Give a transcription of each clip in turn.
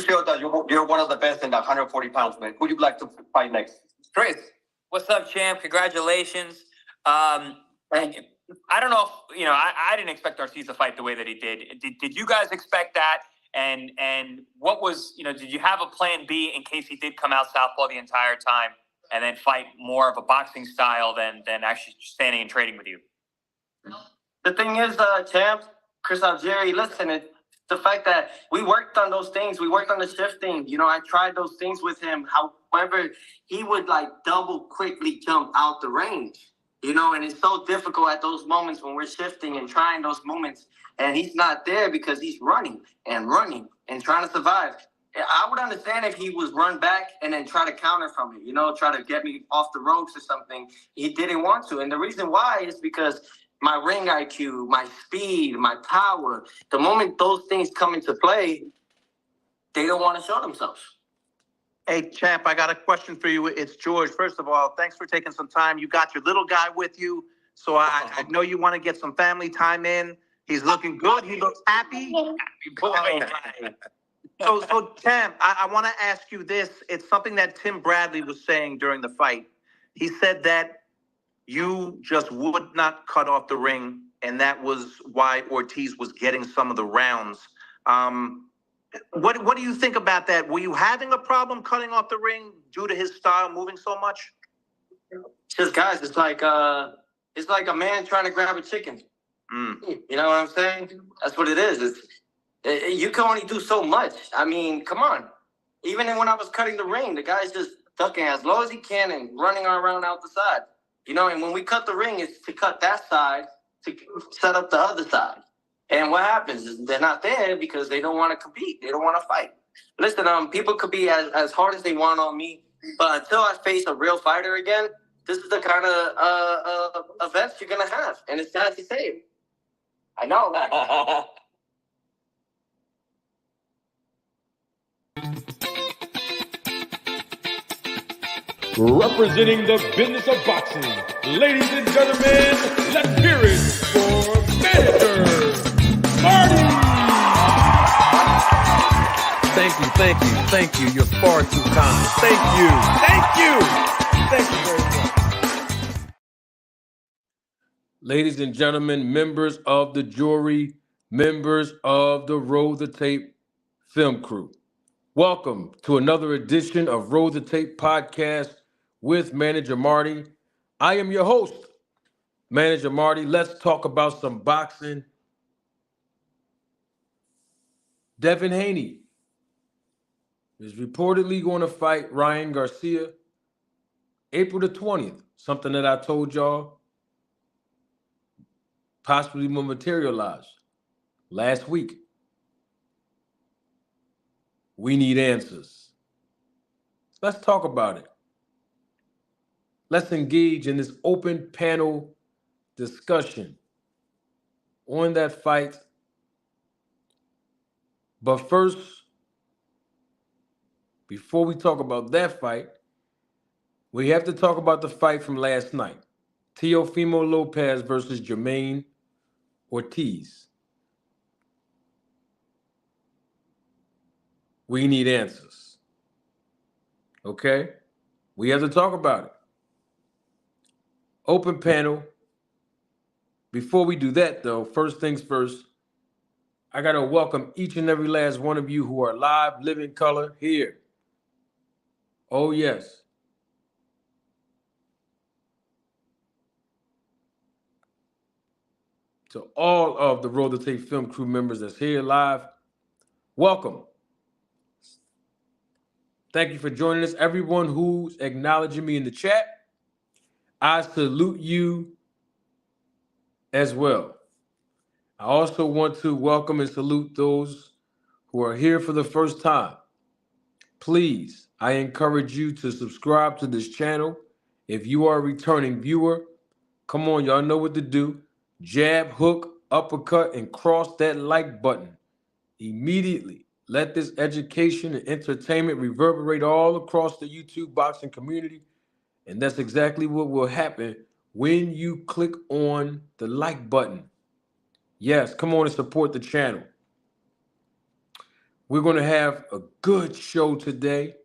feel that you're one of the best in that 140 pounds, man? Who would you like to fight next? Chris, what's up, champ? Congratulations. Thank you. I don't know if, I didn't expect Ortiz to fight the way that he did. Did you guys expect that? And what was, did you have a plan B in case he did come out southpaw the entire time and then fight more of a boxing style than actually standing and trading with you? The thing is, champ, Chris Algieri, listen, it's the fact that we worked on those things. We worked on the shifting. I tried those things with him. However, he would double quickly jump out the range. And it's so difficult at those moments when we're shifting and trying those movements, and he's not there because he's running and trying to survive. I would understand if he was run back and then try to counter from it, try to get me off the ropes or something. He didn't want to. And the reason why is because my ring IQ, my speed, my power, the moment those things come into play, they don't want to show themselves. Hey, champ, I got a question for you. It's George. First of all, thanks for taking some time. You got your little guy with you, so I know you want to get some family time in. He's looking good. He looks happy. Happy boy. So, champ, I want to ask you this. It's something that Tim Bradley was saying during the fight. He said that you just would not cut off the ring, and that was why Ortiz was getting some of the rounds. What do you think about that? Were you having a problem cutting off the ring due to his style moving so much? Just guys, it's like a man trying to grab a chicken. You know what I'm saying? That's what it is. You can only do so much. I mean, come on. Even when I was cutting the ring, the guy's just ducking as low as he can and running around out the side. And when we cut the ring, it's to cut that side to set up the other side. And what happens is they're not there because they don't want to compete. They don't want to fight. Listen, people could be as hard as they want on me, but until I face a real fighter again, this is the kind of events you're going to have. And it's sad to say. I know. Representing the business of boxing, ladies and gentlemen, let's hear it for Manager Marty! Thank you. You're far too kind. Thank you very much. Ladies and gentlemen, members of the jury, members of the Roll the Tape film crew, welcome to another edition of Roll the Tape podcast with Manager Marty. I am your host, Manager Marty. Let's talk about some boxing. Devin Haney is reportedly going to fight Ryan Garcia April the 20th, something that I told y'all possibly will materialize last week. We need answers. Let's talk about it. Let's engage in this open panel discussion on that fight. But first, before we talk about that fight, we have to talk about the fight from last night. Teofimo Lopez versus Jermaine Ortiz. We need answers. Okay? We have to talk about it. Open panel. Before we do that, though, first things first, I got to welcome each and every last one of you who are live, living color here. Oh, yes. To all of the Roll the Tape film crew members that's here live, welcome. Thank you for joining us. Everyone who's acknowledging me in the chat, I salute you as well. I also want to welcome and salute those who are here for the first time. Please, I encourage you to subscribe to this channel. If you are a returning viewer, come on, y'all know what to do. Jab, hook, uppercut, and cross that like button immediately. Let this education and entertainment reverberate all across the YouTube boxing community. And that's exactly what will happen when you click on the like button. Yes, come on and support the channel. We're going to have a good show today.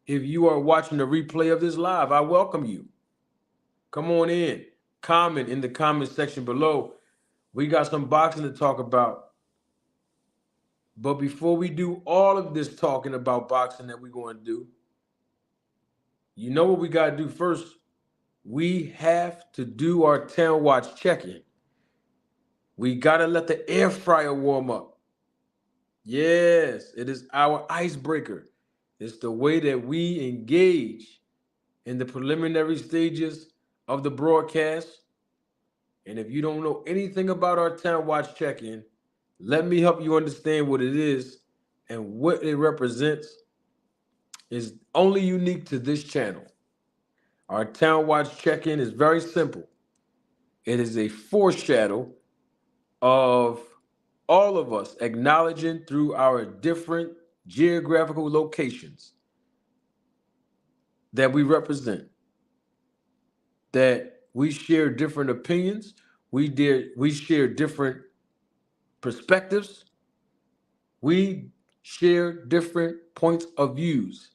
If you are watching the replay of this live, I welcome you. Come on in. Comment in the comment section below. We got some boxing to talk about. But before we do all of this talking about boxing that we're going to do, you know what we got to do first? We have to do our Town Watch check-in. We got to let the air fryer warm up. Yes, it is our icebreaker. It's the way that we engage in the preliminary stages of the broadcast. And if you don't know anything about our Town Watch check-in, let me help you understand what it is and what it represents. Is only unique to this channel. Our Town Watch check-in is very simple. It is a foreshadow of all of us acknowledging through our different geographical locations that we represent, that we share different opinions, we share different perspectives, we share different points of views.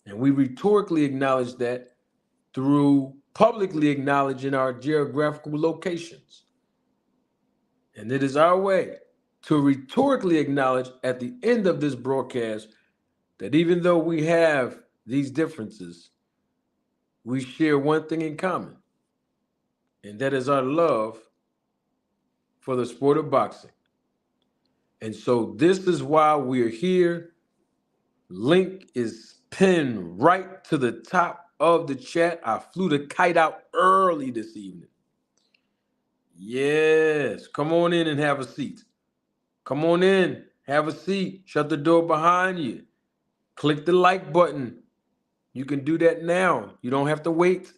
And we rhetorically acknowledge that through publicly acknowledging our geographical locations. And it is our way to rhetorically acknowledge at the end of this broadcast that even though we have these differences, we share one thing in common, and that is our love for the sport of boxing. And so this is why we're here. Link is pinned right to the top of the chat. I flew the kite out early this evening. Yes, come on in and have a seat. Come on in, have a seat. Shut the door behind you. Click the like button. You can do that now. You don't have to wait.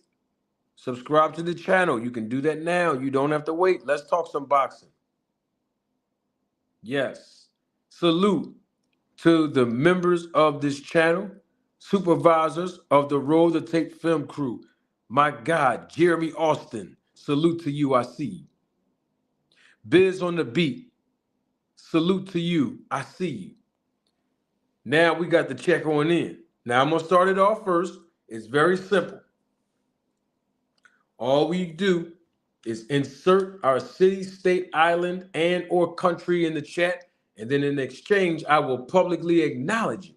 Subscribe to the channel. You can do that now. You don't have to wait. Let's talk some boxing. Yes. Salute to the members of this channel, supervisors of the Roll the Tape film crew. My God, Jeremy Austin, salute to you, I see you. Biz on the beat, salute to you, I see you. Now we got to check on in. Now I'm going to start it off first. It's very simple. All we do is insert our city, state, island, and or country in the chat. And then in exchange, I will publicly acknowledge you.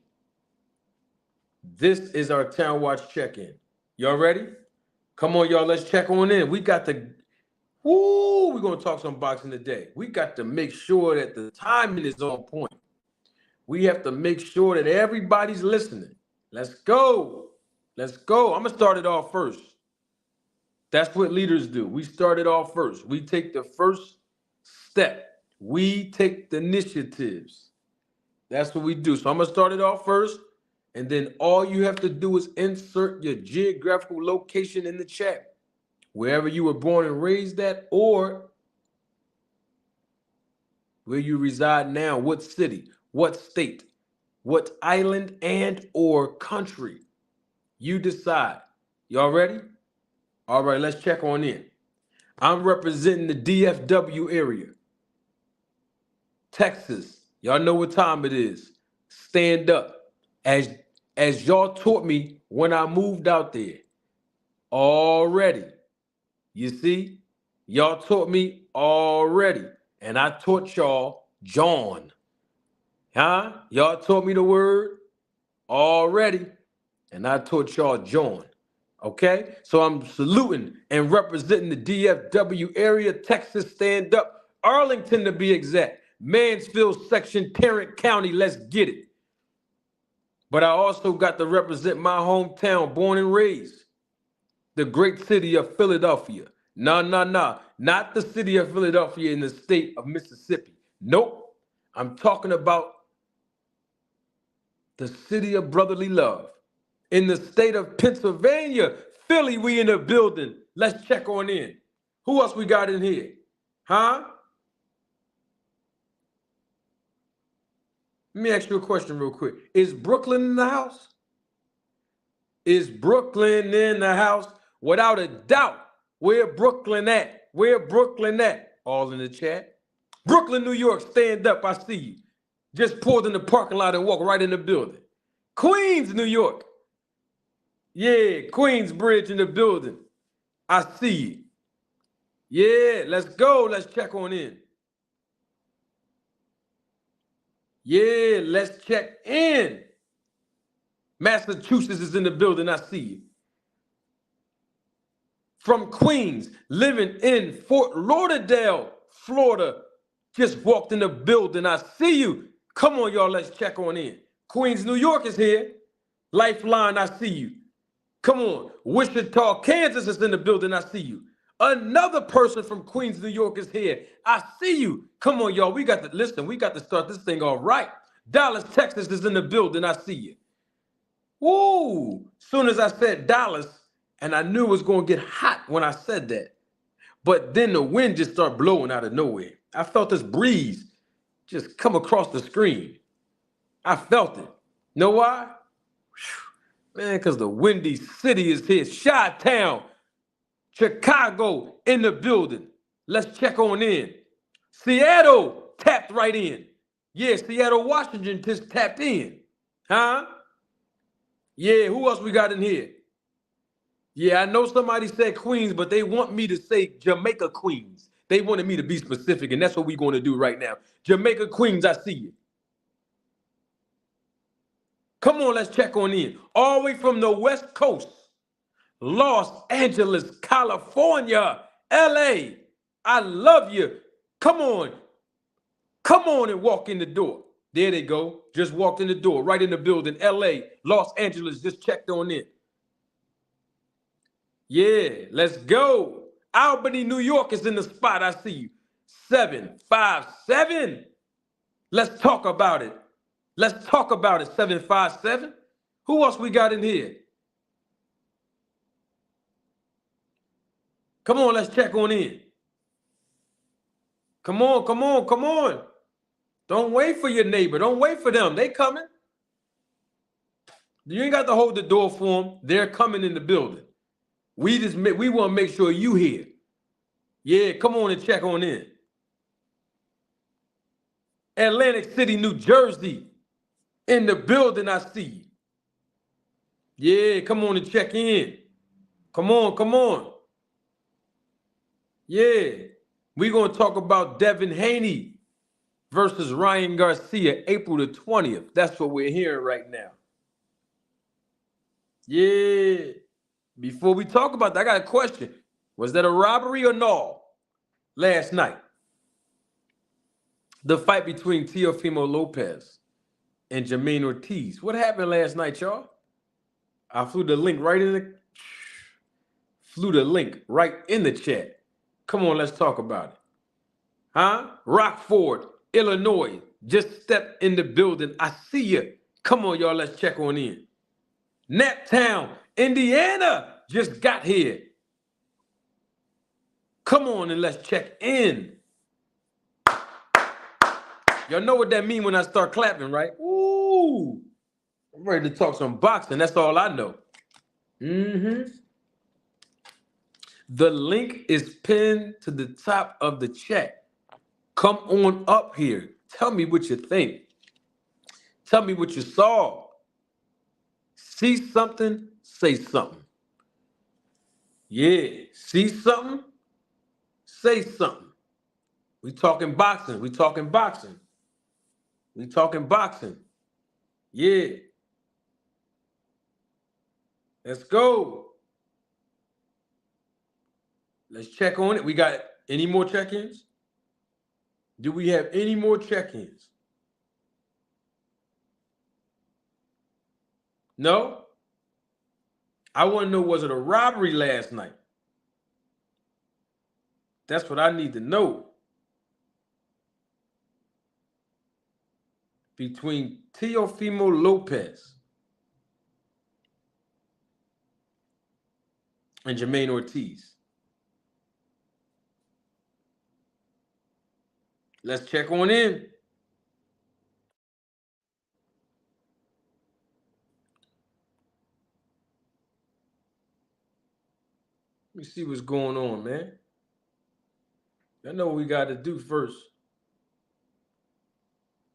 This is our Town Watch check-in. Y'all ready? Come on, y'all. Let's check on in. We got to, we're going to talk some boxing today. We got to make sure that the timing is on point. We have to make sure that everybody's listening. Let's go. Let's go. I'm going to start it off first. That's what leaders do. We start it off first. We take the first step. We take the initiatives. That's what we do. So I'm going to start it off first. And then all you have to do is insert your geographical location in the chat. Wherever you were born and raised at, or where you reside now, what city, what state, what island and or country. You decide. Y'all ready? All right, let's check on in. I'm representing the DFW area. Texas. Y'all know what time it is. Stand up. As y'all taught me when I moved out there. Already. You see? Y'all taught me already. And I taught y'all John. Huh? Y'all taught me the word already. And I taught y'all John. Okay? So I'm saluting and representing the DFW area. Texas, stand up. Arlington to be exact. Mansfield section, Tarrant County. Let's get it. But I also got to represent my hometown, born and raised. The great city of Philadelphia. Nah. Not the city of Philadelphia in the state of Mississippi. Nope. I'm talking about the city of brotherly love. In the state of Pennsylvania. Philly, we in the building. Let's check on in. Who else we got in here? Huh? Let me ask you a question real quick. Is Brooklyn in the house? Is Brooklyn in the house? Without a doubt. Where Brooklyn at? Where Brooklyn at? All in the chat. Brooklyn, New York, stand up. I see you. Just pulled in the parking lot and walked right in the building. Queens, New York. Yeah, Queensbridge in the building. I see you. Yeah, let's go. Let's check on in. Yeah, let's check in. Massachusetts is in the building. I see you. From Queens, living in Fort Lauderdale, Florida. Just walked in the building. I see you. Come on, y'all. Let's check on in. Queens, New York is here. Lifeline, I see you. Come on. Wichita, Kansas is in the building. I see you. Another person from Queens, New York is here. I see you. Come on, y'all. We got to listen. We got to start this thing all right. Dallas, Texas is in the building. I see you. Woo! Soon as I said Dallas, and I knew it was going to get hot when I said that. But then the wind just started blowing out of nowhere. I felt this breeze just come across the screen. I felt it. Know why? Man, because the Windy City is here. Chi-Town, Chicago in the building. Let's check on in. Seattle tapped right in. Yeah, Seattle, Washington just tapped in. Huh? Yeah, who else we got in here? Yeah, I know somebody said Queens, but they want me to say Jamaica Queens. They wanted me to be specific, and that's what we're going to do right now. Jamaica Queens, I see you. Come on, let's check on in. All the way from the West Coast, Los Angeles, California, LA. I love you. Come on. Come on and walk in the door. There they go. Just walked in the door, right in the building. LA, Los Angeles, just checked on in. Yeah, let's go. Albany, New York is in the spot. I see you. 757. Let's talk about it. Let's talk about it. 757. Who else we got in here? Come on, let's check on in. Come on, come on, come on. Don't wait for your neighbor. Don't wait for them. They coming. You ain't got to hold the door for them. They're coming in the building. We want to make sure you here. Yeah, come on and check on in. Atlantic City, New Jersey, in the building. I see you. Yeah, come on and check in. Come on, come on. Yeah, we're going to talk about Devin Haney versus Ryan Garcia, April the 20th. That's what we're hearing right now. Yeah. Before we talk about that, I got a question. Was that a robbery or no? Last night, the fight between Teofimo Lopez and Jermaine Ortiz. What happened last night, y'all? I flew the link right in the chat. Come on, let's talk about it. Huh? Rockford, Illinois, just stepped in the building. I see you. Come on, y'all, let's check on in. Naptown, Indiana, just got here. Come on and let's check in. Y'all know what that means when I start clapping, right? Ooh, I'm ready to talk some boxing. That's all I know. The link is pinned to the top of the chat. Come on up here. Tell me what you think. Tell me what you saw. See something, say something. Yeah, see something, say something. We talking boxing. We talking boxing. We talking boxing. Yeah. Let's go. Let's check on it. We got any more check-ins? Do we have any more check-ins? No? I want to know, was it a robbery last night? That's what I need to know. Between Teofimo Lopez and Jermaine Ortiz. Let's check on in. Let me see what's going on, man. I know what we got to do first.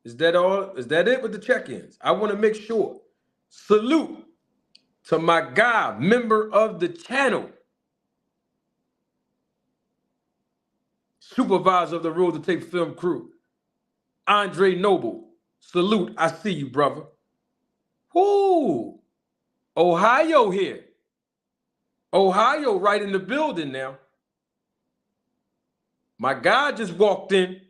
Is that all? Is that it with the check-ins? I want to make sure. Salute to my guy, member of the channel, supervisor of the Road to Tape film crew, Andre Noble. Salute. I see you, brother. Whoo! Ohio here. Ohio right in the building now. My guy just walked in.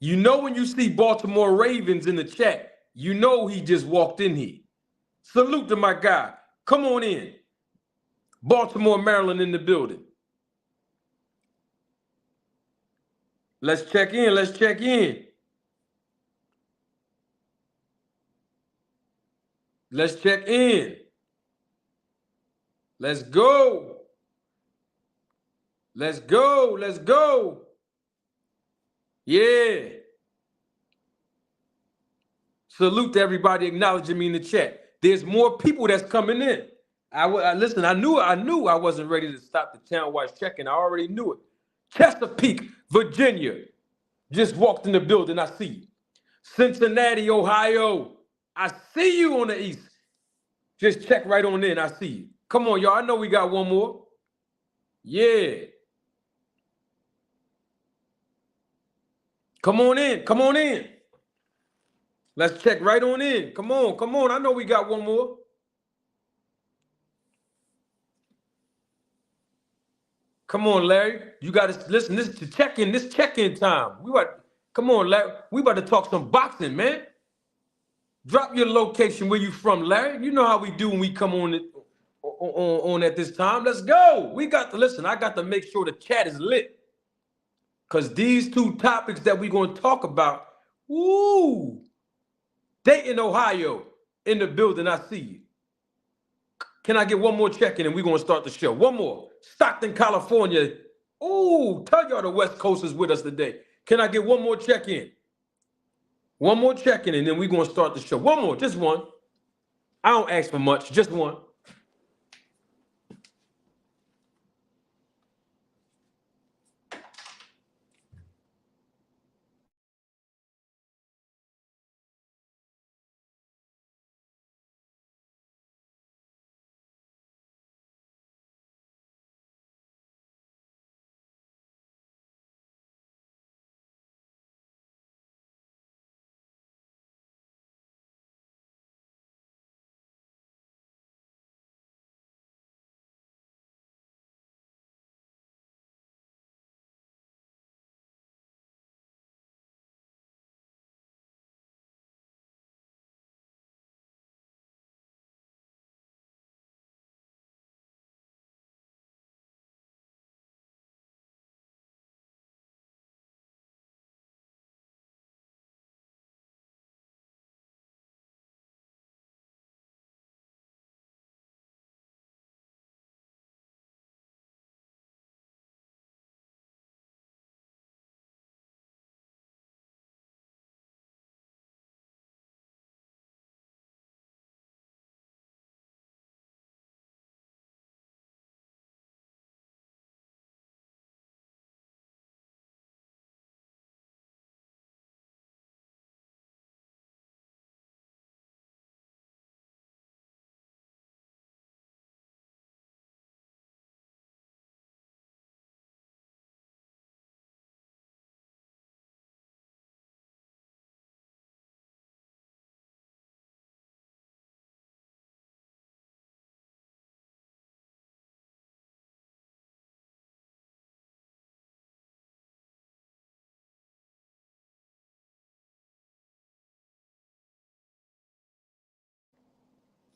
You know when you see Baltimore Ravens in the chat, you know he just walked in here. Salute to my guy. Come on in. Baltimore, Maryland in the building. Let's check in. Let's check in. Let's check in. Let's go. Let's go. Let's go. Yeah. Salute to everybody acknowledging me in the chat. There's more people that's coming in. Listen, I knew I wasn't ready to stop the town-wide check-in. I already knew it. Chesapeake, Virginia. Just walked in the building. I see you. Cincinnati, Ohio. I see you on the east. Just check right on in. I see you. Come on, y'all. I know we got one more. Yeah. Come on in. Come on in. Let's check right on in. Come on. Come on. I know we got one more. Come on, Larry. You got to listen. This is check-in. This check-in time. Come on, Larry. We about to talk some boxing, man. Drop your location where you from, Larry. You know how we do when we come on at this time. Let's go. We got to listen. I got to make sure the chat is lit. Because these two topics that we're going to talk about, woo, Dayton, Ohio, in the building. I see you. Can I get one more check-in and we're going to start the show? One more. Stockton, California. Ooh, tell y'all the West Coast is with us today. Can I get one more check-in? One more check-in and then we're going to start the show. One more, just one. I don't ask for much, just one.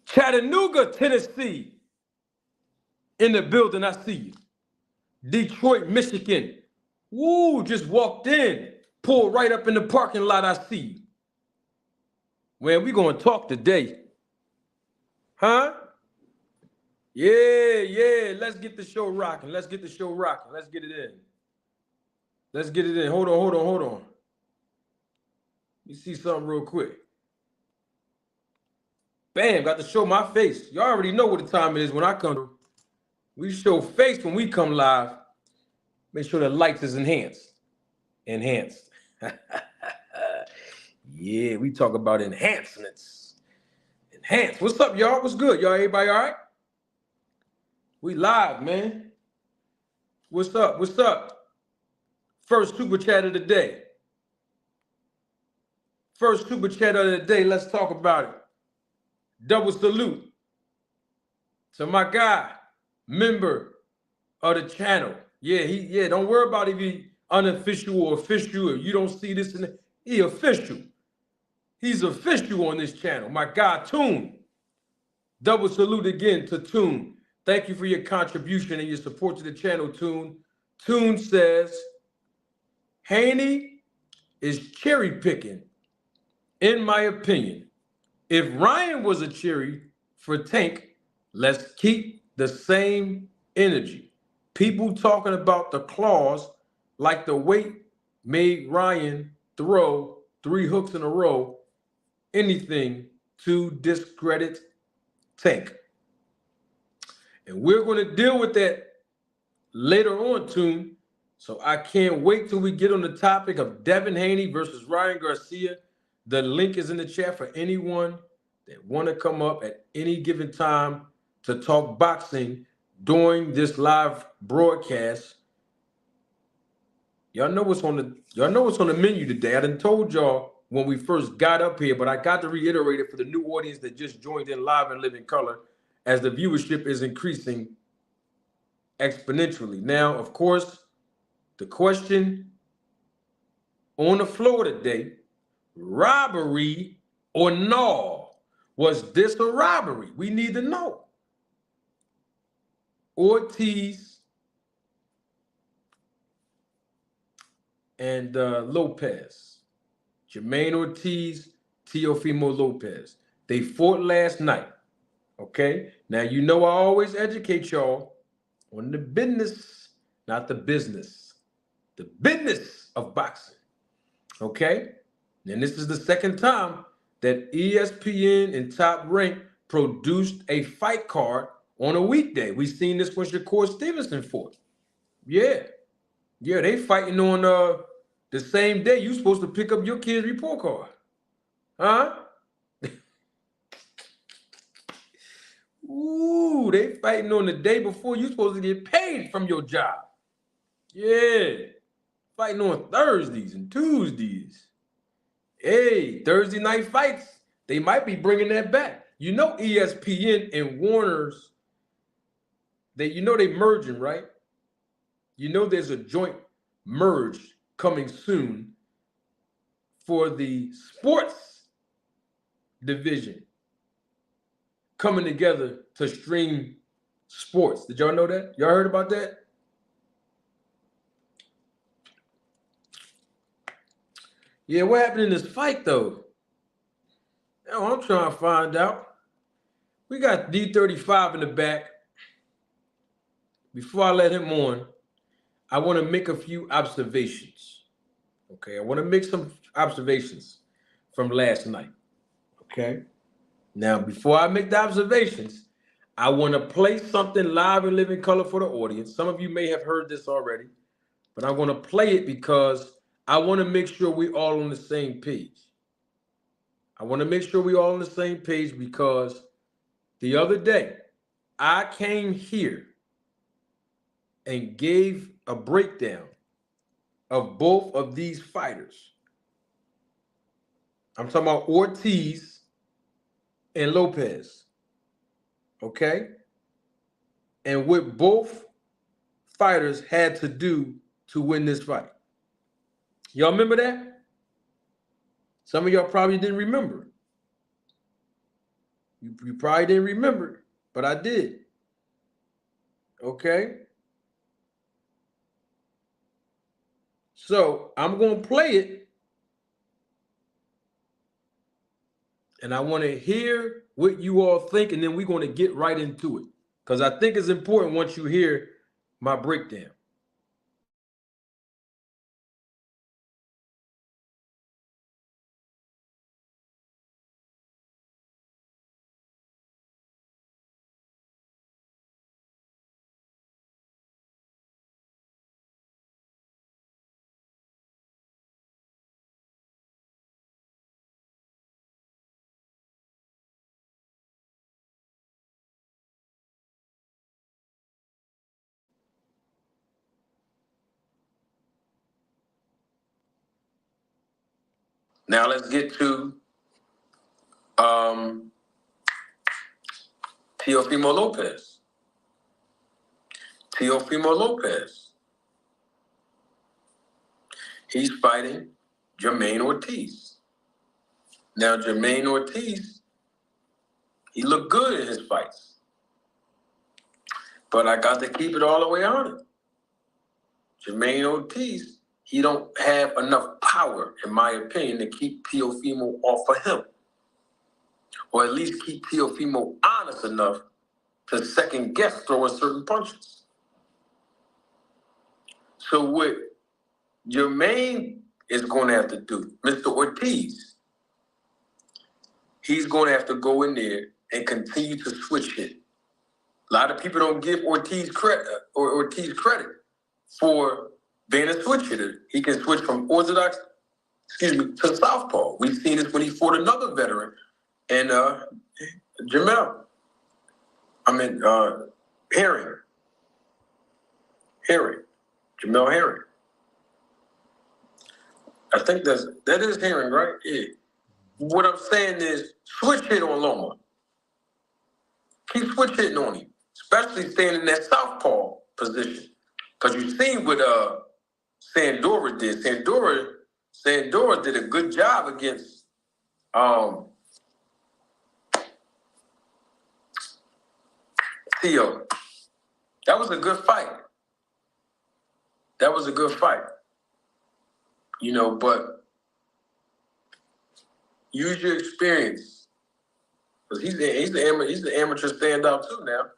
Chattanooga, Tennessee, in the building. I see you. Detroit, Michigan. Woo, just walked in. Pulled right up in the parking lot. I see you. Well, we going to talk today. Huh? Yeah. Let's get the show rocking. Let's get the show rocking. Let's get it in. Let's get it in. Hold on. Let me see something real quick. Bam, got to show my face. You already know what the time it is when I come through. We show face when we come live. Make sure the lights is enhanced. Yeah, we talk about enhancements. Enhance. What's up, y'all? What's good, y'all? Everybody all right? We live, man. What's up? What's up? First super chat of the day. First super chat of the day. Let's talk about it. Double salute to my guy, member of the channel. Yeah, don't worry about if he unofficial or official, if you don't see this in the, he official. He's official on this channel. My guy, Toon. Double salute again to Toon. Thank you for your contribution and your support to the channel, Toon. Toon says, Haney is cherry picking, in my opinion. If Ryan was a cherry for Tank, let's keep the same energy. People talking about the claws like the weight made Ryan throw 3 hooks in a row, anything to discredit Tank. And we're going to deal with that later on, Toon. So I can't wait till we get on the topic of Devin Haney versus Ryan Garcia. The link is in the chat for anyone that want to come up at any given time to talk boxing during this live broadcast. Y'all know what's on the menu today. I done told y'all when we first got up here, but I got to reiterate it for the new audience that just joined in live and live in color as the viewership is increasing exponentially. Now, of course, the question on the floor today, robbery or NAW? Was this a robbery? We need to know. Ortiz and Lopez. Jermaine Ortiz, Teofimo Lopez. They fought last night. Okay? Now, you know I always educate y'all on the business, not the business. The business of boxing. Okay? And this is the second time that ESPN and Top Rank produced a fight card on a weekday. We've seen this when Shakur Stevenson fought. Yeah, they fighting on the same day you supposed to pick up your kid's report card. Huh? Ooh, they fighting on the day before you supposed to get paid from your job. Yeah, fighting on Thursdays and Tuesdays. Hey, Thursday night fights, they might be bringing that back. You know ESPN and Warner's, they merging, right? You know there's a joint merge coming soon for the sports division coming together to stream sports. Did y'all know that? Y'all heard about that? Yeah, what happened in this fight, though? Now, I'm trying to find out. We got D35 in the back. Before I let him on, I want to make a few observations. Okay, I want to make some observations from last night. Okay. Now, before I make the observations, I want to play something live and live in color for the audience. Some of you may have heard this already, but I want to play it because I want to make sure we all on the same page. I want to make sure we all on the same page because the other day I came here and gave a breakdown of both of these fighters. I'm talking about Ortiz and Lopez. Okay? And what both fighters had to do to win this fight. Y'all remember that? Some of y'all probably didn't remember. You probably didn't remember, but I did. Okay? So I'm going to play it. And I want to hear what you all think, and then we're going to get right into it. Because I think it's important once you hear my breakdown. Now let's get to Teofimo Lopez. Teofimo Lopez. He's fighting Jermaine Ortiz. Now, Jermaine Ortiz, he looked good in his fights. But I got to keep it all the way on it. Jermaine Ortiz, he don't have enough power, in my opinion, to keep Teofimo off of him. Or at least keep Teofimo honest enough to second guess throwing certain punches. So what Jermaine is going to have to do, Mr. Ortiz, he's going to have to go in there and continue to switch it. A lot of people don't give Ortiz credit for being a switch hitter. He can switch from orthodox, to southpaw. We've seen this when he fought another veteran, and Jamel Herring. I think that is Herring, right? Yeah. What I'm saying is switch hit on Loma. Keep switch hitting on him, especially staying in that southpaw position. Because you've seen what Sandora did. Sandora did a good job against Teo. That was a good fight. You know, but use your experience. Because he's the amateur standout too now.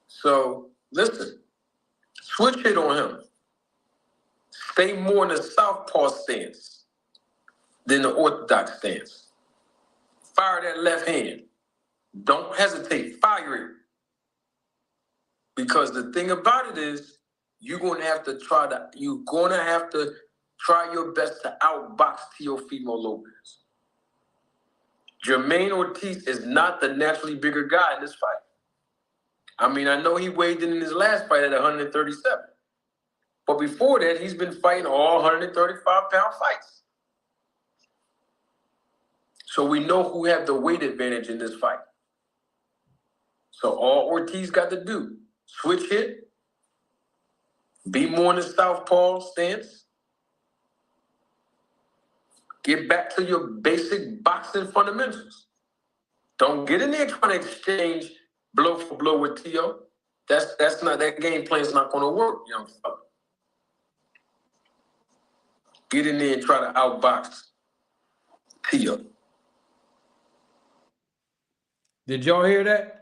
So listen, switch hit on him. Stay more in the southpaw stance than the orthodox stance. Fire that left hand. Don't hesitate. Fire it. Because the thing about it is, you're gonna have to try your best to outbox Teofimo Lopez. Jermaine Ortiz is not the naturally bigger guy in this fight. I mean, I know he weighed in his last fight at 137. But before that, he's been fighting all 135-pound fights. So we know who have the weight advantage in this fight. So all Ortiz got to do, switch hit, be more in the southpaw stance, get back to your basic boxing fundamentals. Don't get in there trying to exchange blow for blow with Teo. That's not, that game plan's not going to work, young fella. Get in there and try to outbox Teo. Did y'all hear that?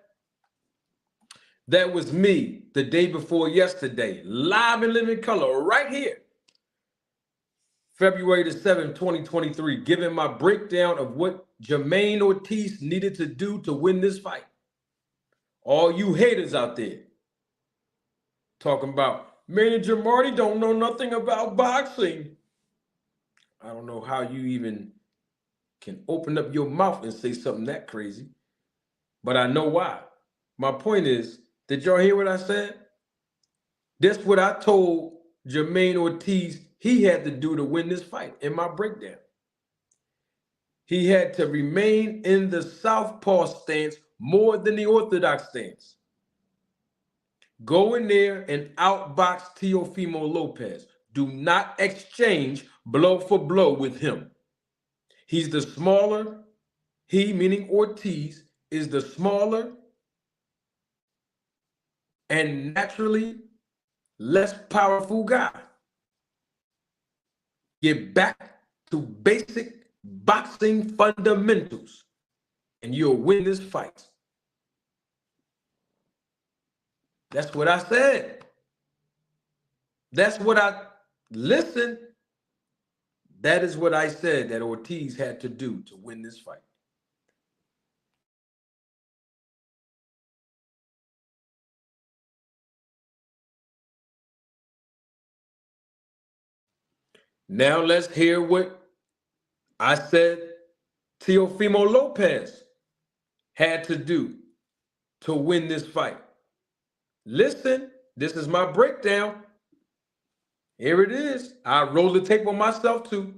That was me the day before yesterday, live in living color right here. February the 7th, 2023, giving my breakdown of what Jermaine Ortiz needed to do to win this fight. All you haters out there talking about, Manager Marty don't know nothing about boxing. I don't know how you even can open up your mouth and say something that crazy, but I know why. My point is, did y'all hear what I said? That's what I told Jermaine Ortiz he had to do to win this fight in my breakdown. He had to remain in the southpaw stance more than the orthodox stance. Go in there and outbox Teofimo Lopez. Do not exchange blow for blow with him. He's the smaller, he meaning Ortiz, is the smaller and naturally less powerful guy. Get back to basic boxing fundamentals and you'll win this fight. That's what I said. That's what listen, that is what I said that Ortiz had to do to win this fight. Now let's hear what I said Teofimo Lopez had to do to win this fight. Listen, this is my breakdown. Here it is. I rolled the tape on myself too.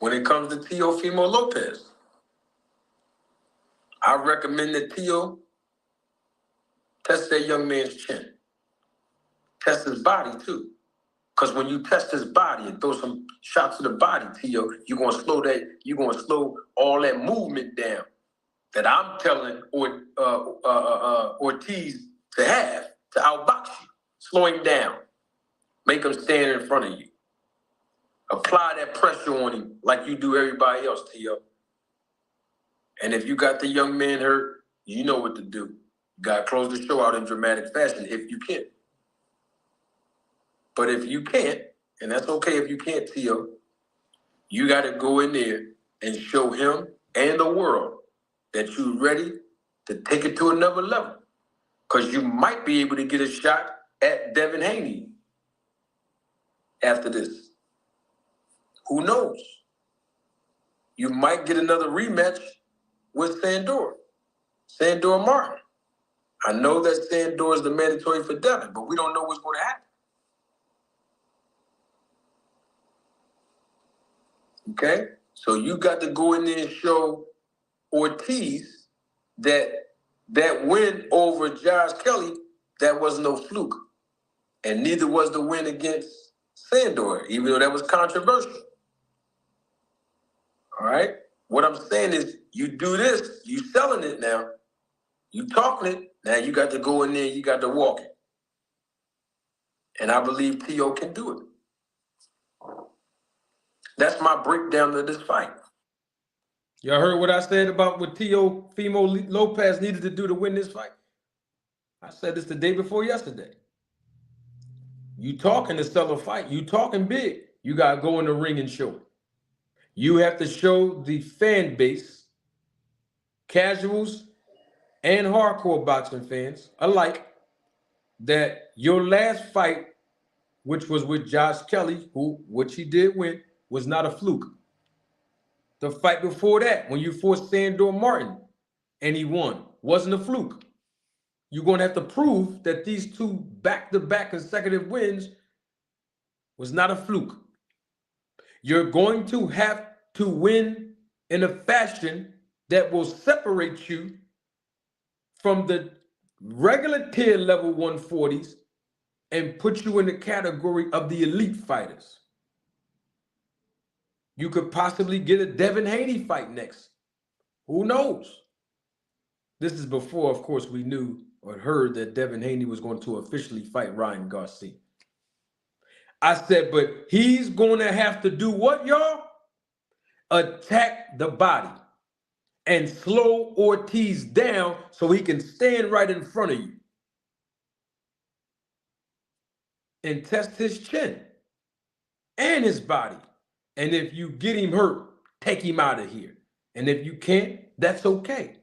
when it comes to Teofimo Lopez, I recommend that Teo test that young man's chin. Test his body too. Because when you test his body and throw some shots to the body, Teo, you're gonna slow all that movement down that I'm telling Ortiz to outbox you. Slow him down. Make him stand in front of you. Apply that pressure on him like you do everybody else, Teo. And if you got the young man hurt, you know what to do. You gotta close the show out in dramatic fashion if you can. But if you can't, and that's okay if you can't, Teo, you gotta go in there and show him and the world that you're ready to take it to another level. Because you might be able to get a shot at Devin Haney after this. Who knows? You might get another rematch with Sandor Martin. I know that Sandor is the mandatory for Devin, but we don't know what's going to happen. Okay? So you got to go in there and show Ortiz that win over Josh Kelly, that was no fluke. And neither was the win against Sandor, even though that was controversial. All right? What I'm saying is, you do this, you selling it now, you talking it, now you got to go in there, you got to walk it. And I believe Teo can do it. That's my breakdown of this fight. Y'all heard what I said about what Teofimo Lopez needed to do to win this fight? I said this the day before yesterday. You talking to sell a fight. You talking big. You got to go in the ring and show it. You have to show the fan base, casuals and hardcore boxing fans alike, that your last fight, which was with Josh Kelly, which he did win, was not a fluke. The fight before that, when you fought Sandor Martin and he won, wasn't a fluke. You're going to have to prove that these two back-to-back consecutive wins was not a fluke. You're going to have to win in a fashion that will separate you from the regular tier level 140s and put you in the category of the elite fighters. You could possibly get a Devin Haney fight next. Who knows? This is before, of course, we knew or heard that Devin Haney was going to officially fight Ryan Garcia. I said, but he's going to have to do what, y'all? Attack the body and slow Ortiz down so he can stand right in front of you and test his chin and his body. And if you get him hurt, take him out of here. And if you can't, that's okay.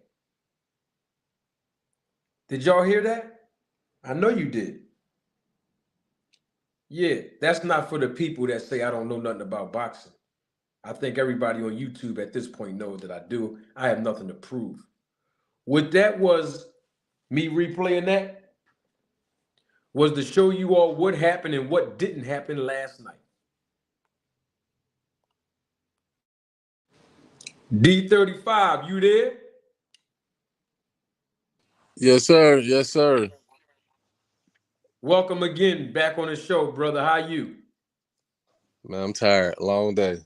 Did y'all hear that? I know you did. Yeah, that's not for the people that say I don't know nothing about boxing. I think everybody on YouTube at this point knows that I do. I have nothing to prove. What that was, me replaying that, was to show you all what happened and what didn't happen last night. D35, you there? Yes, sir. Yes, sir. Welcome again back on the show, brother. How you? Man, I'm tired. Long day.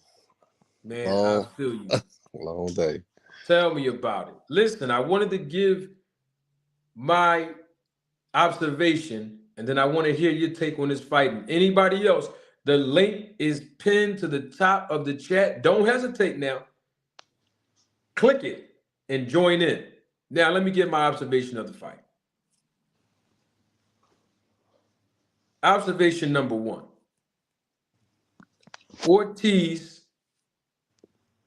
Man, Long, I feel you. long day. Tell me about it. Listen, I wanted to give my observation, and then I want to hear your take on this fight. And anybody else, the link is pinned to the top of the chat. Don't hesitate now. Click it and join in. Now, let me get my observation of the fight. Observation number one. Ortiz,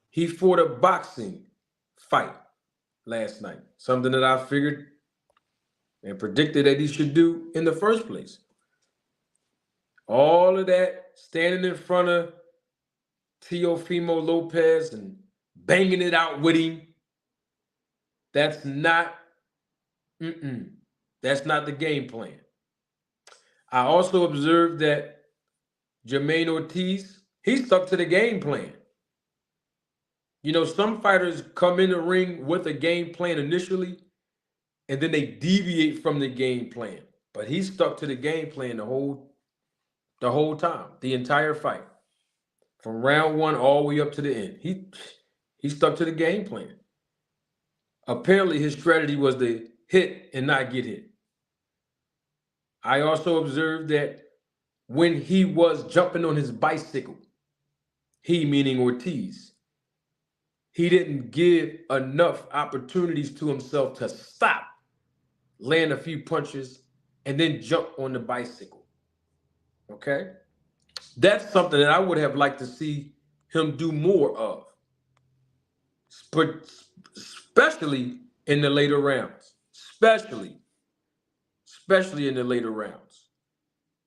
he fought a boxing fight last night. Something that I figured and predicted that he should do in the first place. All of that standing in front of Teofimo Lopez and banging it out with him, that's not the game plan. I also observed that Jermaine Ortiz, he stuck to the game plan. You know, some fighters come in the ring with a game plan initially, and then they deviate from the game plan. But he stuck to the game plan the whole time, the entire fight, from round one all the way up to the end. He stuck to the game plan. Apparently, his strategy was to hit and not get hit. I also observed that when he was jumping on his bicycle, he meaning Ortiz, he didn't give enough opportunities to himself to stop, land a few punches, and then jump on the bicycle. Okay? That's something that I would have liked to see him do more of, especially in the later rounds. Especially in the later rounds.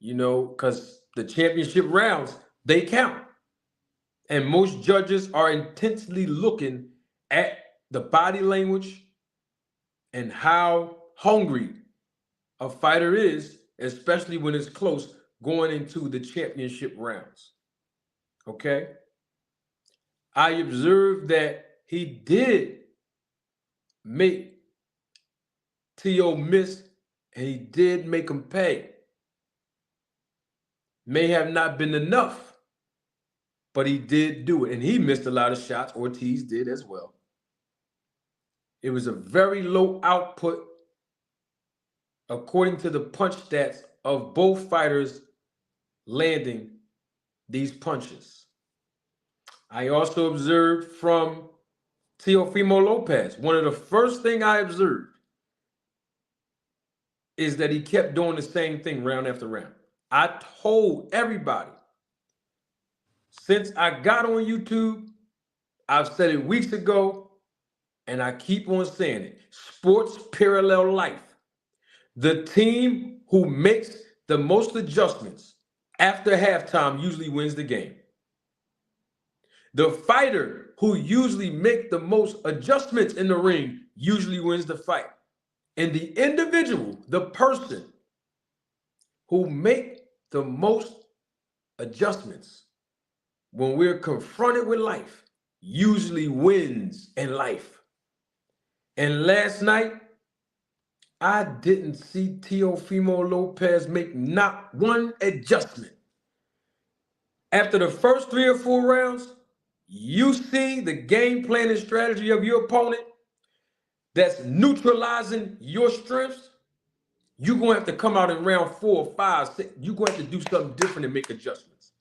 You know, because the championship rounds, they count. And most judges are intensely looking at the body language and how hungry a fighter is, especially when it's close going into the championship rounds. Okay? I observed that he did make T.O. miss, and he did make him pay. May have not been enough, but he did do it. And he missed a lot of shots. Ortiz did as well. It was a very low output according to the punch stats of both fighters landing these punches. I also observed from Teofimo Lopez, one of the first things I observed is that he kept doing the same thing round after round. I told everybody, since I got on YouTube, I've said it weeks ago, and I keep on saying it. Sports parallel life. The team who makes the most adjustments after halftime usually wins the game. The fighter who usually makes the most adjustments in the ring usually wins the fight. And the individual, the person who make the most adjustments when we're confronted with life usually wins in life. And last night, I didn't see Teofimo Lopez make not one adjustment. After the first 3 or 4 rounds, you see the game plan and strategy of your opponent that's neutralizing your strengths. You're going to have to come out in round 4, 5, 6. You're going to have to do something different and make adjustments.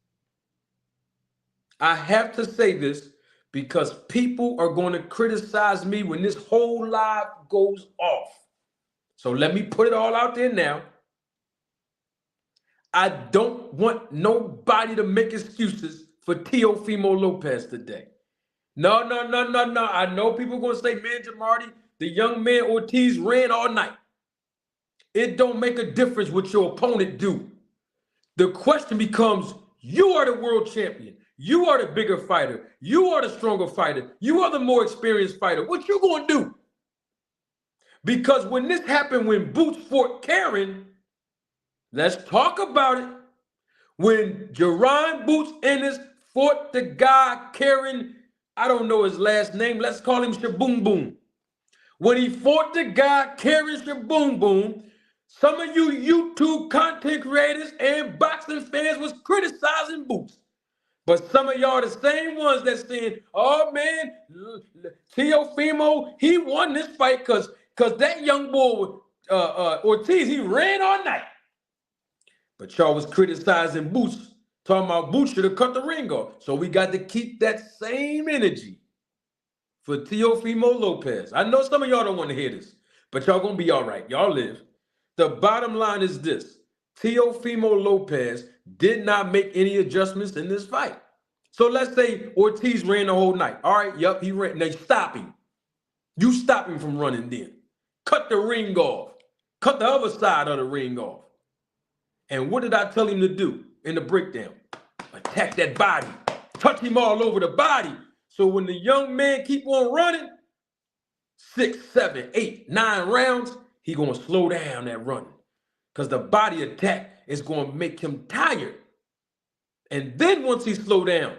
I have to say this because people are going to criticize me when this whole live goes off. So let me put it all out there now. I don't want nobody to make excuses for Teofimo Lopez today. No. I know people are going to say, man, Jamarty, the young man Ortiz ran all night. It don't make a difference what your opponent do. The question becomes, you are the world champion. You are the bigger fighter. You are the stronger fighter. You are the more experienced fighter. What you going to do? Because when this happened, when Boots fought Karen, let's talk about it. When Jerron Boots Ennis fought the guy, Karen, I don't know his last name. Let's call him Shaboom Boom. When he fought the guy, Karen Shaboom Boom, some of you YouTube content creators and boxing fans was criticizing Boots. But some of y'all the same ones that saying, oh man, Teofimo, he won this fight because that young boy, Ortiz, he ran all night. But y'all was criticizing Boots, talking about Boots should have cut the ring off. So we got to keep that same energy for Teofimo Lopez. I know some of y'all don't want to hear this, but y'all gonna be all right. Y'all live. The bottom line is this. Teofimo Lopez did not make any adjustments in this fight. So let's say Ortiz ran the whole night. All right, yep, he ran. Now stop him. You stop him from running then. Cut the ring off. Cut the other side of the ring off. And what did I tell him to do in the breakdown? Attack that body. Touch him all over the body. So when the young man keep on running, 6, 7, 8, 9 rounds, he gonna slow down that running. Because the body attack is gonna make him tired. And then once he slow down,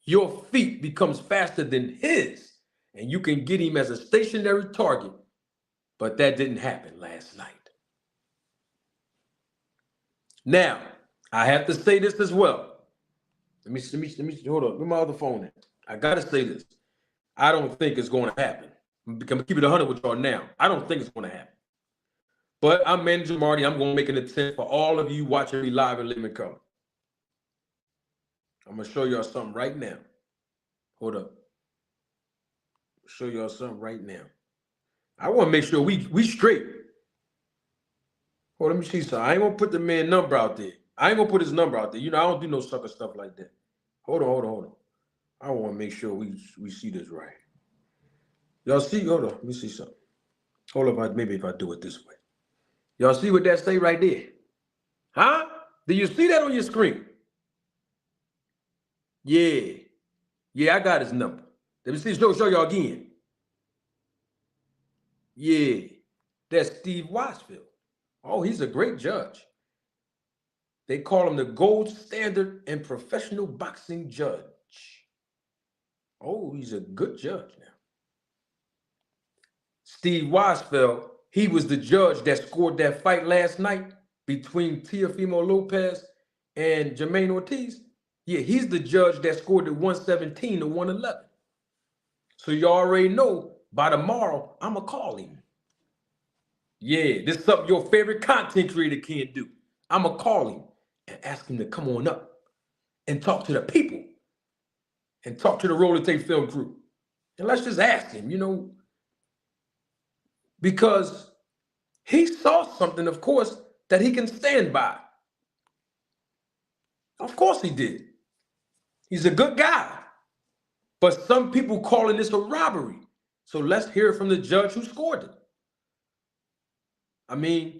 your feet becomes faster than his, and you can get him as a stationary target. But that didn't happen last night. Now, I have to say this as well. Let me hold on. Where my other phone at? I gotta say this. I don't think it's going to happen. I'm gonna keep it 100 with y'all now. I don't think it's going to happen. But I'm Manager Marty. I'm going to make an attempt for all of you watching me live and living color. I'm gonna show y'all something right now. Hold up. Show y'all something right now. I want to make sure we straight. Hold on, let me see something. I ain't gonna put the man number out there. I ain't gonna put his number out there. You know, I don't do no sucker stuff like that. Hold on. I want to make sure we see this right. Y'all see? Hold on, let me see something. Hold up, maybe if I do it this way. Y'all see what that say right there? Huh? Do you see that on your screen? Yeah, I got his number. Let me see, show y'all again. Yeah, that's Steve Weisfield. Oh, he's a great judge. They call him the gold standard in professional boxing judge. Oh, he's a good judge now. Steve Weisfield, he was the judge that scored that fight last night between Teofimo Lopez and Jermaine Ortiz. Yeah, he's the judge that scored the 117 to 111. So you already know by tomorrow, I'm going to call him. Yeah, this is something your favorite content creator can't do. I'm going to call him and ask him to come on up and talk to the people and talk to the Roller Tape Film crew. And let's just ask him, you know, because he saw something, of course, that he can stand by. Of course he did. He's a good guy. But some people calling this a robbery. So let's hear from the judge who scored it. I mean,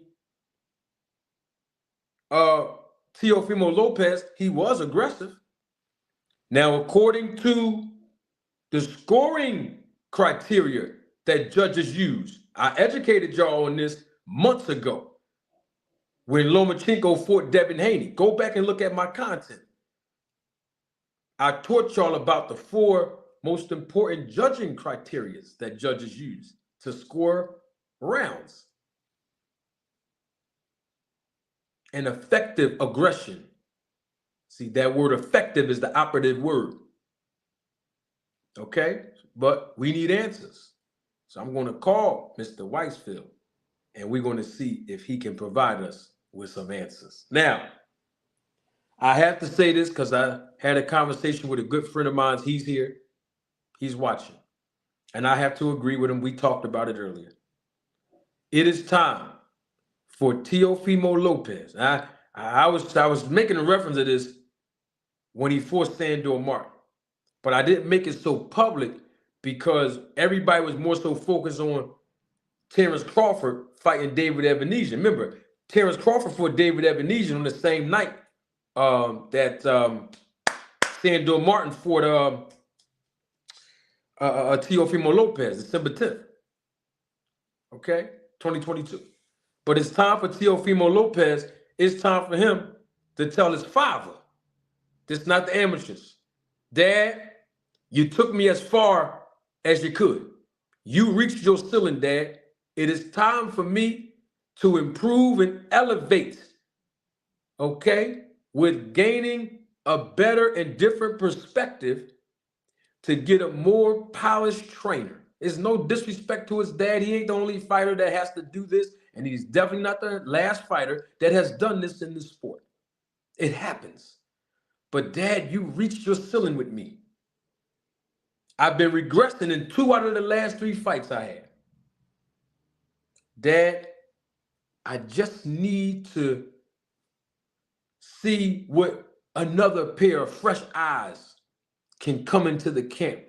Teofimo Lopez, he was aggressive. Now, according to the scoring criteria that judges use, I educated y'all on this months ago when Lomachenko fought Devin Haney. Go back and look at my content. I taught y'all about the 4 most important judging criteria that judges use to score rounds. And effective aggression. See, that word effective is the operative word. Okay? But we need answers. So I'm going to call Mr. Weisfield, and we're going to see if he can provide us with some answers. Now, I have to say this because I had a conversation with a good friend of mine. He's here. He's watching. And I have to agree with him. We talked about it earlier. It is time for Teofimo Lopez. I was making a reference to this when he fought Sandor Martin. But I didn't make it so public because everybody was more so focused on Terrence Crawford fighting David Ebenezer. Remember, Terrence Crawford fought David Ebenezer on the same night that Sandor Martin fought Teofimo Lopez, December 10th. Okay, 2022. But it's time for Teofimo Lopez. It's time for him to tell his father, this is not the amateurs. Dad, you took me as far as you could. You reached your ceiling, Dad. It is time for me to improve and elevate, okay, with gaining a better and different perspective to get a more polished trainer. There's no disrespect to his dad. He ain't the only fighter that has to do this, and he's definitely not the last fighter that has done this in the sport. It happens. But Dad, you reached your ceiling with me. I've been regressing in 2 out of the last 3 fights I had. Dad, I just need to see what another pair of fresh eyes can come into the camp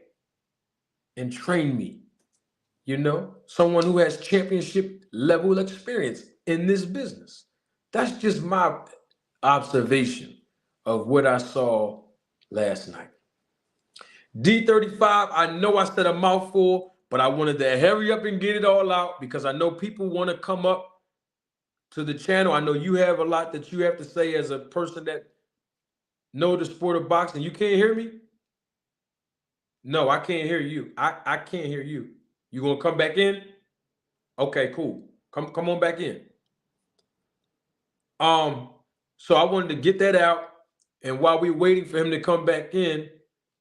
and train me. You know, someone who has championship level experience in this business. That's just my observation of what I saw last night. D35, I know I said a mouthful, but I wanted to hurry up and get it all out because I know people want to come up to the channel. I know you have a lot that you have to say as a person that knows the sport of boxing. You can't hear me? No, I can't hear you. I can't hear you. You gonna come back in? Okay, cool. Come on back in. So I wanted to get that out, and while we're waiting for him to come back in,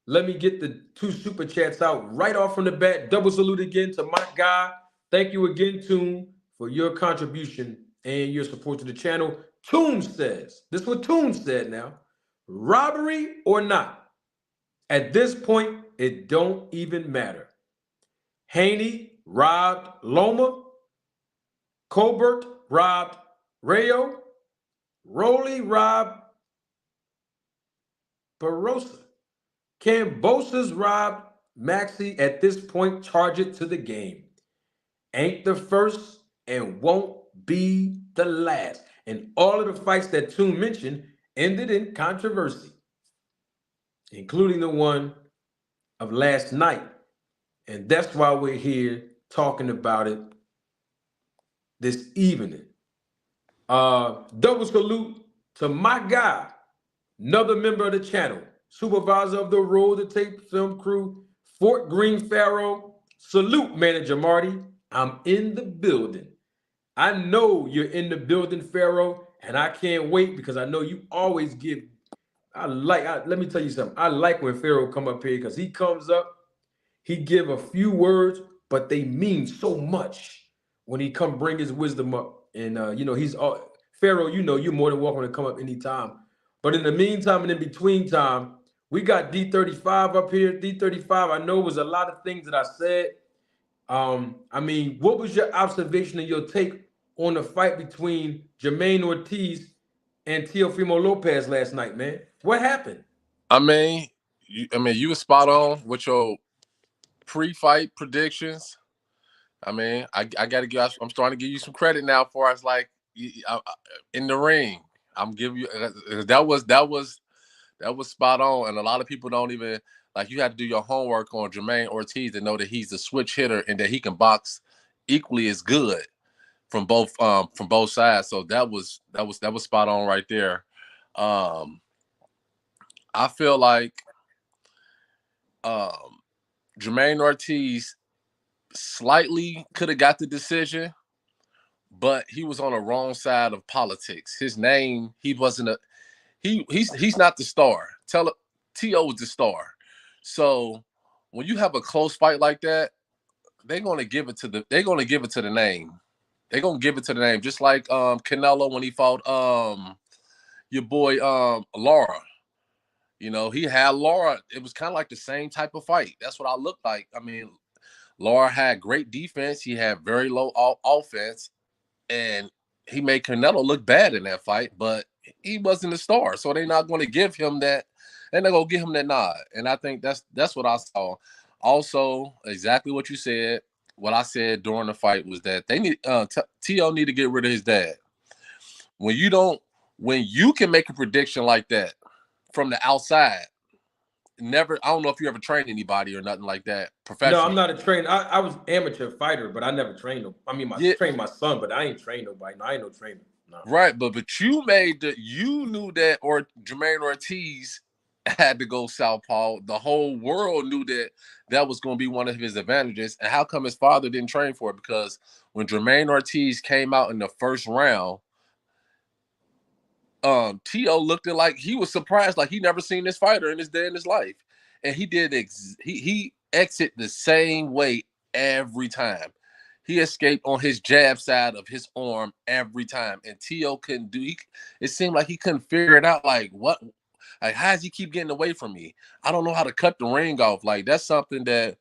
let me get the 2 super chats out right off from the bat. Double salute again to my guy. Thank you again, Toon, for your contribution and your support to the channel. Toon says, this is what Toon said now. Robbery or not, at this point, it don't even matter. Haney robbed Loma. Colbert robbed Rayo. Rowley robbed Barossa. Cambosa's robbed Maxi. At this point, charge it to the game. Ain't the first and won't be the last. And all of the fights that Toon mentioned ended in controversy, including the one of last night. And that's why we're here talking about it this evening. Double salute to my guy, another member of the channel, supervisor of the Roll the Tape film crew, Fort Greene Pharaoh. Salute, Manager Marty. I'm in the building. I know you're in the building, Pharaoh, and I can't wait because I know you always give. Let me tell you something. I like when Pharaoh come up here because he comes up, he give a few words, but they mean so much when he come bring his wisdom up. And he's all Pharaoh. You know, you're more than welcome to come up anytime. But in the meantime and in between time, we got D35 up here. D35, I know was a lot of things that I said. What was your observation and your take on the fight between Jermaine Ortiz and Teofimo Lopez last night, man? What happened? You were spot on with your pre-fight predictions. I got to give. I'm starting to give you some credit now for us, like in the ring. I'm giving you that was spot on, and a lot of people don't even like. You have to do your homework on Jermaine Ortiz to know that he's a switch hitter and that he can box equally as good from both sides. So that was spot on right there. I feel like Jermaine Ortiz slightly could have got the decision, but he was on the wrong side of politics. His name, he's not the star. T.O. was the star. So when you have a close fight like that, they're gonna give it to the name. They're gonna give it to the name. Just like Canelo when he fought your boy Lara. You know, he had Lara. It was kind of like the same type of fight. That's what I looked like. Lara had great defense. He had very low offense, and he made Canelo look bad in that fight, but he wasn't a star. So they're not going to give him that. They're not going to give him that nod. And I think that's what I saw. Also, exactly what you said. What I said during the fight was that they need T.O. need to get rid of his dad. When you can make a prediction like that from the outside, I don't know if you ever trained anybody or nothing like that professionally. No, I'm not a trainer. I was amateur fighter, but I never trained them. Trained my son, but I ain't trained nobody. No, I ain't no trainer. No. Right, but you knew that Jermaine Ortiz had to go southpaw. The whole world knew that was going to be one of his advantages. And how come his father didn't train for it? Because when Jermaine Ortiz came out in the first round, T.O. looked like he was surprised, like he never seen this fighter in his day in his life. And he did he exit the same way every time. He escaped on his jab side of his arm every time. And T.O. couldn't do it seemed like he couldn't figure it out. Like, what? Like, how does he keep getting away from me? I don't know how to cut the ring off. Like, that's something that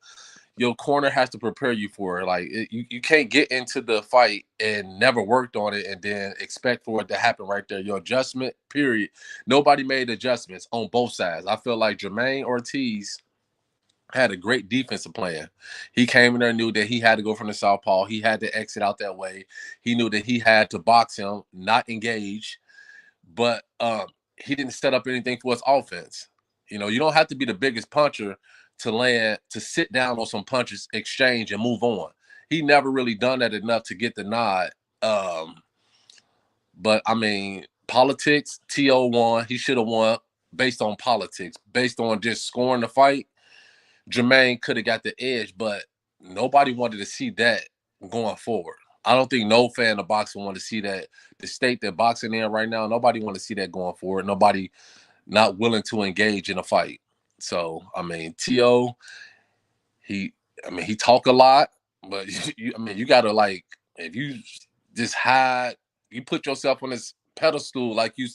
your corner has to prepare you for. Like, you can't get into the fight and never worked on it and then expect for it to happen right there. Your adjustment, period. Nobody made adjustments on both sides. I feel like Jermaine Ortiz had a great defensive plan. He came in there and knew that he had to go from the southpaw. He had to exit out that way. He knew that he had to box him, not engage. But he didn't set up anything for his offense. You know, you don't have to be the biggest puncher to sit down on some punches, exchange, and move on. He never really done that enough to get the nod. But politics, T.O. won. He should have won based on politics, based on just scoring the fight. Jermaine could have got the edge, but nobody wanted to see that going forward. I don't think no fan of boxing want to see that. The state that boxing in right now, nobody want to see that going forward. Nobody not willing to engage in a fight. So, I mean, T.O., he talk a lot, but you gotta, like, if you just you put yourself on this pedestal like you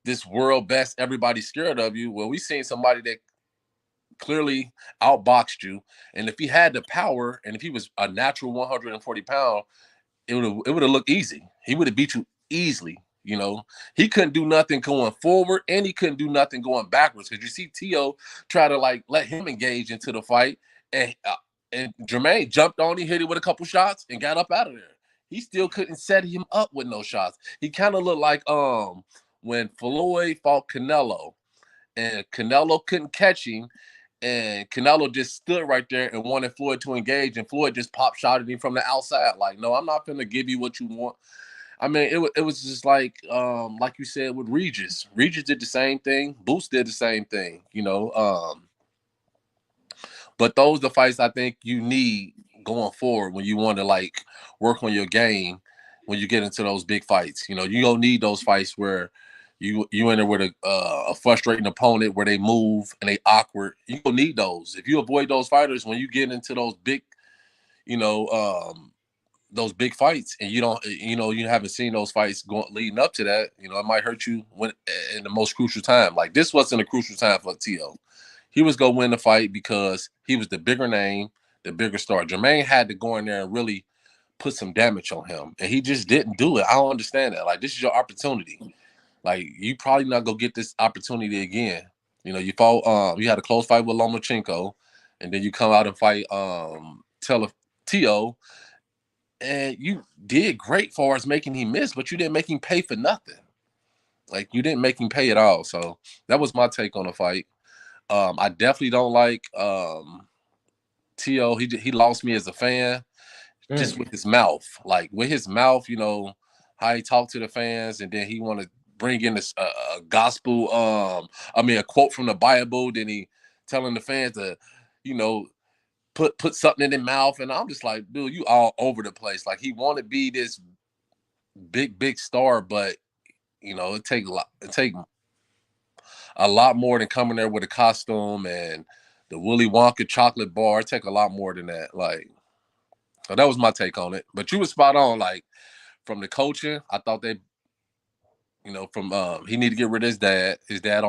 this world best, everybody's scared of you. Well, we seen somebody that clearly outboxed you, and if he had the power, and if he was a natural 140 pound, it would have looked easy. He would have beat you easily. You know, he couldn't do nothing going forward, and he couldn't do nothing going backwards. Because you see T.O. try to, like, let him engage into the fight, and Jermaine jumped on him, hit it with a couple shots, and got up out of there. He still couldn't set him up with no shots. He kind of looked like when Floyd fought Canelo, and Canelo couldn't catch him, and Canelo just stood right there and wanted Floyd to engage, and Floyd just pop shotted him from the outside. Like, no, I'm not going to give you what you want. I mean, it was just like you said with Regis. Regis did the same thing. Boots did the same thing, you know. But those are the fights I think you need going forward when you want to, like, work on your game when you get into those big fights. You know, you don't need those fights where you enter with a frustrating opponent where they move and they awkward. You don't need those. If you avoid those fighters when you get into those big, you know, those big fights, and you haven't seen those fights leading up to that, you know, it might hurt you when in the most crucial time. Like, this wasn't a crucial time for T.O. He was going to win the fight because he was the bigger name, the bigger star. Jermaine had to go in there and really put some damage on him, and he just didn't do it. I don't understand that. Like, this is your opportunity. Like, you probably not going to get this opportunity again. You know, you fought, you had a close fight with Lomachenko, and then you come out and fight T.O., and you did great for as making him miss, but you didn't make him pay for nothing. Like, you didn't make him pay at all. So that was my take on the fight. I definitely don't like T.O. He lost me as a fan just with his mouth. Like, with his mouth, you know, how he talked to the fans, and then he want to bring in this gospel, a quote from the Bible, then he telling the fans to, you know, put something in their mouth, and I'm just like, dude, you all over the place. Like, he want to be this big star, but, you know, it take a lot more than coming there with a costume and the Willy Wonka chocolate bar. It take a lot more than that. Like, so that was my take on it. But you were spot on. Like, from the coaching, I thought they, you know, from he need to get rid of his dad. His dad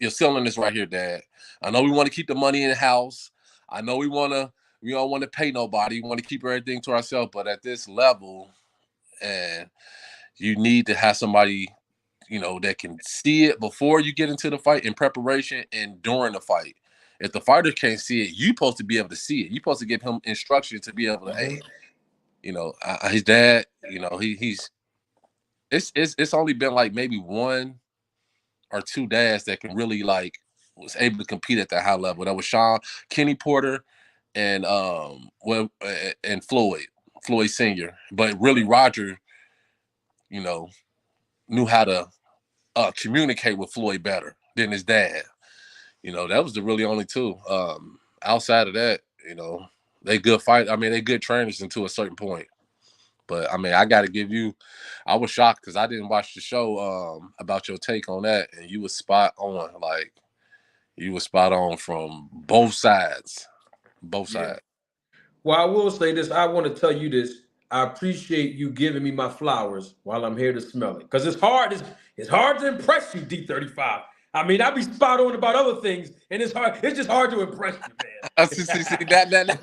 you're selling this right here, Dad. I know we want to keep the money in the house. I know we don't want to pay nobody. We want to keep everything to ourselves. But at this level, and you need to have somebody, you know, that can see it before you get into the fight, in preparation and during the fight. If the fighter can't see it, you're supposed to be able to see it. You're supposed to give him instruction to be able to, hey, you know, his dad, you know, it's only been like maybe one or two dads that can really, like, was able to compete at that high level. That was Kenny Porter and Floyd Sr. But really, Roger, you know, knew how to communicate with Floyd better than his dad. You know, that was the really only two. Outside of that, you know, they good fight. I mean, they good trainers until a certain point. But I mean, I got to give you, I was shocked because I didn't watch the show about your take on that, and you was spot on. Like, you were spot on from both sides. Both sides. Well, I will say this. I want to tell you this. I appreciate you giving me my flowers while I'm here to smell it. Because it's hard to impress you, D35. I mean, I be spot on about other things, and it's just hard to impress you, man.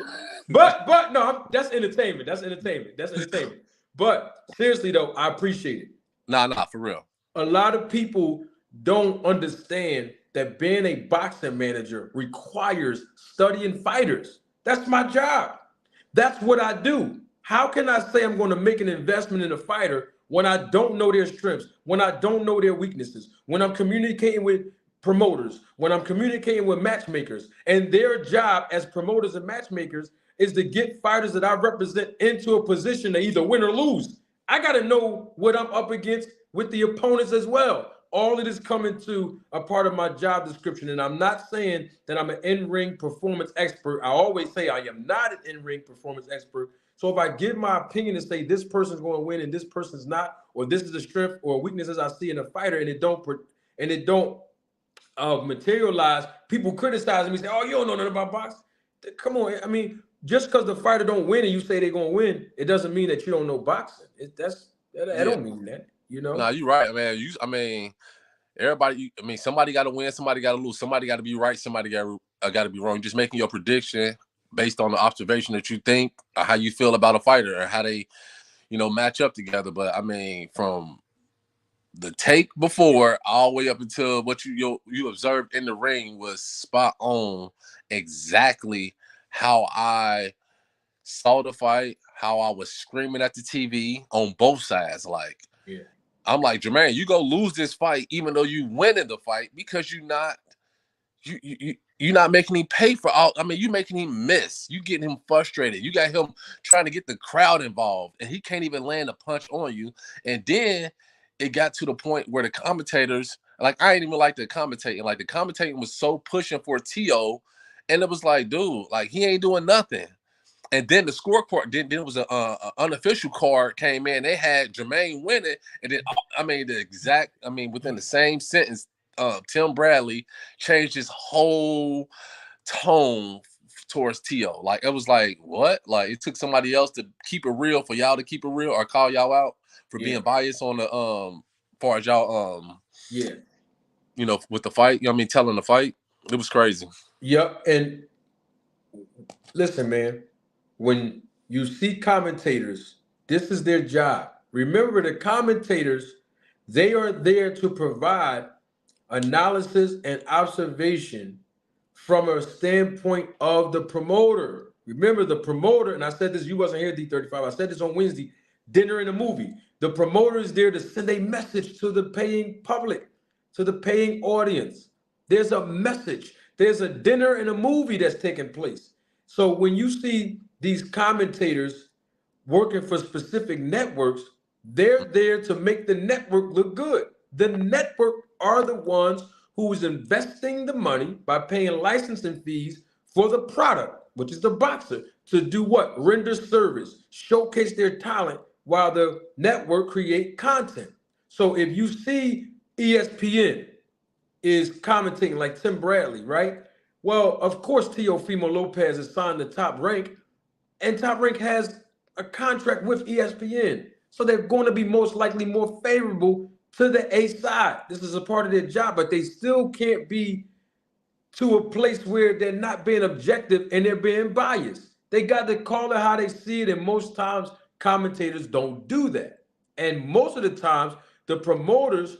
But no, that's entertainment. That's entertainment. But seriously though, I appreciate it. Nah, for real. A lot of people don't understand that being a boxing manager requires studying fighters. That's my job. That's what I do. How can I say I'm going to make an investment in a fighter when I don't know their strengths, when I don't know their weaknesses, when I'm communicating with promoters, when I'm communicating with matchmakers, and their job as promoters and matchmakers is to get fighters that I represent into a position to either win or lose. I got to know what I'm up against with the opponents as well. all of this coming to a part of my job description. And I'm not saying that I'm an in-ring performance expert. I always say I am not an in-ring performance expert. So if I give my opinion and say this person's going to win and this person's not, or this is a strength or weaknesses I see in a fighter, and it don't materialize, people criticize me, say, "Oh, you don't know nothing about boxing." Come on, I mean, just because the fighter don't win and you say they're gonna win, it doesn't mean that you don't know boxing. That don't mean that, you know. Nah, you're right, man. Everybody. Somebody got to win, somebody got to lose, somebody got to be right, somebody got to be wrong. You're just making your prediction based on the observation that you think, or how you feel about a fighter, or how they, match up together. But I mean, from the take before all the way up until what you observed in the ring was spot on, exactly how I saw the fight, how I was screaming at the TV on both sides. Like, yeah. I'm like, Jermaine, you go lose this fight even though you win in the fight, because you're not making him pay for all. I mean, you making him miss. You getting him frustrated. You got him trying to get the crowd involved, and he can't even land a punch on you. And then it got to the point where the commentators, like, I ain't even like the commentating. Like, the commentating was so pushing for T.O., and it was like, dude, like, he ain't doing nothing. And then the scorecard, then it was an unofficial card came in. They had Jermaine winning, and then within the same sentence, Tim Bradley changed his whole tone towards T.O. Like, it was like, what? Like, it took somebody else to keep it real for y'all to keep it real, or call y'all out for being biased on the far as y'all with the fight. Telling the fight. It was crazy. Yep. And listen, man, when you see commentators, this is their job. Remember, the commentators, they are there to provide analysis and observation from a standpoint of the promoter. Remember, the promoter, and I said this, you wasn't here, D35, I said this on Wednesday, dinner and a movie. The promoter is there to send a message to the paying public, to the paying audience. There's a message. There's a dinner and a movie that's taking place. So when you see these commentators working for specific networks, they're there to make the network look good. The network are the ones who is investing the money by paying licensing fees for the product, which is the boxer, to do what? Render service, showcase their talent while the network create content. So if you see ESPN is commentating like Tim Bradley, right? Well, of course, Teofimo Lopez is signed to Top Rank, and Top Rank has a contract with ESPN. So they're going to be most likely more favorable to the A side. This is a part of their job, but they still can't be to a place where they're not being objective and they're being biased. They got to call it how they see it, and most times commentators don't do that. And most of the times, the promoters,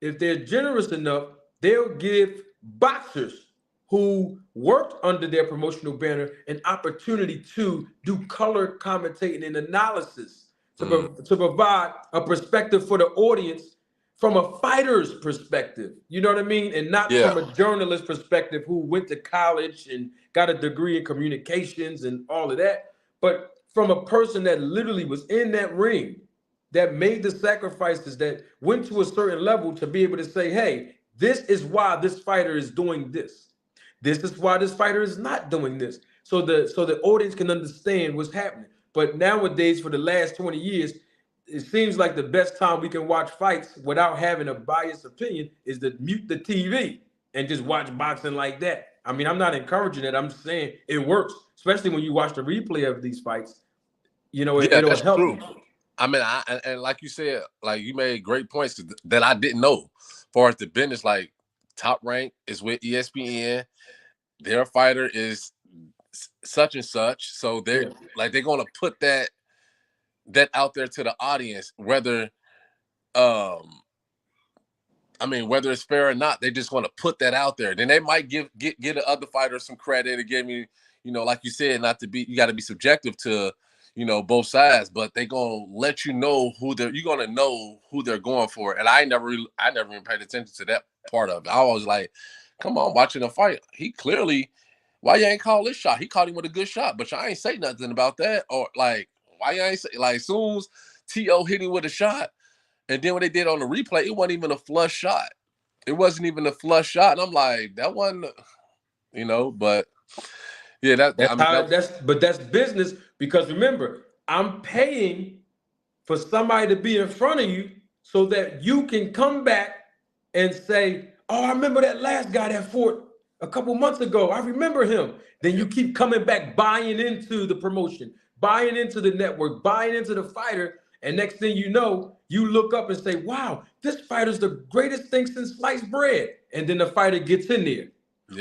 if they're generous enough, they'll give boxers who worked under their promotional banner an opportunity to do color commentating and analysis to provide a perspective for the audience from a fighter's perspective, you know what I mean? And not from a journalist perspective who went to college and got a degree in communications and all of that, but from a person that literally was in that ring, that made the sacrifices, that went to a certain level to be able to say, hey, this is why this fighter is doing this. This is why this fighter is not doing this. So the audience can understand what's happening. But nowadays, for the last 20 years, it seems like the best time we can watch fights without having a biased opinion is to mute the TV and just watch boxing like that. I mean, I'm not encouraging it. I'm just saying it works, especially when you watch the replay of these fights. You know, it'll that's help true. you. I mean, and like you said, like, you made great points that I didn't know. As far as the business, like, Top Rank is with ESPN. Their fighter is such and such. So they're going to put that out there to the audience, whether it's fair or not. They just want to put that out there. Then they might get the other fighter some credit and give me, like you said, you got to be subjective to, both sides, but they gonna let you know you're gonna know who they're going for. And I never even paid attention to that part of it. I was like, come on, watching a fight. He clearly, why you ain't call this shot? He caught him with a good shot, but y'all ain't say nothing about that. Or like, why you ain't say, like, soon as T.O. hit him with a shot, And then when they did on the replay, it wasn't even a flush shot. It wasn't even a flush shot. And I'm like, that wasn't, you know, but yeah, that's business, because remember, I'm paying for somebody to be in front of you so that you can come back and say, oh, I remember that last guy that fought a couple months ago. I remember him. Then you keep coming back, buying into the promotion, buying into the network, buying into the fighter. And next thing you know, you look up and say, wow, this fighter's the greatest thing since sliced bread. And then the fighter gets in there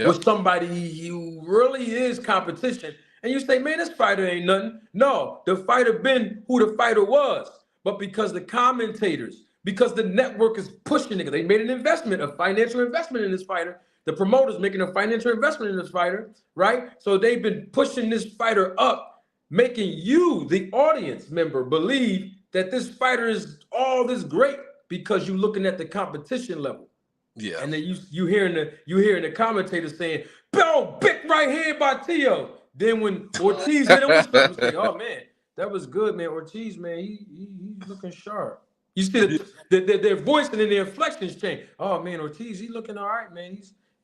with somebody who really is competition. And you say, man, this fighter ain't nothing. No, the fighter been who the fighter was. But because the commentators, because the network is pushing it, they made an investment, a financial investment in this fighter. The promoter's making a financial investment in this fighter, right? So they've been pushing this fighter up, making you, the audience member, believe that this fighter is all this great because you're looking at the competition level. Yeah. And then you hearing the commentators saying, "Bro, big right hand by Tio." Then when Ortiz hit him with something, say, "Oh man, that was good, man. Ortiz, man, he's looking sharp." You see their voice and then their inflections change. Oh man, Ortiz, he's looking all right, man.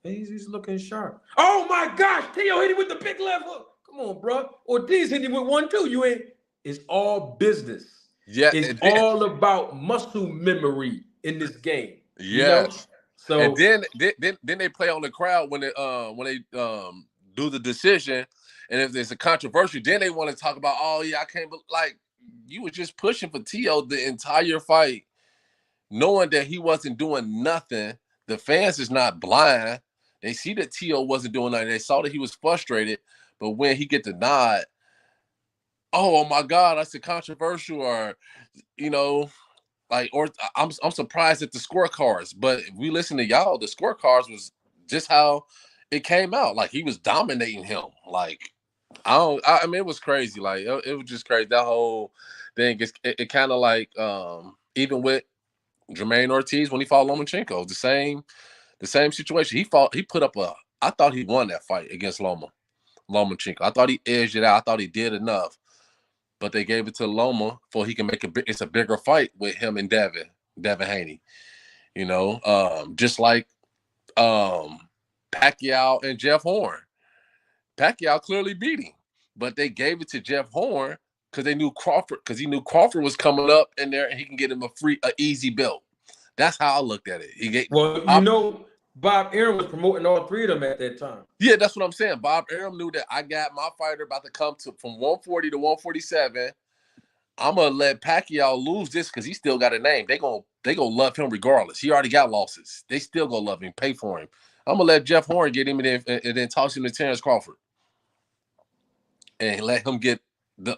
He's looking sharp. Oh my gosh, Tio hit him with the big left hook. Come on, bro. Ortiz hit him with 1-2. You ain't. It's all business. Yeah, it's all about muscle memory in this game. Yes. You know? So and then they play on the crowd when they do the decision, and if there's a controversy, then they want to talk about, oh yeah, I can't, like, you were just pushing for Tio the entire fight, knowing that he wasn't doing nothing. The fans is not blind. They see that Tio wasn't doing nothing. They saw that he was frustrated, but when he get the nod, oh my God, that's a controversial, or you know. Like, or I'm surprised at the scorecards, but if we listen to y'all, the scorecards was just how it came out. Like, he was dominating him. Like, I mean, it was crazy. Like, it was just crazy. That whole thing, it kind of like, even with Jermaine Ortiz when he fought Lomachenko, the same situation. He put up I thought he won that fight against Lomachenko. I thought he edged it out. I thought he did enough. But they gave it to Loma for he can make it's a bigger fight with him and Devin Haney. You know, just like Pacquiao and Jeff Horn. Pacquiao clearly beat him, but they gave it to Jeff Horn because he knew Crawford was coming up in there and he can get him a easy belt. That's how I looked at it. Bob Arum was promoting all three of them at that time. Yeah, that's what I'm saying. Bob Arum knew that I got my fighter about to come from 140 to 147. I'm gonna let Pacquiao lose this because he still got a name. They gonna love him regardless. He already got losses. They still gonna love him, pay for him. I'm gonna let Jeff Horn get him and then toss him to Terrence Crawford and let him get the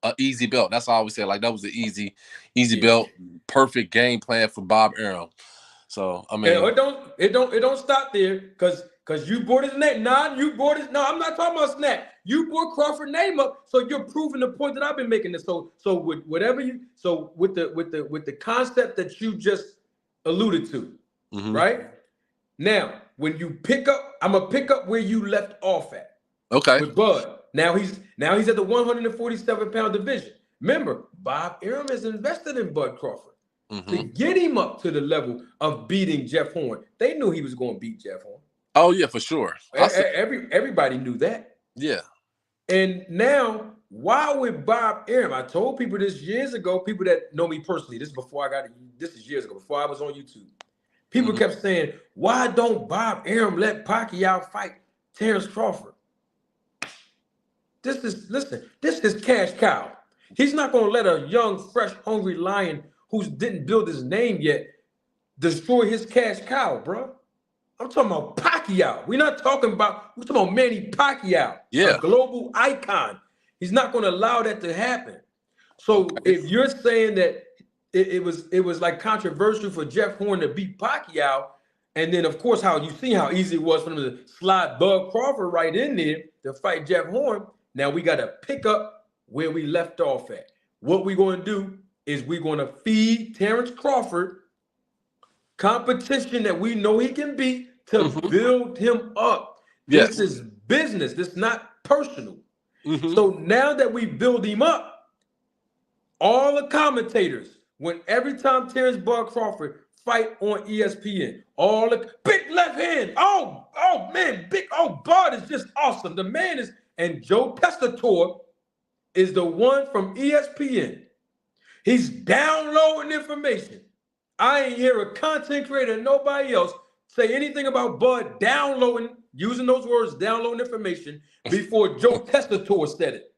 a easy belt. That's how I always say. Like, that was the easy belt, perfect game plan for Bob Arum. So I mean, it don't stop there because you brought his name. No, I'm not talking about Snap. You brought Crawford's name up, so you're proving the point that I've been making. This so with with the concept that you just alluded to, right? Now, when you pick up, I'm gonna pick up where you left off at. Okay. With Bud. Now he's at the 147-pound division. Remember, Bob Arum is invested in Bud Crawford. To get him up to the level of beating Jeff Horn. They knew he was going to beat Jeff Horn. Oh, yeah, for sure. Everybody knew that. Yeah. And now, why with Bob Arum? I told people this years ago, people that know me personally, this is years ago, before I was on YouTube. People kept saying, why don't Bob Arum let Pacquiao fight Terrence Crawford? This is cash cow. He's not going to let a young, fresh, hungry lion who didn't build his name yet destroy his cash cow, bro. I'm talking about Pacquiao. We're talking about Manny Pacquiao, a global icon. He's not going to allow that to happen. So if you're saying that it was like controversial for Jeff Horn to beat Pacquiao, and then of course how easy it was for him to slide Bud Crawford right in there to fight Jeff Horn. Now we got to pick up where we left off at. What we're going to do is we're going to feed Terrence Crawford competition that we know he can beat to build him up. This is business. This is not personal. So now that we build him up, all the commentators, when every time Terrence Bud Crawford fight on ESPN, all the big left hand, oh man, Bud is just awesome. The man is, and Joe Tessitore is the one from ESPN. He's downloading information. I ain't hear a content creator, nobody else, say anything about Bud downloading, using those words, downloading information before Joe Tessitore said it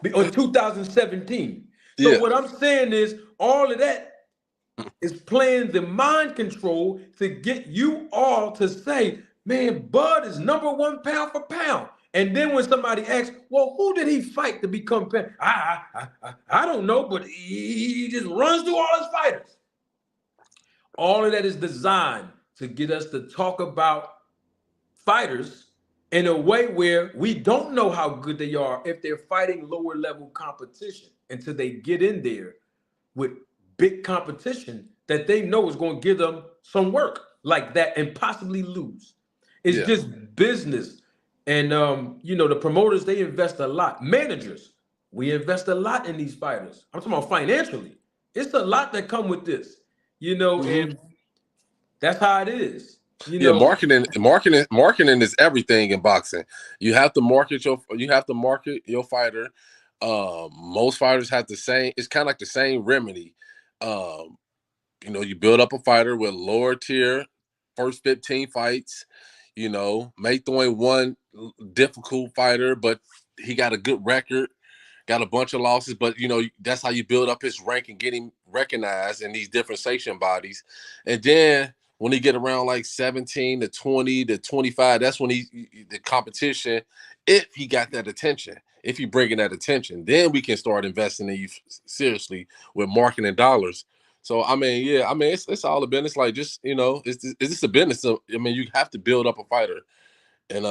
in 2017. So Yeah. what I'm saying is all of that is playing the mind control to get you all to say, man, Bud is #1 pound for pound. And then when somebody asks, well, who did he fight to become pound? I don't know, but he just runs through all his fighters. All of that is designed to get us to talk about fighters in a way where we don't know how good they are if they're fighting lower level competition until they get in there with big competition that they know is going to give them some work like that and possibly lose. It's just business. And, the promoters, they invest a lot. Managers, we invest a lot in these fighters. I'm talking about financially. It's a lot that come with this, and that's how it is. Marketing is everything in boxing. You have to market your fighter. Most fighters have the same, it's kind of like the same remedy. You build up a fighter with lower tier, first 15 fights, may throw in one difficult fighter, but he got a good record, got a bunch of losses, but that's how you build up his rank and get him recognized in these different sanction bodies. And then when he get around like 17 to 20 to 25, that's when the competition, if he got that attention, if you bringing that attention, then we can start investing in you seriously with marketing dollars. So it's all a business. Like, just it's just a business. So, you have to build up a fighter and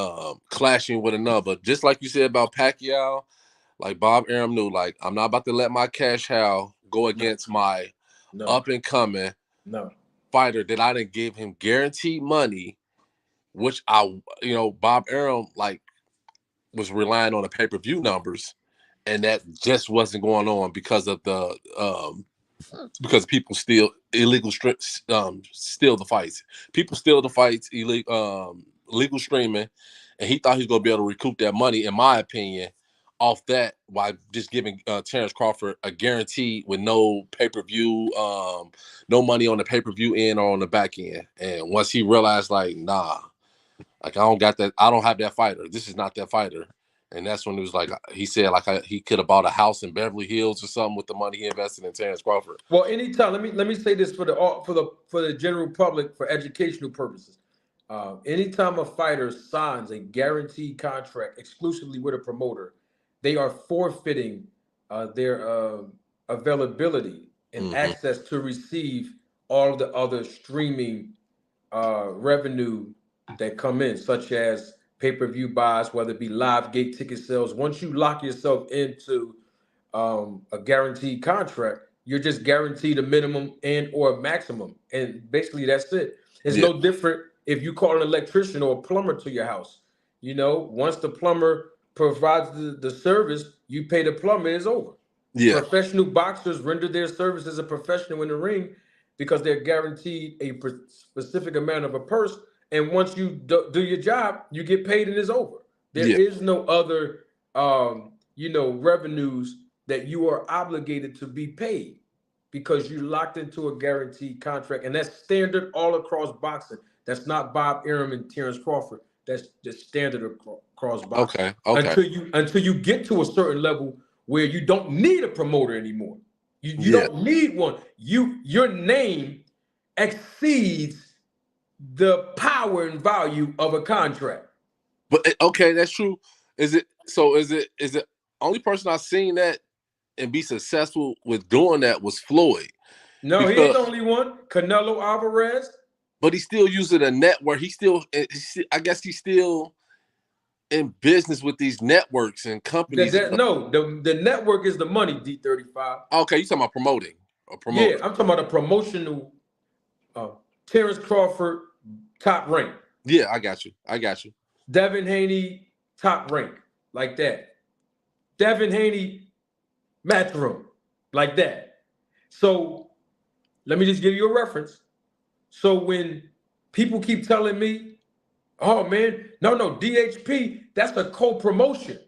clashing with another. But just like you said about Pacquiao, like Bob Arum knew, like, I'm not about to let my cash cow go against my up and coming fighter that I didn't give him guaranteed money, which Bob Arum was relying on the pay-per-view numbers, and that just wasn't going on because of the because people steal steal the fights. People steal the fights, illegal streaming, and he thought he was going to be able to recoup that money, in my opinion, off that by just giving Terrence Crawford a guarantee with no pay-per-view, no money on the pay-per-view end or on the back end. And once he realized, like, nah, like, I don't got that, I don't have that fighter. This is not that fighter. And that's when it was like, he said, like, he could have bought a house in Beverly Hills or something with the money he invested in Terrence Crawford. Well, anytime, let me say this for the general public for educational purposes. Anytime a fighter signs a guaranteed contract exclusively with a promoter, they are forfeiting their availability and access to receive all of the other streaming revenue that come in, such as pay-per-view buys, whether it be live gate ticket sales. Once you lock yourself into a guaranteed contract, you're just guaranteed a minimum and or a maximum. And basically that's it. It's no different if you call an electrician or a plumber to your house. Once the plumber provides the service, you pay the plumber, it's over. Yeah. Professional boxers render their service as a professional in the ring because they're guaranteed a specific amount of a purse. And once you do your job, you get paid and it's over. There is no other, revenues that you are obligated to be paid because you locked into a guaranteed contract. And that's standard all across boxing. That's not Bob Arum and Terrence Crawford. That's just standard across boxing. Okay. Until you get to a certain level where you don't need a promoter anymore. You don't need one. Your name exceeds the power and value of a contract. But okay, that's true. Is it only person I've seen that and be successful with doing that was Floyd? No, he ain't the only one. Canelo Alvarez. But he's still using a network. I guess he's still in business with these networks and companies. The network is the money, D35. Okay, you talking about promoting. Yeah, I'm talking about a promotional Terrence Crawford top rank. Yeah, I got you. Devin Haney top rank, like that. Devin Haney matchroom, like that. So Let me just give you a reference. So when people keep telling me, oh man, no, DHP, that's a co-promotion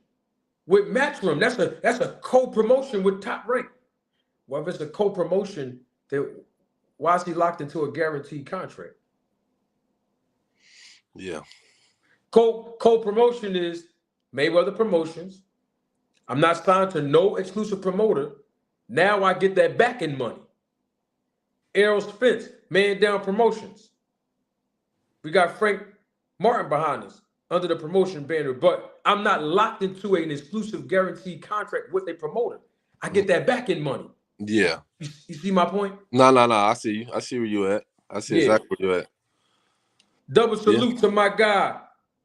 with Matchroom. That's a co-promotion with Top Rank. Well, if it's a co-promotion, then why is he locked into a guaranteed contract? Yeah. Co-promotion is Mayweather Promotions. I'm not signed to no exclusive promoter. Now I get that back-end money. Errol Spence, Man Down Promotions. We got Frank Martin behind us under the promotion banner, but I'm not locked into an exclusive guaranteed contract with a promoter. I get that back-end money. Yeah. You see my point? No. I see you. I see where you at. I see exactly where you at. Double salute to my guy,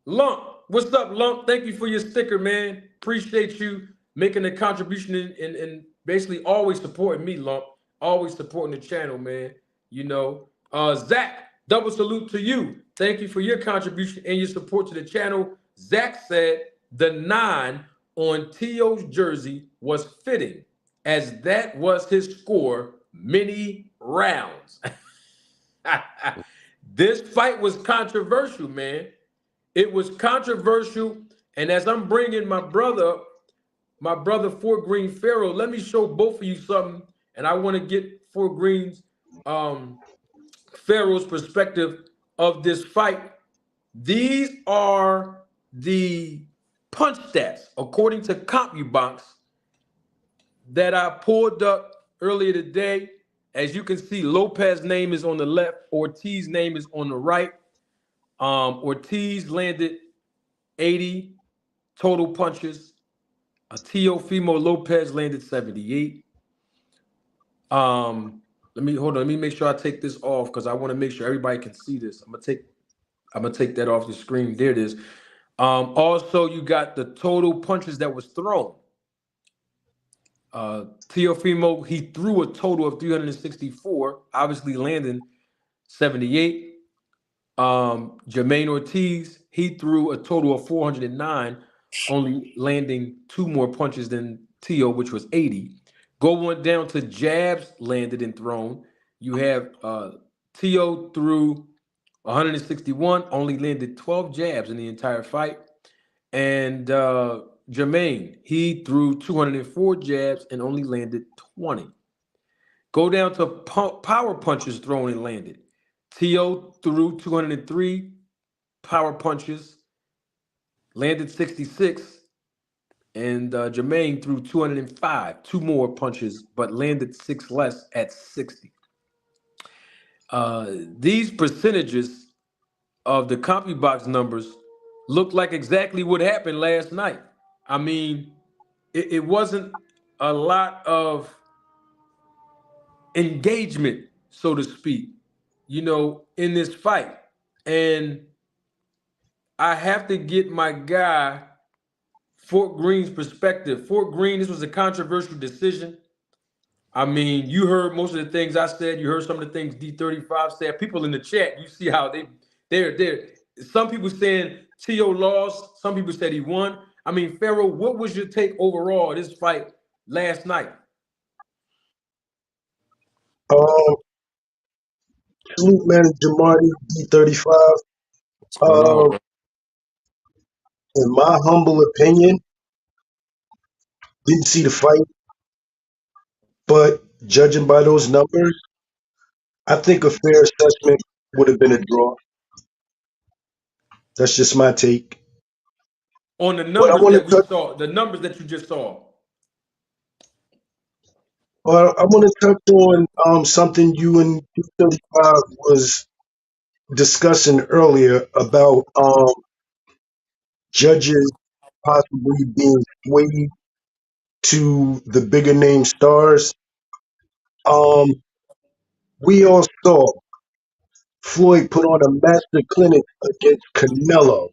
Lump. What's up, Lump? Thank you for your sticker, man. Appreciate you making a contribution and basically always supporting me, Lump. Always supporting the channel, man. You know, Zach, double salute to you. Thank you for your contribution and your support to the channel. Zach said the 9 on T.O.'s jersey was fitting, as that was his score many rounds. This fight was controversial, man. It was controversial. And as I'm bringing my brother Fort Green Pharaoh, let me show both of you something. And I want to get Fort Green's Pharaoh's perspective of this fight. These are the punch stats, according to CompuBox, that I pulled up earlier today. As you can see, Lopez's name is on the left. Ortiz's name is on the right. Ortiz landed 80 total punches. Teofimo Lopez landed 78. Let me make sure I take this off because I want to make sure everybody can see this. I'm gonna take that off the screen. There it is. Also, you got the total punches that was thrown. Teofimo, he threw a total of 364, obviously landing 78. Jermaine Ortiz, he threw a total of 409, only landing 2 more punches than Teo, which was 80. Going down to jabs landed and thrown. You have Teo threw 161, only landed 12 jabs in the entire fight. And Jermaine, he threw 204 jabs and only landed 20. Go down to power punches thrown and landed. Teo threw 203 power punches, landed 66. And Jermaine threw 205, 2 more punches, but landed 6 less at 60. These percentages of the CompuBox numbers look like exactly what happened last night. I mean, it wasn't a lot of engagement, so to speak, you know, in this fight. And I have to get my guy Fort Green's perspective. Fort Green, this was a controversial decision. I mean, you heard most of the things I said. You heard some of the things D35 said. People in the chat, you see how they're some people saying Teo lost. Some people said he won. I mean, Pharaoh, what was your take overall of this fight last night? Salute Manager Marty, D35. What's going on, man? In my humble opinion, didn't see the fight, but judging by those numbers, I think a fair assessment would have been a draw. That's just my take. On the But I numbers want that to we touch. saw, the numbers that you just saw. I want to touch on something you and D35 was discussing earlier about judges possibly being swayed to the bigger name stars. We all saw Floyd put on a master clinic against Canelo,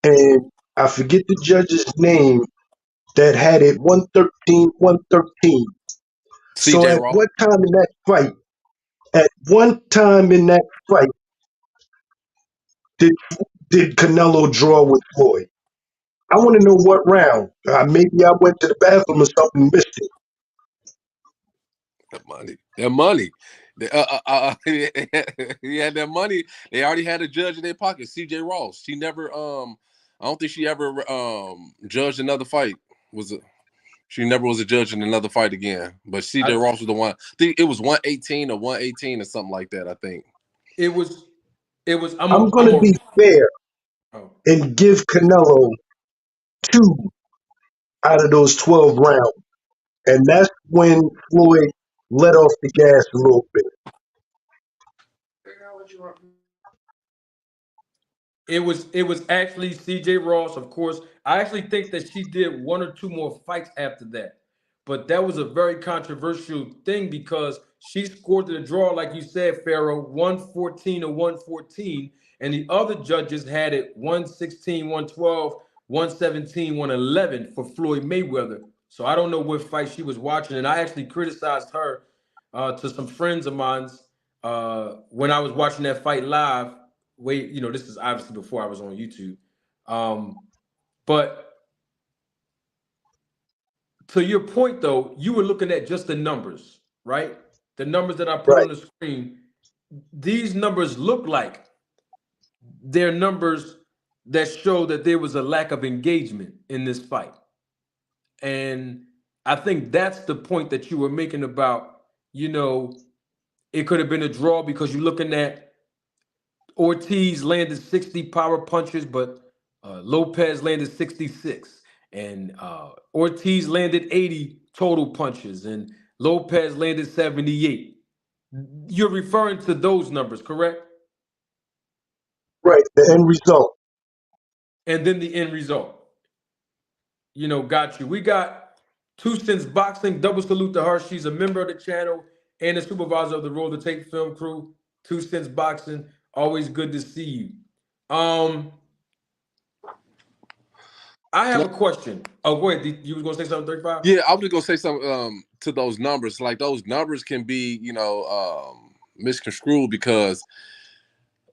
and I forget the judge's name that had it 113, 113. So CJ at Ross. what time in that fight, did Canelo draw with Floyd? I want to know what round. Maybe I went to the bathroom or something and missed it. That money. He had that money. They already had a judge in their pocket, CJ Ross. She never I don't think she ever judged another fight. She never was a judge in another fight again. But CJ Ross was the one. I think it was 118 or 118 or something like that, I think. It was I'm going to be fair and give Canelo 2 out of those 12 rounds. And that's when Floyd let off the gas a little bit. It was actually CJ Ross, of course. I actually think that she did 1 or 2 more fights after that. But that was a very controversial thing because she scored the draw, like you said, Pharaoh, 114 or 114. And the other judges had it 116, 112, 117, 111 for Floyd Mayweather. So I don't know what fight she was watching. And I actually criticized her to some friends of mine when I was watching that fight live. This is obviously before I was on YouTube. But to your point, though, you were looking at just the numbers, right? The numbers that I put on the screen. These numbers look like they're numbers that show that there was a lack of engagement in this fight. And I think that's the point that you were making about, it could have been a draw because you're looking at Ortiz landed 60 power punches, but Lopez landed 66. And Ortiz landed 80 total punches, and Lopez landed 78. You're referring to those numbers, correct? Right, the end result. And then the end result. Got you. We got 2 Cents Boxing. Double salute to her. She's a member of the channel and a supervisor of the Roll the Tape film crew. 2 Cents Boxing. Always good to see you. I have a question. Oh, go ahead. You was gonna say something, 35? Yeah, I was gonna say something to those numbers. Like those numbers can be, misconstrued because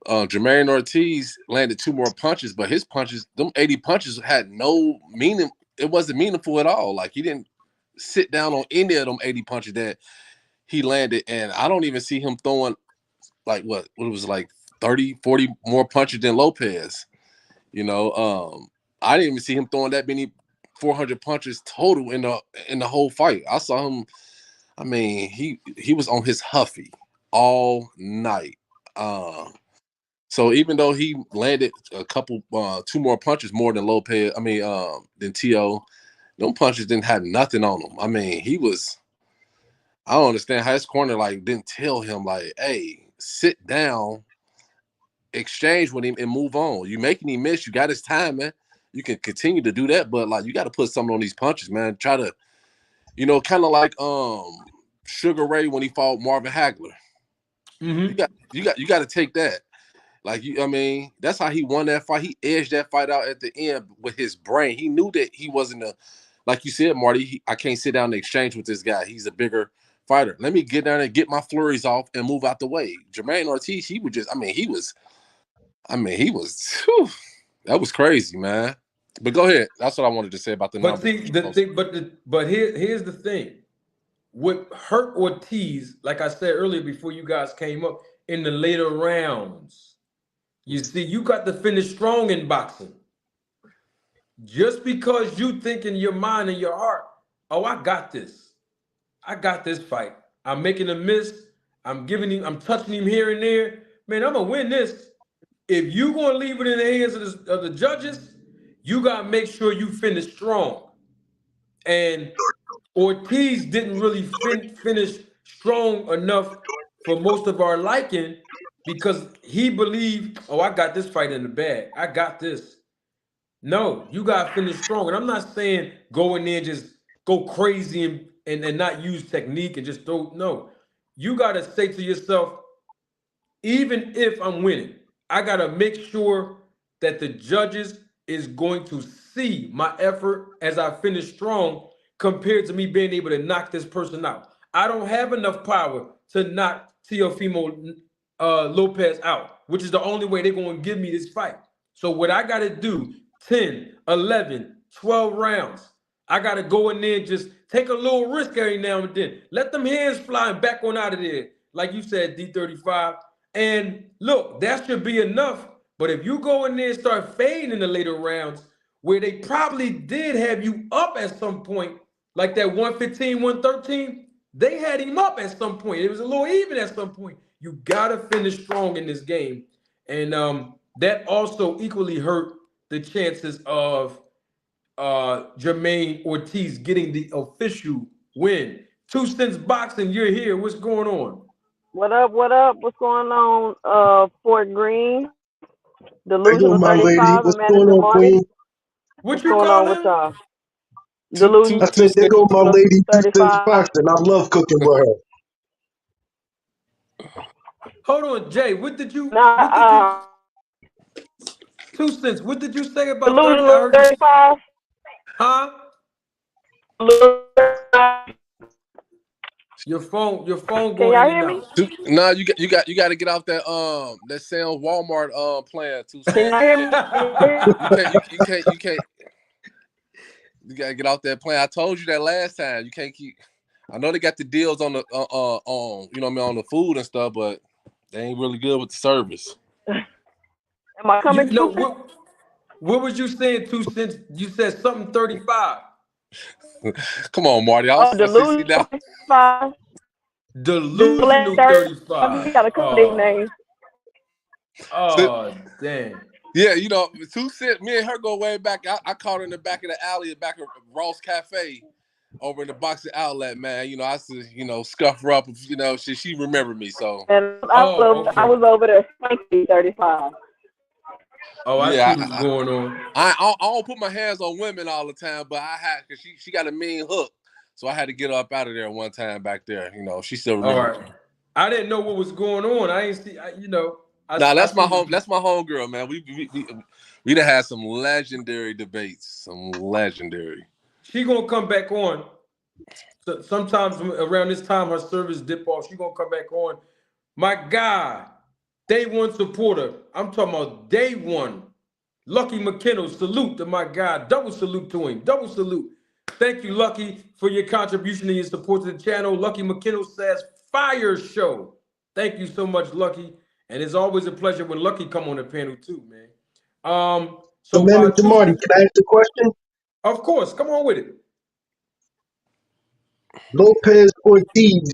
Jermaine Ortiz landed 2 more punches, but his punches, them 80 punches, had no meaning. It wasn't meaningful at all. Like he didn't sit down on any of them 80 punches that he landed, and I don't even see him throwing like what it was like 30, 40 more punches than Lopez. I didn't even see him throwing that many 400 punches total in the whole fight. I saw him. I mean, he was on his Huffy all night. So even though he landed a couple 2 more punches more than Lopez, than T.O., them punches didn't have nothing on him. I mean, I don't understand how his corner didn't tell him hey, sit down, exchange with him, and move on. You making him miss. You got his time, man. You can continue to do that, but you got to put something on these punches, man. Try to, kind of like Sugar Ray when he fought Marvin Hagler. Mm-hmm. You got to take that. That's how he won that fight. He edged that fight out at the end with his brain. He knew that he wasn't like you said, Marty. I can't sit down and exchange with this guy. He's a bigger fighter. Let me get down and get my flurries off and move out the way. Jermaine Ortiz, he was just, whew, that was crazy, man. But go ahead. That's what I wanted to say about the numbers. Here's the thing. What hurt Ortiz, like I said earlier before you guys came up, in the later rounds, you see, you got to finish strong in boxing. Just because you think in your mind and your heart, oh, I got this fight. I'm making a miss. I'm touching him here and there. Man, I'm gonna win this. If you're gonna leave it in the hands of the judges, you gotta make sure you finish strong. And Ortiz didn't really finish strong enough for most of our liking because he believed, oh, I got this fight in the bag. I got this. No, you got to finish strong. And I'm not saying go in there and just go crazy and not use technique and just throw. No, you got to say to yourself, even if I'm winning, I got to make sure that the judges is going to see my effort as I finish strong compared to me being able to knock this person out. I don't have enough power to knock Teofimo Lopez out, which is the only way they're going to give me this fight. So what I got to do, 10, 11, 12 rounds, I got to go in there and just take a little risk every now and then. Let them hands fly and back on out of there. like you said, D35. And look, that should be enough. But if you go in there and start fading in the later rounds, where they probably did have you up at some point, like that 115, 113, they had him up at some point. It was a little even at some point. You gotta finish strong in this game. And that also equally hurt the chances of Jermaine Ortiz getting the official win. 2 Cents Boxing, you're here. What's going on? What up? What up? What's going on? Fort Greene, How you doing, Delusional my lady? 35, What's and going Manager on, Marty. Queen? What What's you going call on with him? y'all? Two, Delusional I said, there go my cents. lady, 2 Cents 35. Boxing. I love cooking with her. Hold on, Jay. What did you? Nah, 2 Cents. What did you say about 30? I Delusional heard you. 35. Huh? Delusional 35. Your phone Can going y'all in hear and me? out. Nah, you got to get off that Sam Walmart plan. 2 Can Cents. y'all hear me? You gotta get off that plan. I told you that last time. You can't keep. I know they got the deals on the on you know what I mean, on the food and stuff, but they ain't really good with the service. Am I coming No, through? what was you saying, 2 Cents? You said something 35. Come on, Marty. I see Delusional now. 35. Delusional 35. 35. You got a couple nicknames. Oh, dang. Yeah, you know, 2 Cents. Me and her go way back. I caught her in the back of the alley, back of Ross Cafe, over in the boxing outlet. Man, you know, I used to, scuff her up. You know, she remembered me. So And I Okay. was over there, Spanky 35. Oh, I yeah, see what's going on. I don't put my hands on women all the time, but I had, because she got a mean hook, so I had to get her up out of there one time back there. You know, she still All remembers. right. I didn't know what was going on. I ain't see. Nah, that's my see home. That's my homegirl, man. We done had some legendary debates. Some legendary. She gonna come back on. So sometimes around this time, her service dip off. She gonna come back on. My guy, day one supporter. I'm talking about day one. Lucky McKinnell, salute to my guy. Double salute to him. Double salute. Thank you, Lucky, for your contribution and your support to the channel. Lucky McKinnell says, fire show. Thank you so much, Lucky. And it's always a pleasure when Lucky come on the panel too, man. So, So Manager Marty, can I ask a question? of course, come on with it. Lopez Ortiz,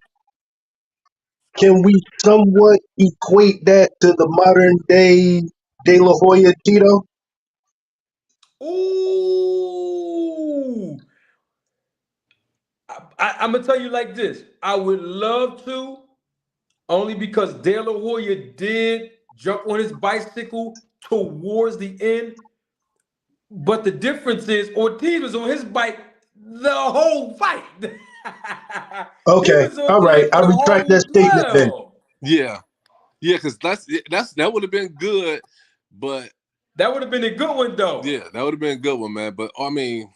can we somewhat equate that to the modern day De La Hoya Tito? Ooh. I'm gonna tell you like this. I would love to, only because De La Hoya did jump on his bicycle towards the end. But the difference is Ortiz was on his bike the whole fight. He Okay, was on all right. there I for the retract that whole statement then. 12. Yeah, because that would have been good, but That would have been a good one, though. yeah, that would have been a good one, man. But I mean,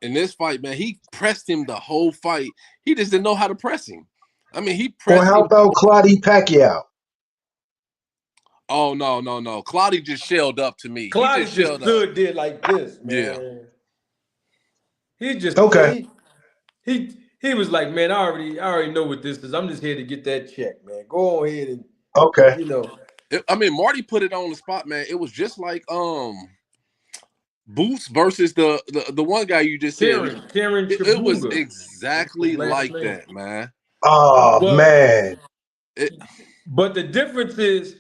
in this fight, man, he pressed him the whole fight. He just didn't know how to press him. I mean, he Or pressed how him. about Claudio Pacquiao? Oh no. Claudio just shelled up to me. He Claudio just just shelled up. stood there like this, Yeah. man. He just Okay. he was like, man, I already know what this is. I'm just here to get that check, man. Go ahead and Okay. I mean, Marty put it on the spot, man. It was just like Boots versus the one guy you just said. Karen It was Chabuga. exactly like name. that, man. Oh man. But the difference is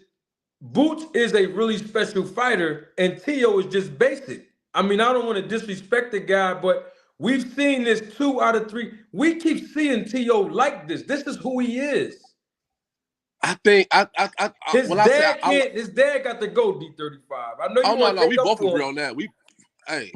Boots is a really special fighter, and Tio is just basic. I mean, I don't want to disrespect the guy, but we've seen this 2 out of 3. We keep seeing Tio like this. This is who he is. I think His when I say his dad got to go D35. I know you oh want no, to we take up both for agree him. on that.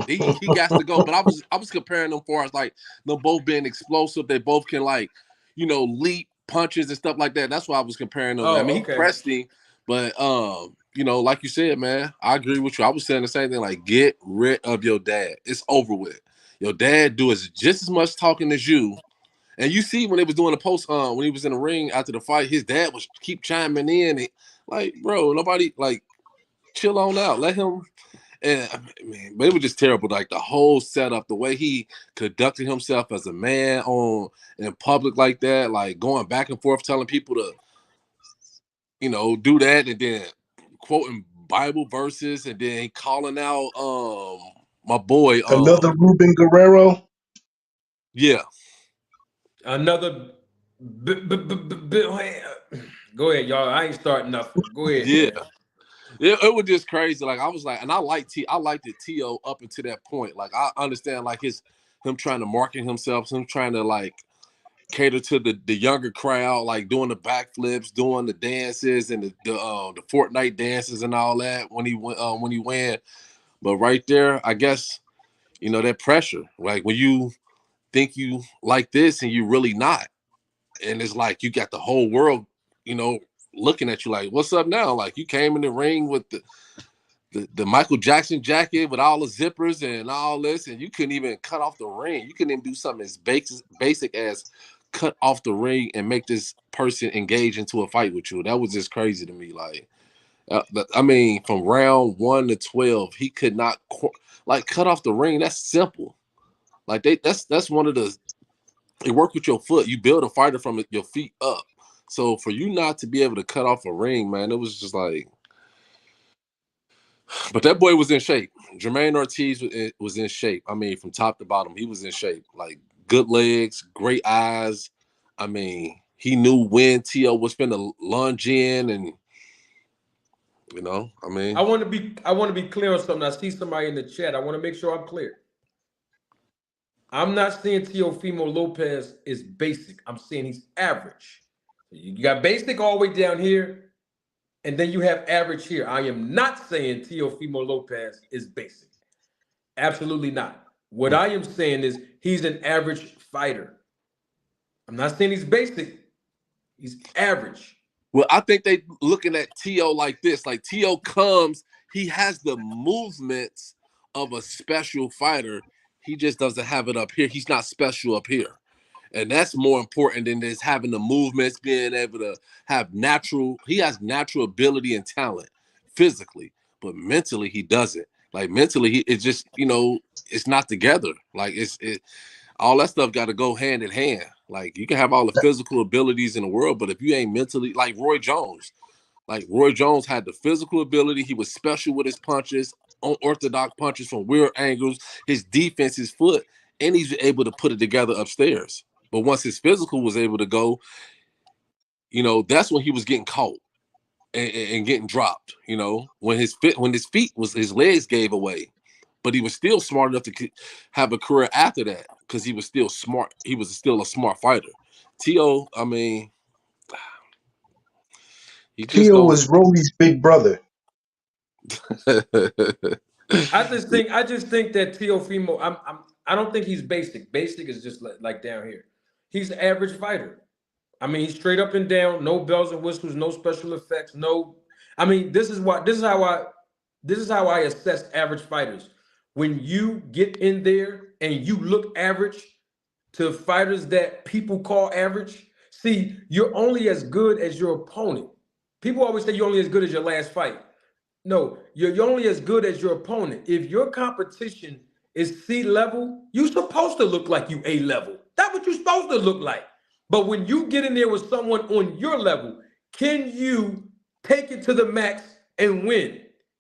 He got to go, but I was comparing them for as like them both being explosive. They both can leap punches and stuff like that. That's why I was comparing them. Oh, I mean, okay. he pressed him, but like you said, man, I agree with you. I was saying the same thing. Like, get rid of your dad. It's over with. Your dad does just as much talking as you. And you see when they was doing the post, when he was in the ring after the fight, his dad was keep chiming in. And, like, bro, nobody chill on out. Let him. And man, but it was just terrible. Like the whole setup, the way he conducted himself as a man in public like that, like going back and forth, telling people to do that and then quoting Bible verses and then calling out my boy Another Ruben Guerrero. yeah. Another. Go ahead, y'all. I ain't starting nothing. Go ahead. Yeah. Man. It was just crazy. Like I was like, and I liked it T.O. up until that point. Like I understand like him trying to market himself, him trying to like cater to the younger crowd, like doing the backflips, doing the dances and the Fortnite dances and all that when he went. But right there, I guess, that pressure, like when you think you like this and you really not. And it's like you got the whole world, looking at you like, what's up now? Like you came in the ring with the Michael Jackson jacket with all the zippers and all this, and you couldn't even cut off the ring. You couldn't even do something as basic as cut off the ring and make this person engage into a fight with you. That was just crazy to me. Like, I mean, from round 1 to 12, he could not cut off the ring. That's simple. Like that's one of the. It work with your foot. You build a fighter from your feet up. So for you not to be able to cut off a ring, man, it was just like. But that boy was in shape. Jermaine Ortiz was in shape. I mean, from top to bottom, he was in shape. Like good legs, great eyes. I mean, he knew when T.O. was finna lunge in, and I mean, I want to be clear on something. I see somebody in the chat. I want to make sure I'm clear. I'm not saying Teofimo Lopez is basic. I'm saying he's average. You got basic all the way down here, and then you have average here. I am not saying Teofimo Lopez is basic. Absolutely not. What I am saying is he's an average fighter. I'm not saying he's basic. He's average. Well, I think they looking at T.O. like this. Like T.O. comes, he has the movements of a special fighter. He just doesn't have it up here. He's not special up here. And that's more important than just having the movements, being able to have he has natural ability and talent physically, but mentally he doesn't. Like mentally, it's just, it's not together. Like all that stuff got to go hand in hand. Like you can have all the physical abilities in the world, but if you ain't mentally, like Roy Jones had the physical ability. He was special with his punches, unorthodox punches from weird angles, his defense, his foot, and he's able to put it together upstairs. But once his physical was able to go, that's when he was getting caught and getting dropped. When his legs gave away, but he was still smart enough to have a career after that because he was still smart. He was still a smart fighter. T.O., I mean, he just T.O. was Roby's big brother. I just think that Teofimo, I don't think he's basic. Basic is just like down here. He's an average fighter. I mean, he's straight up and down, no bells and whistles, no special effects, no. I mean, this is how I assess average fighters. When you get in there and you look average to fighters that people call average, see, you're only as good as your opponent. People always say you're only as good as your last fight. No, you're only as good as your opponent. If your competition is C level, you're supposed to look like you A level. That's what you're supposed to look like. But when you get in there with someone on your level, can you take it to the max and win?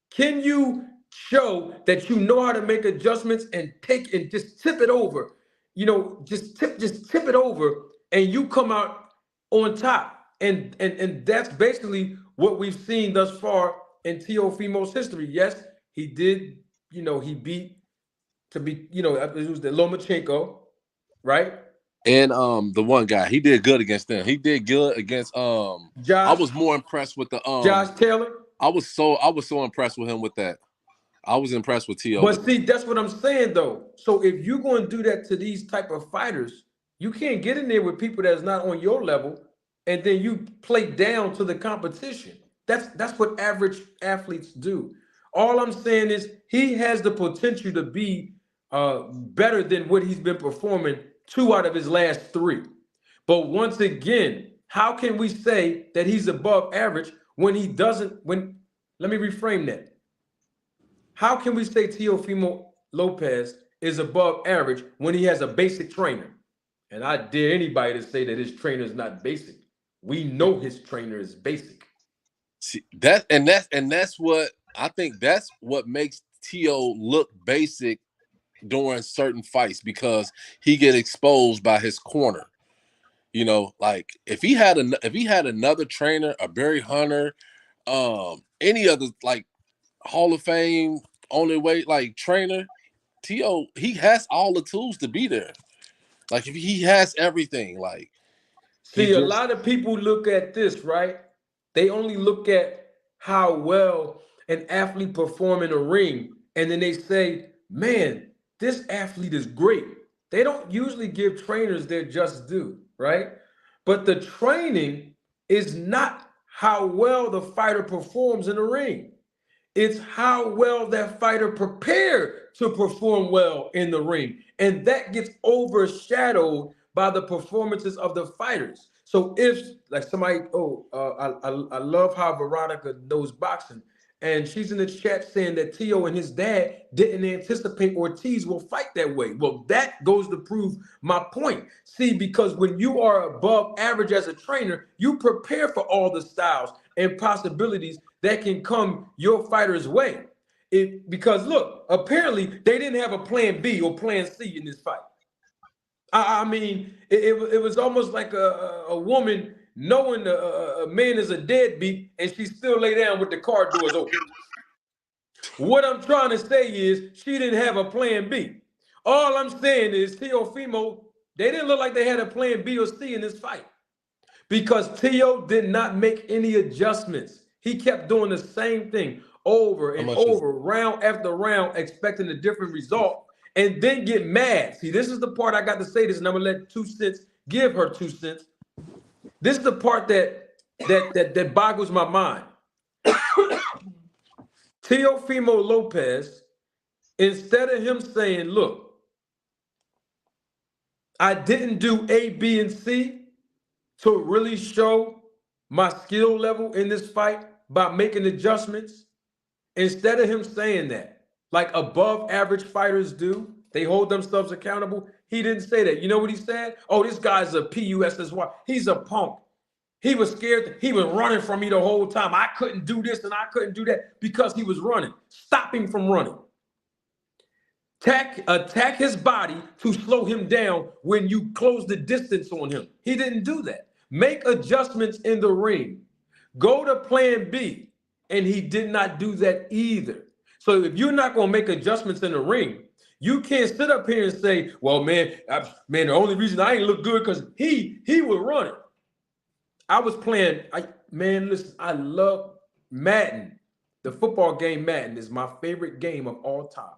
Can you show that you know how to make adjustments and just tip it over? Just tip it over, and you come out on top. And that's basically what we've seen thus far in Teofimo's history. Yes, he did, he beat it was the Lomachenko, right? And the one guy, he did good against them. He did good against Josh. I was more impressed with the Josh Taylor. I was so impressed with him with that. I was impressed with T.O. But see, that's what I'm saying though. So if you're going to do that to these type of fighters, you can't get in there with people that's not on your level, and then you play down to the competition. That's what average athletes do. All I'm saying is he has the potential to be better than what he's been performing 2 out of his last 3. But once again, how can we say that he's above average when he doesn't? Let me reframe that. How can we say Teofimo Lopez is above average when he has a basic trainer? And I dare anybody to say that his trainer is not basic. We know his trainer is basic. See, that's what I think. That's what makes T.O. look basic during certain fights because he get exposed by his corner. You know, like if he had another trainer, a Barry Hunter, any other like Hall of Fame only way like trainer, T.O. he has all the tools to be there. Like if he has everything, like he See, a just lot of people look at this, right? They only look at how well an athlete perform in a ring, and then they say, man, this athlete is great. They don't usually give trainers their just due, right? But the training is not how well the fighter performs in the ring. It's how well that fighter prepared to perform well in the ring. And that gets overshadowed by the performances of the fighters. So if like somebody, I love how Veronica knows boxing. And she's in the chat saying that T.O. and his dad didn't anticipate Ortiz will fight that way. Well, that goes to prove my point. See, because when you are above average as a trainer, you prepare for all the styles and possibilities that can come your fighter's way. Because look, apparently they didn't have a plan B or plan C in this fight. I mean, it was almost like a woman knowing a man is a deadbeat and she still lay down with the car doors open. What I'm trying to say is she didn't have a plan B. All I'm saying is Teofimo, they didn't look like they had a plan B or C in this fight because T.O. did not make any adjustments. He kept doing the same thing over and over, round after round, expecting a different result. And then get mad. See, this is the part I got to say this, and I'm gonna let 2 cents give her 2 cents. This is the part that boggles my mind. Teofimo Lopez, instead of him saying, look, I didn't do A, B, and C to really show my skill level in this fight by making adjustments, instead of him saying that, like above average fighters do, they hold themselves accountable. He didn't say that. You know what he said? Oh, this guy's a PUSSY. He's a punk. He was scared. He was running from me the whole time. I couldn't do this and I couldn't do that because he was running. Stop him from running. Attack his body to slow him down when you close the distance on him. He didn't do that. Make adjustments in the ring. Go to plan B. And he did not do that either. So if you're not going to make adjustments in the ring, you can't sit up here and say, well, man, the only reason I ain't look good because he was running. I was playing, listen, I love Madden. The football game Madden is my favorite game of all time.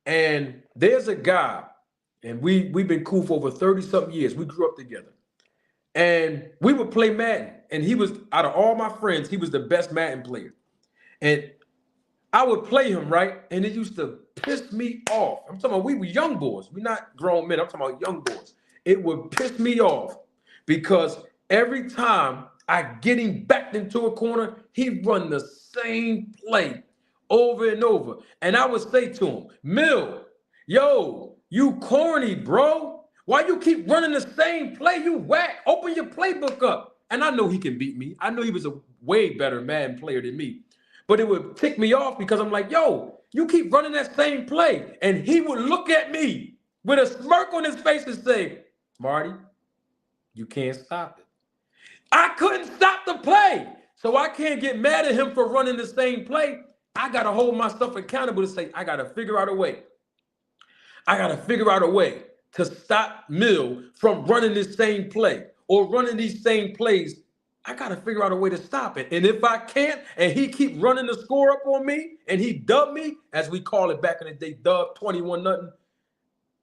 And there's a guy, and we've been cool for over 30-something years. We grew up together. And we would play Madden. And he was, out of all my friends, he was the best Madden player. And I would play him, right? And it used to piss me off. I'm talking about we were young boys. We're not grown men. I'm talking about young boys. It would piss me off because every time I get him backed into a corner, he'd run the same play over and over. And I would say to him, Mill, yo, you corny, bro. Why you keep running the same play? You whack. Open your playbook up. And I know he can beat me. I know he was a way better Madden player than me. But it would tick me off because I'm like, yo, you keep running that same play. And he would look at me with a smirk on his face and say, Marty, you can't stop it. I couldn't stop the play. So I can't get mad at him for running the same play. I got to hold myself accountable to say, I got to figure out a way. I got to figure out a way to stop Mill from running this same play or running these same plays. I got to figure out a way to stop it. And if I can't, and he keep running the score up on me, and he dubbed me, as we call it back in the day, dub 21-0,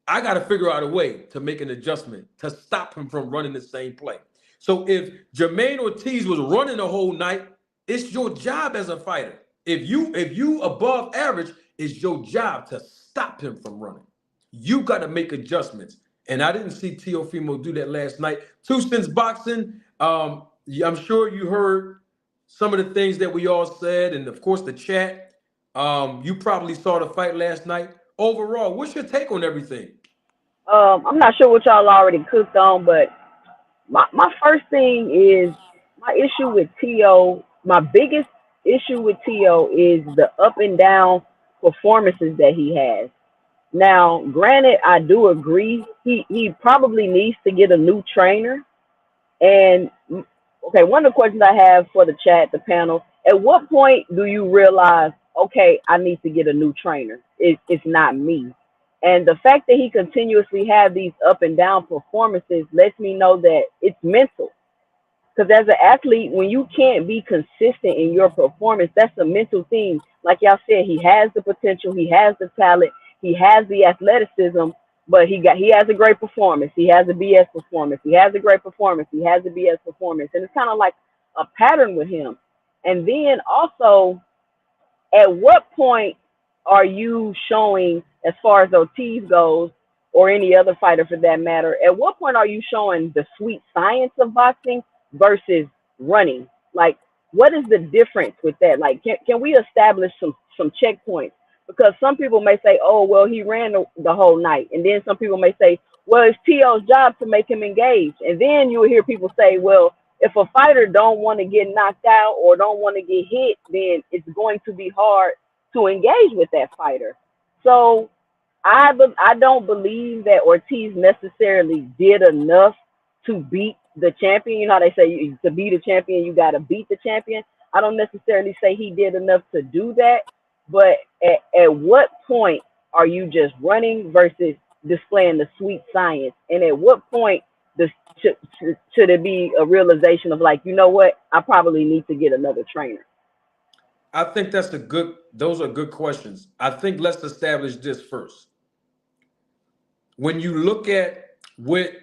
I got to figure out a way to make an adjustment to stop him from running the same play. So if Jermaine Ortiz was running the whole night, it's your job as a fighter. If you above average, it's your job to stop him from running. You got to make adjustments. And I didn't see Teofimo do that last night. 2 Cents Boxing, I'm sure you heard some of the things that we all said, and of course the chat. You probably saw the fight last night. Overall, what's your take on everything? I'm not sure what y'all already cooked on, but my first thing is my issue with T.O. my biggest issue with T.O. is the up and down performances that he has. Now, granted, I do agree he probably needs to get a new trainer. And okay, one of the questions I have for the chat, the panel, at what point do you realize, okay, I need to get a new trainer? It's not me. And the fact that he continuously have these up and down performances lets me know that it's mental. Because as an athlete, when you can't be consistent in your performance, that's a mental thing. Like y'all said, he has the potential, he has the talent, he has the athleticism, but he has a great performance. He has a BS performance. He has a great performance. He has a BS performance, and it's kind of like a pattern with him. And then also, at what point are you showing, as far as Ortiz goes, or any other fighter for that matter, at what point are you showing the sweet science of boxing versus running? Like, what is the difference with that? Like, can we establish some checkpoints? Because some people may say, oh, well, he ran the whole night. And then some people may say, well, it's T.O.'s job to make him engage. And then you'll hear people say, well, if a fighter don't want to get knocked out or don't want to get hit, then it's going to be hard to engage with that fighter. So I don't believe that Ortiz necessarily did enough to beat the champion. You know how they say to beat a champion, you got to beat the champion. I don't necessarily say he did enough to do that. But at what point are you just running versus displaying the sweet science? And at what point should it be a realization of like, you know what, I probably need to get another trainer? I think those are good questions. I think let's establish this first. When you look at what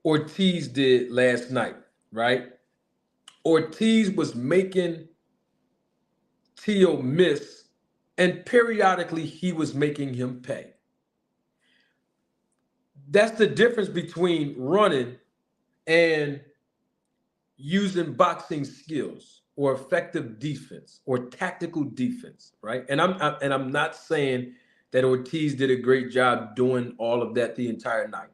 Ortiz did last night, right? Ortiz was making T.O. miss, and periodically he was making him pay. That's the difference between running and using boxing skills or effective defense or tactical defense, right? And I'm not saying that Ortiz did a great job doing all of that the entire night.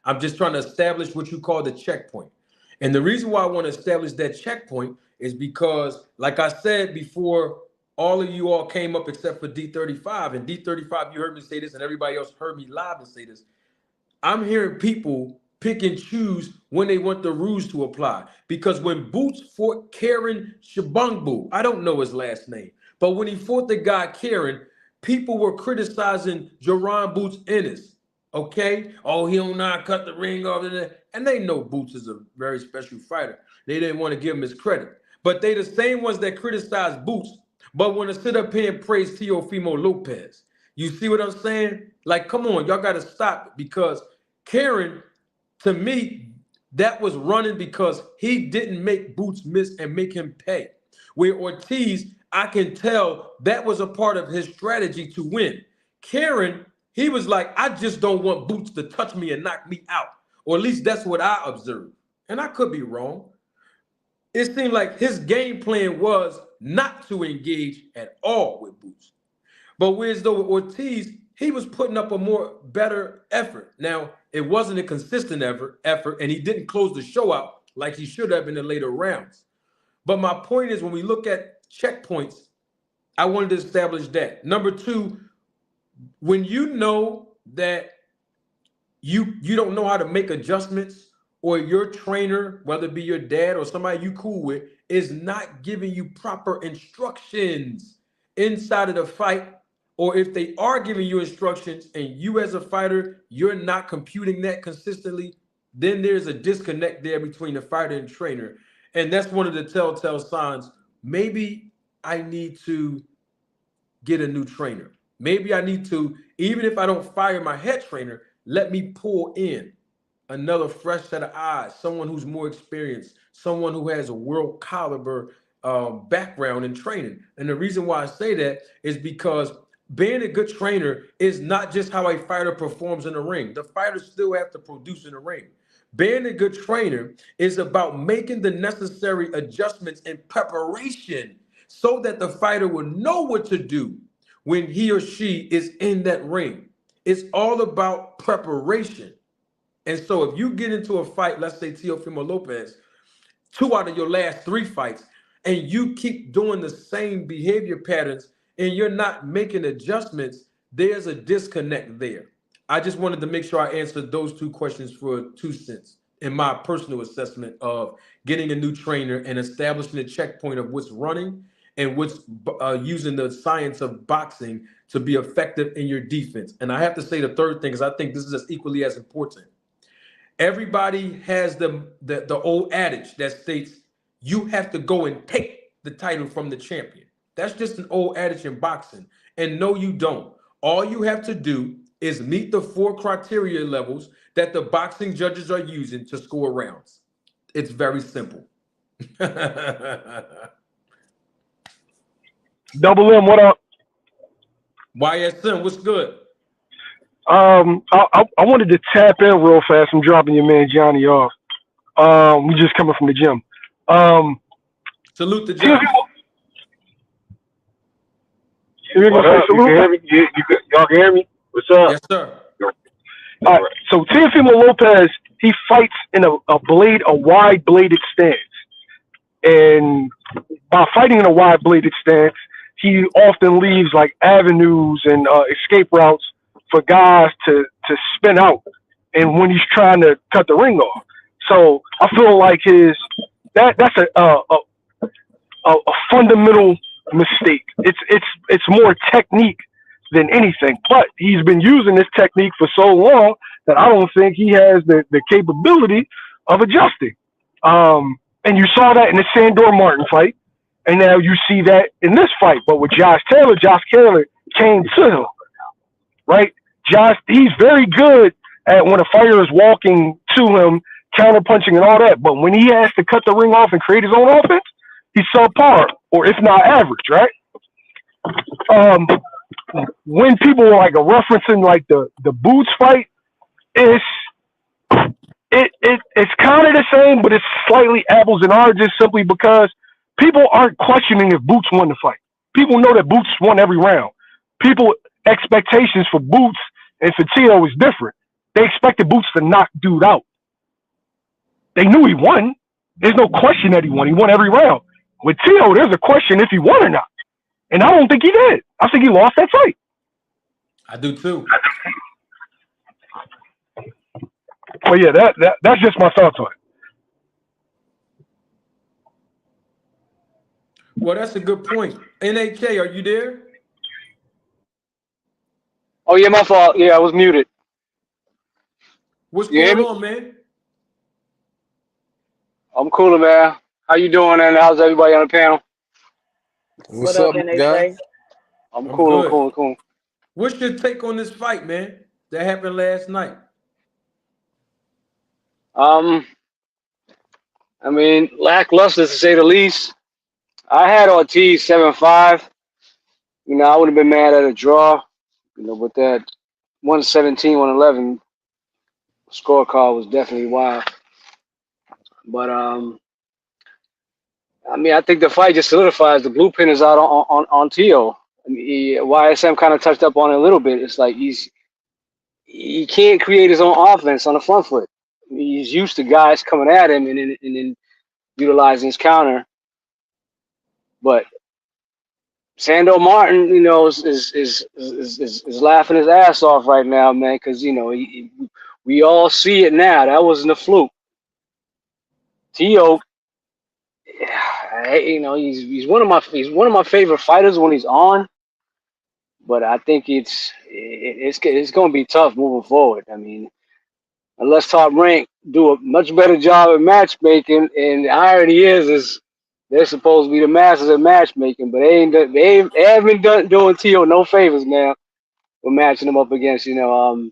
I'm just trying to establish what you call the checkpoint. And the reason why I want to establish that checkpoint is because, like I said before, all of you all came up except for D35. And D35, you heard me say this, and everybody else heard me live and say this. I'm hearing people pick and choose when they want the rules to apply. Because when Boots fought Karen Shabangbu, I don't know his last name, but when he fought the guy Karen, people were criticizing Jerron Boots Ennis. Okay? Oh, he don't know how to cut the ring off. And they know Boots is a very special fighter. They didn't want to give him his credit. But they the same ones that criticize Boots, but want to sit up here and praise Teofimo Lopez. You see what I'm saying? Like, come on, y'all got to stop, because Karen, to me, that was running because he didn't make Boots miss and make him pay. Where Ortiz, I can tell that was a part of his strategy to win. Karen, he was like, I just don't want Boots to touch me and knock me out. Or at least that's what I observed. And I could be wrong. It seemed like his game plan was not to engage at all with Boots. But whereas though with Ortiz, he was putting up a better effort. Now, it wasn't a consistent effort, and he didn't close the show out like he should have in the later rounds. But my point is, when we look at checkpoints, I wanted to establish that. Number two, when you know that you don't know how to make adjustments, or your trainer, whether it be your dad or somebody you cool with, is not giving you proper instructions inside of the fight, or if they are giving you instructions and you as a fighter, you're not computing that consistently, then there's a disconnect there between the fighter and trainer. And that's one of the telltale signs. Maybe I need to get a new trainer. Maybe I need to, even if I don't fire my head trainer, let me pull in another fresh set of eyes, someone who's more experienced, someone who has a world caliber background in training. And the reason why I say that is because being a good trainer is not just how a fighter performs in the ring. The fighters still have to produce in the ring. Being a good trainer is about making the necessary adjustments and preparation so that the fighter will know what to do when he or she is in that ring. It's all about preparation. And so if you get into a fight, let's say Teofimo Lopez, 2 out of your last 3 fights, and you keep doing the same behavior patterns and you're not making adjustments, there's a disconnect there. I just wanted to make sure I answered those two questions for 2 cents in my personal assessment of getting a new trainer and establishing a checkpoint of what's running and what's using the science of boxing to be effective in your defense. And I have to say the third thing, because I think this is just equally as important. Everybody has the old adage that states you have to go and take the title from the champion. That's just an old adage in boxing. And no, you don't. All you have to do is meet the 4 criteria levels that the boxing judges are using to score rounds. It's very simple. Double M, what up? YSM, what's good? I wanted to tap in real fast. I'm dropping your man Johnny off. We just coming from the gym. Salute to Johnny. What up? You can hear me? Y'all can hear me? What's up? Yes, sir. All right. So Teofimo Lopez, he fights in a wide bladed stance. And by fighting in a wide bladed stance, he often leaves like avenues and escape routes for guys to spin out. And when he's trying to cut the ring off. So I feel like that's a fundamental mistake. It's more technique than anything. But he's been using this technique for so long that I don't think he has the capability of adjusting. And you saw that in the Sandor Martin fight, and now you see that in this fight. But with Josh Taylor came to him, right? Josh, he's very good at when a fighter is walking to him, counterpunching and all that. But when he has to cut the ring off and create his own offense, he's subpar, or if not average, right? When people are like referencing like the Boots fight, it's kind of the same, but it's slightly apples and oranges simply because people aren't questioning if Boots won the fight. People know that Boots won every round. People expectations for Boots and for Tio is different. They expected Boots to knock dude out. They knew he won. There's no question that he won. He won every round. With Tio, there's a question if he won or not. And I don't think he did. I think he lost that fight. I do too. Well, yeah, that's just my thoughts on it. Well, that's a good point. NAK, are you there? Oh, yeah, my fault. Yeah, I was muted. What's You hear going me? on, man? I'm cooler, man. How you doing, and how's everybody on the panel? What's What up, up, my guy? NAK? I'm I'm cool, good. cool. What's your take on this fight, man? That happened last night. I mean, lackluster to say the least. I had Ortiz 7-5. You know, I would have been mad at a draw. You know, but that 117, 111 scorecard was definitely wild. But I mean, I think the fight just solidifies the blueprint is out on Tio. I mean, YSM kind of touched up on it a little bit. It's like he can't create his own offense on the front foot. He's used to guys coming at him and then utilizing his counter. But Sandor Martin, you know, is laughing his ass off right now, man, because you know we all see it now. That wasn't a fluke. Tio, you know, he's one of my favorite fighters when he's on. But I think it's going to be tough moving forward. I mean, unless Top Rank do a much better job at matchmaking, and the irony is they're supposed to be the masters at matchmaking, but they haven't been doing Tio no favors, man. We're matching him up against, you know,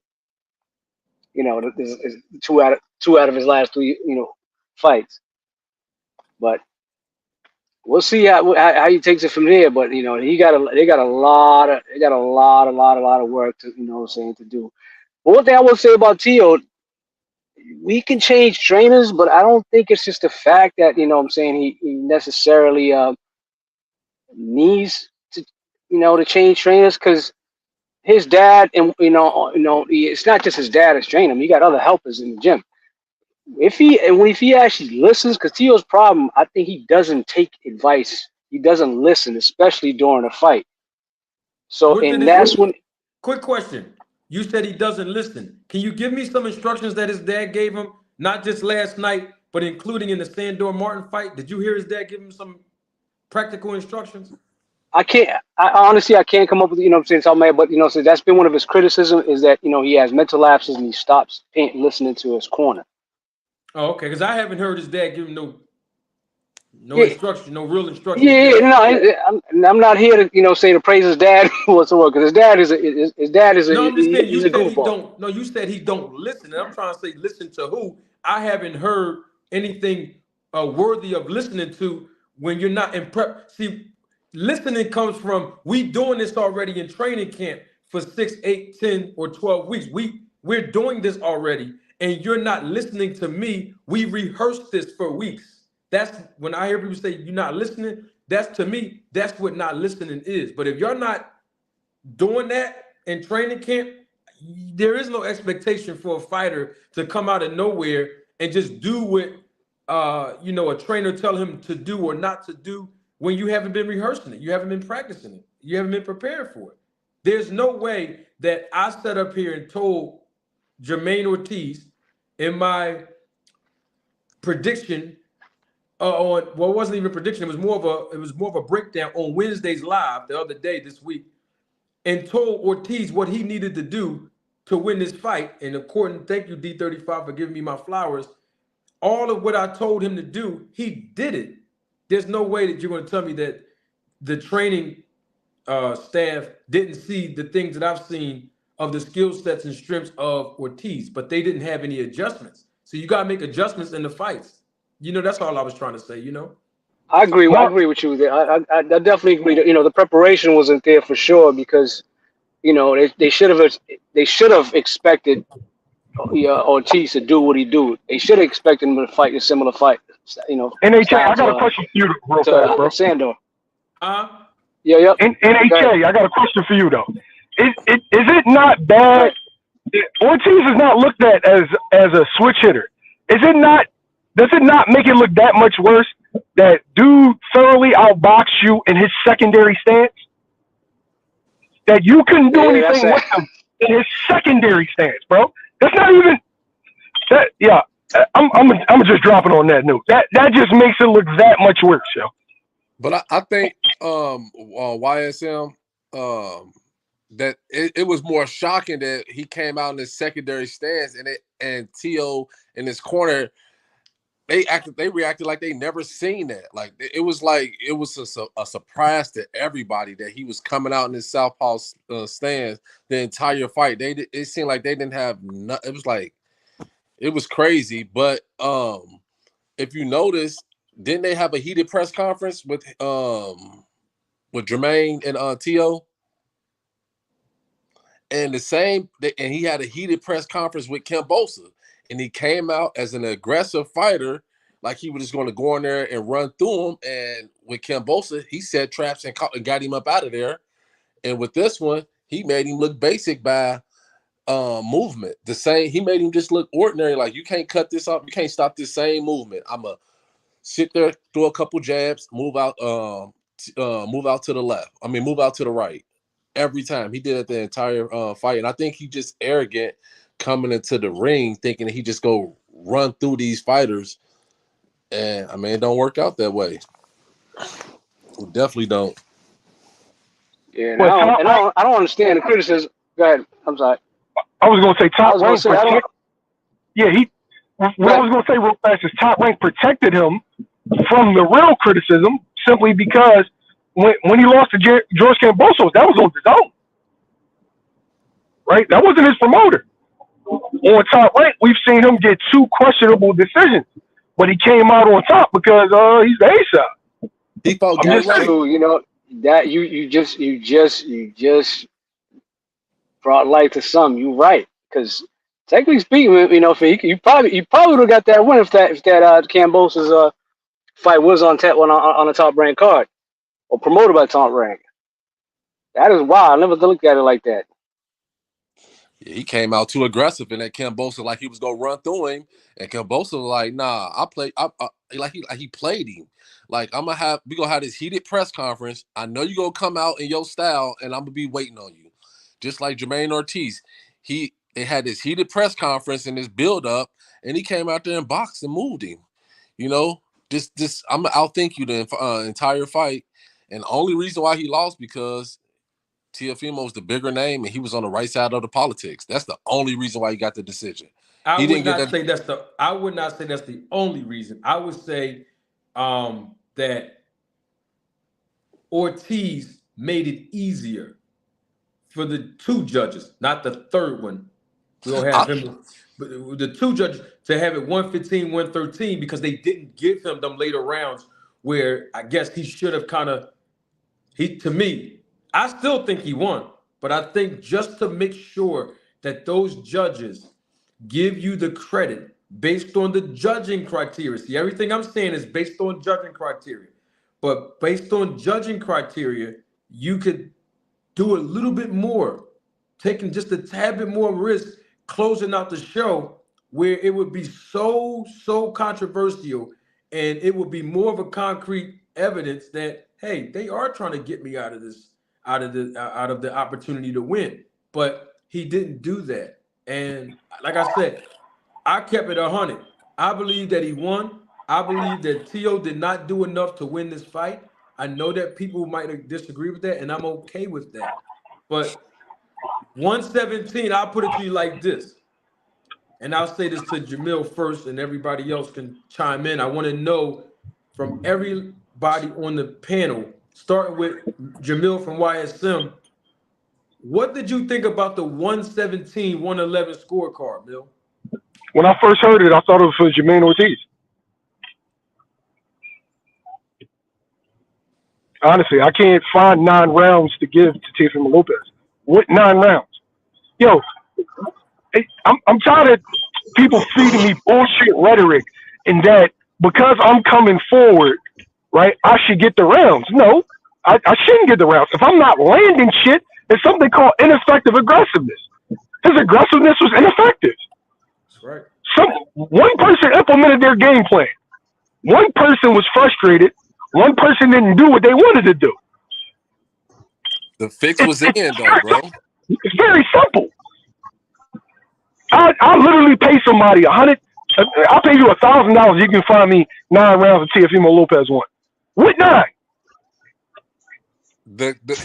two out of his last 3, you know, fights. But we'll see how he takes it from there. But you know, they got a lot of work to, you know what I'm saying, to do. But one thing I will say about Tio, we can change trainers, but I don't think it's just the fact that, you know what I'm saying, he necessarily needs to, you know, to change trainers, because his dad, and you know, it's not just his dad is training him. You got other helpers in the gym. if he actually listens, because Tio's problem, I think he doesn't take advice. He doesn't listen, especially during a fight. So, What did and his, that's when quick question. You said he doesn't listen. Can you give me some instructions that his dad gave him, not just last night, but including in the Sandor Martin fight? Did you hear his dad give him some practical instructions? I honestly can't come up with, what I'm saying, something, but so that's been one of his criticism is that he has mental lapses and he stops listening to his corner. Oh, okay, because I haven't heard his dad give him no Yeah. instruction, no real instructions. Yeah, no, I'm not here to say to praise his dad whatsoever, because his dad is No, I'm just saying you he's a said he goofball. don't. No, you said he don't listen, and I'm trying to say listen to who? I haven't heard anything worthy of listening to when you're not in prep. See, listening comes from we doing this already in training camp for 6, 8, 10, or 12 weeks. We're doing this already, and you're not listening to me. We rehearsed this for weeks. That's when I hear people say you're not listening. That's to me, that's what not listening is. But if you're not doing that in training camp, there is no expectation for a fighter to come out of nowhere and just do what a trainer tell him to do or not to do when you haven't been rehearsing it, you haven't been practicing it, you haven't been prepared for it. There's no way that I sat up here and told Jermaine Ortiz in my prediction it wasn't even a prediction. It was more of a breakdown on Wednesday's live the other day this week, and told Ortiz what he needed to do to win this fight. And thank you D35 for giving me my flowers. All of what I told him to do, he did it. There's no way that you're going to tell me that the training staff didn't see the things that I've seen of the skill sets and strengths of Ortiz, but they didn't have any adjustments. So you got to make adjustments in the fights. That's all I was trying to say, I agree. I agree with you there. I definitely agree. The preparation wasn't there for sure because, they should have expected Ortiz to do what he do. They should have expected him to fight a similar fight. NHA, I got a question for you real fast, bro. Sandor. Yeah. NHA, I got a question for you though. Is it not bad? Ortiz is not looked at as a switch hitter. Does it not make it look that much worse that dude thoroughly outboxed you in his secondary stance? That you couldn't do anything with him in his secondary stance, bro. That's not even that. Yeah, I'm just dropping on that note. That just makes it look that much worse, yo. But I think YSM that it was more shocking that he came out in his secondary stance and Tio in his corner. They reacted like they never seen that. Like it was a surprise to everybody that he was coming out in his southpaw stance the entire fight. It seemed like they didn't have it was crazy. But if you notice, didn't they have a heated press conference with Jermaine and Tio? And and he had a heated press conference with Kim Bosa. And he came out as an aggressive fighter, like he was just going to go in there and run through him. And with Kim Bosa, he set traps and got him up out of there. And with this one, he made him look basic by movement. He made him just look ordinary. Like you can't cut this off. You can't stop this same movement. I'm a sit there, throw a couple jabs, move out to the left. Move out to the right. Every time he did it the entire fight. And I think he just arrogant coming into the ring thinking that he just go run through these fighters. And it don't work out that way. It definitely don't. Yeah, I don't understand the criticism. Go ahead. I'm sorry. I was gonna say Top Rank. What I was gonna say real fast is Top Rank protected him from the real criticism simply because when he lost to George Kambosos, that was on his own. Right? That wasn't his promoter. On Top Rank, we've seen him get 2 questionable decisions, but he came out on top because he's the A-side. He fought that you just brought light to some. You're right, because technically speaking, you probably would have got that win if that Kambosos fight was on a Top Rank card or promoted by Top Rank. That is wild. I never looked at it like that. He came out too aggressive, and that Kambosos like he was gonna run through him, and Kambosos was like, "Nah, he played him. Like we gonna have this heated press conference. I know you gonna come out in your style, and I'm gonna be waiting on you." Just like Jermaine Ortiz, they had this heated press conference and this build up, and he came out there and boxed and moved him. You know, I'm gonna outthink you the entire fight, and the only reason why he lost because Teofimo was the bigger name, and he was on the right side of the politics. That's the only reason why he got the decision. I He would didn't get not that. say that's the only reason. I would say that Ortiz made it easier for the two judges, not the third one. We don't have him, but the two judges to have it 115, 113 because they didn't give him them later rounds where I guess he should have to me, I still think he won, but I think just to make sure that those judges give you the credit based on the judging criteria. See, everything I'm saying is based on judging criteria. But based on judging criteria, you could do a little bit more, taking just a tad bit more risk, closing out the show where it would be so controversial and it would be more of a concrete evidence that, hey, they are trying to get me out of the opportunity to win. But he didn't do that. And like I said, I kept it 100. I believe that he won. I believe that Tio did not do enough to win this fight. I know that people might disagree with that, and I'm okay with that. But 117, I'll put it to you like this. And I'll say this to Jamil first, and everybody else can chime in. I want to know from everybody on the panel, starting with Jamil from YSM, what did you think about the 117, 111 scorecard, Bill? When I first heard it, I thought it was for Jermaine Ortiz. Honestly, I can't find 9 rounds to give to Teofimo Lopez. What 9 rounds? Yo, I'm tired of people feeding me bullshit rhetoric and that because I'm coming forward, right, I should get the rounds. No, I shouldn't get the rounds. If I'm not landing shit, it's something called ineffective aggressiveness. His aggressiveness was ineffective. That's right. One person implemented their game plan. One person was frustrated. One person didn't do what they wanted to do. The fix was in, though, bro. It's very simple. I literally pay somebody $100. I'll pay you $1,000. You can find me 9 rounds of Teofimo Lopez won. What 9?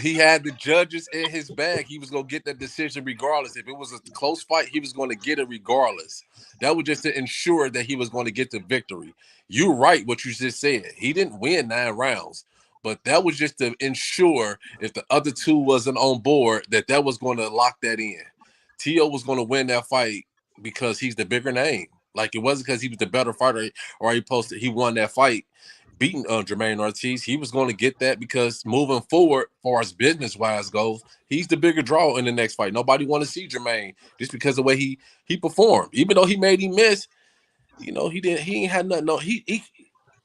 He had the judges in his bag. He was gonna get that decision regardless. If it was a close fight, he was going to get it regardless. That was just to ensure that he was going to get the victory. You're right, what you just said. He didn't win 9 rounds, but that was just to ensure if the other 2 wasn't on board, that was going to lock that in. Tio was going to win that fight because he's the bigger name. Like it wasn't because he was the better fighter or he won that fight beating Jermaine Ortiz. He was going to get that because moving forward, far as business-wise goes, he's the bigger draw in the next fight. Nobody want to see Jermaine just because of the way he performed. Even though he made him miss, you know, he ain't had nothing. No, I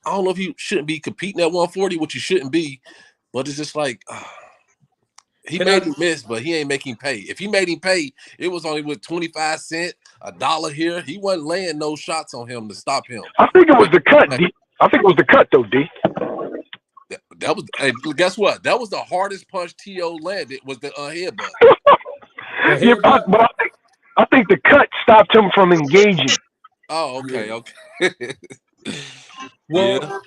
don't know if he shouldn't be competing at 140, which he shouldn't be, but it's just like he made him miss, but he ain't making pay. If he made him pay, it was only with 25 cents, $1 here. He wasn't laying no shots on him to stop him. I think it was the cut, D. I think it was the cut, though, D. That was. Hey, guess what? That was the hardest punch T.O. landed. Was the headbutt. Yeah, but I think the cut stopped him from engaging. Oh, okay, okay. Well,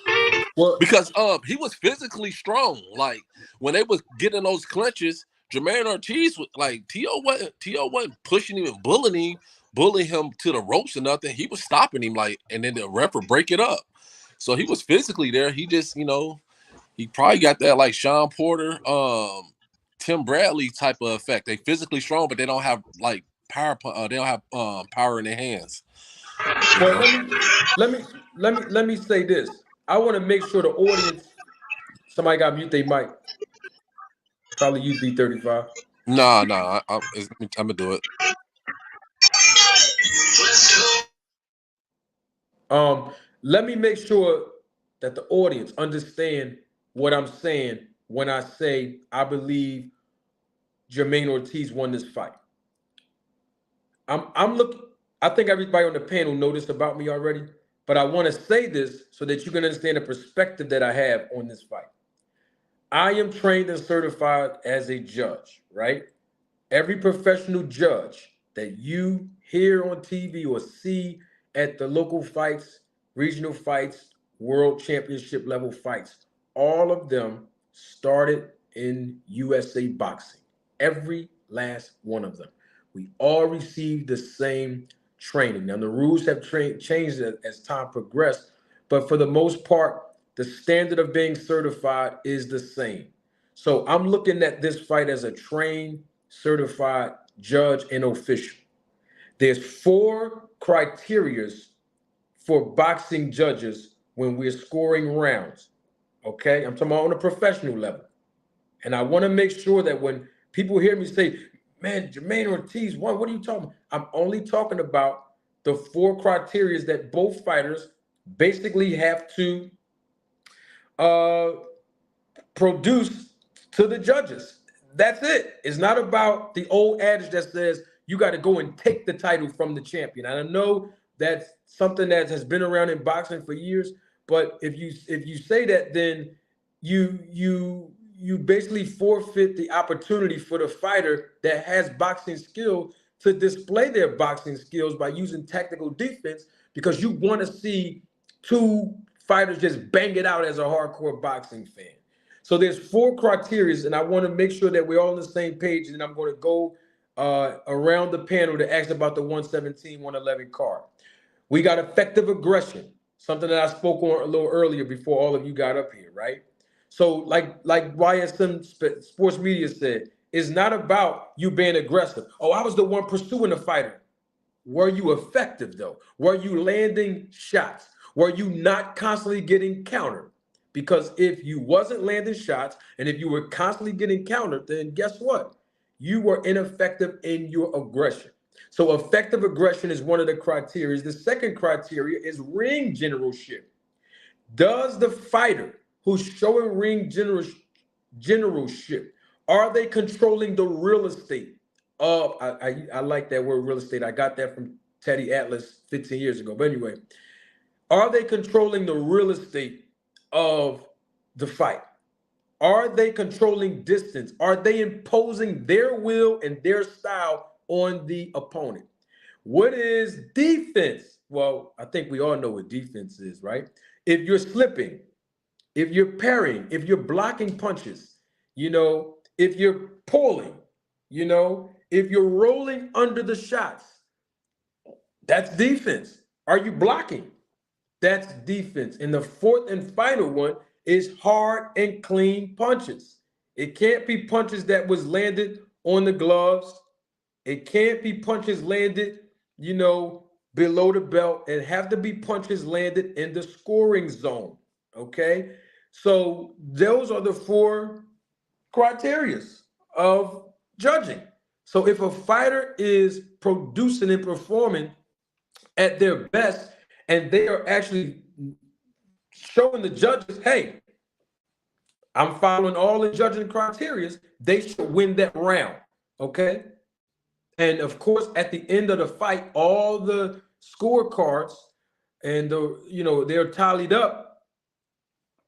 because he was physically strong. Like when they was getting those clinches, Jermaine Ortiz was like T.O. wasn't pushing him and bullying him to the ropes or nothing. He was stopping him and then the ref would break it up. So he was physically there. He just, he probably got that like Sean Porter, Tim Bradley type of effect. They physically strong, but they don't have like power. They don't have power in their hands. Well, let me say this. I want to make sure the audience. Somebody got mute their mic. Probably use D35. No, I'm gonna do it. Let me make sure that the audience understand what I'm saying when I say I believe Jermaine Ortiz won this fight. I'm looking. I think everybody on the panel know this about me already, but I want to say this so that you can understand the perspective that I have on this fight. I am trained and certified as a judge, right? Every professional judge that you hear on TV or see at the local fights, regional fights, world championship level fights, all of them started in USA boxing. Every last one of them. We all received the same training. Now, the rules have changed as time progressed, but for the most part, the standard of being certified is the same. So I'm looking at this fight as a trained, certified judge and official. There's 4 criterias for boxing judges when we're scoring rounds. Okay, I'm talking about on a professional level. And I want to make sure that when people hear me say, man, Jermaine Ortiz won, what are you talking about? I'm only talking about the 4 criterias that both fighters basically have to produce to the judges. That's it. It's not about the old adage that says you got to go and take the title from the champion. And I know that's something that has been around in boxing for years, but if you say that, then you basically forfeit the opportunity for the fighter that has boxing skill to display their boxing skills by using tactical defense, because you want to see 2 fighters just bang it out as a hardcore boxing fan. So there's 4 criteria, and I want to make sure that we're all on the same page, and I'm going to go around the panel to ask about the 117, 111 card. We got effective aggression, something that I spoke on a little earlier before all of you got up here, right? So like YSM Sports Media said, it's not about you being aggressive. Oh, I was the one pursuing the fighter. Were you effective, though? Were you landing shots? Were you not constantly getting countered? Because if you wasn't landing shots and if you were constantly getting countered, then guess what? You were ineffective in your aggression. So effective aggression is one of the criteria. The second criteria is ring generalship. Does the fighter who's showing ring generalship, are they controlling the real estate of, I like that word real estate. I got that from Teddy Atlas 15 years ago. But anyway, are they controlling the real estate of the fight? Are they controlling distance? Are they imposing their will and their style on the opponent? What is defense? Well, I think we all know what defense is, right? If you're slipping, if you're parrying, if you're blocking punches, if you're pulling, if you're rolling under the shots, that's defense. Are you blocking? That's defense. And the 4th and final one is hard and clean punches. It can't be punches that was landed on the gloves. It can't be punches landed, below the belt. It have to be punches landed in the scoring zone, okay? So those are the 4 criteria of judging. So if a fighter is producing and performing at their best, and they are actually showing the judges, hey, I'm following all the judging criteria, they should win that round, okay? And of course, at the end of the fight, all the scorecards and they're tallied up,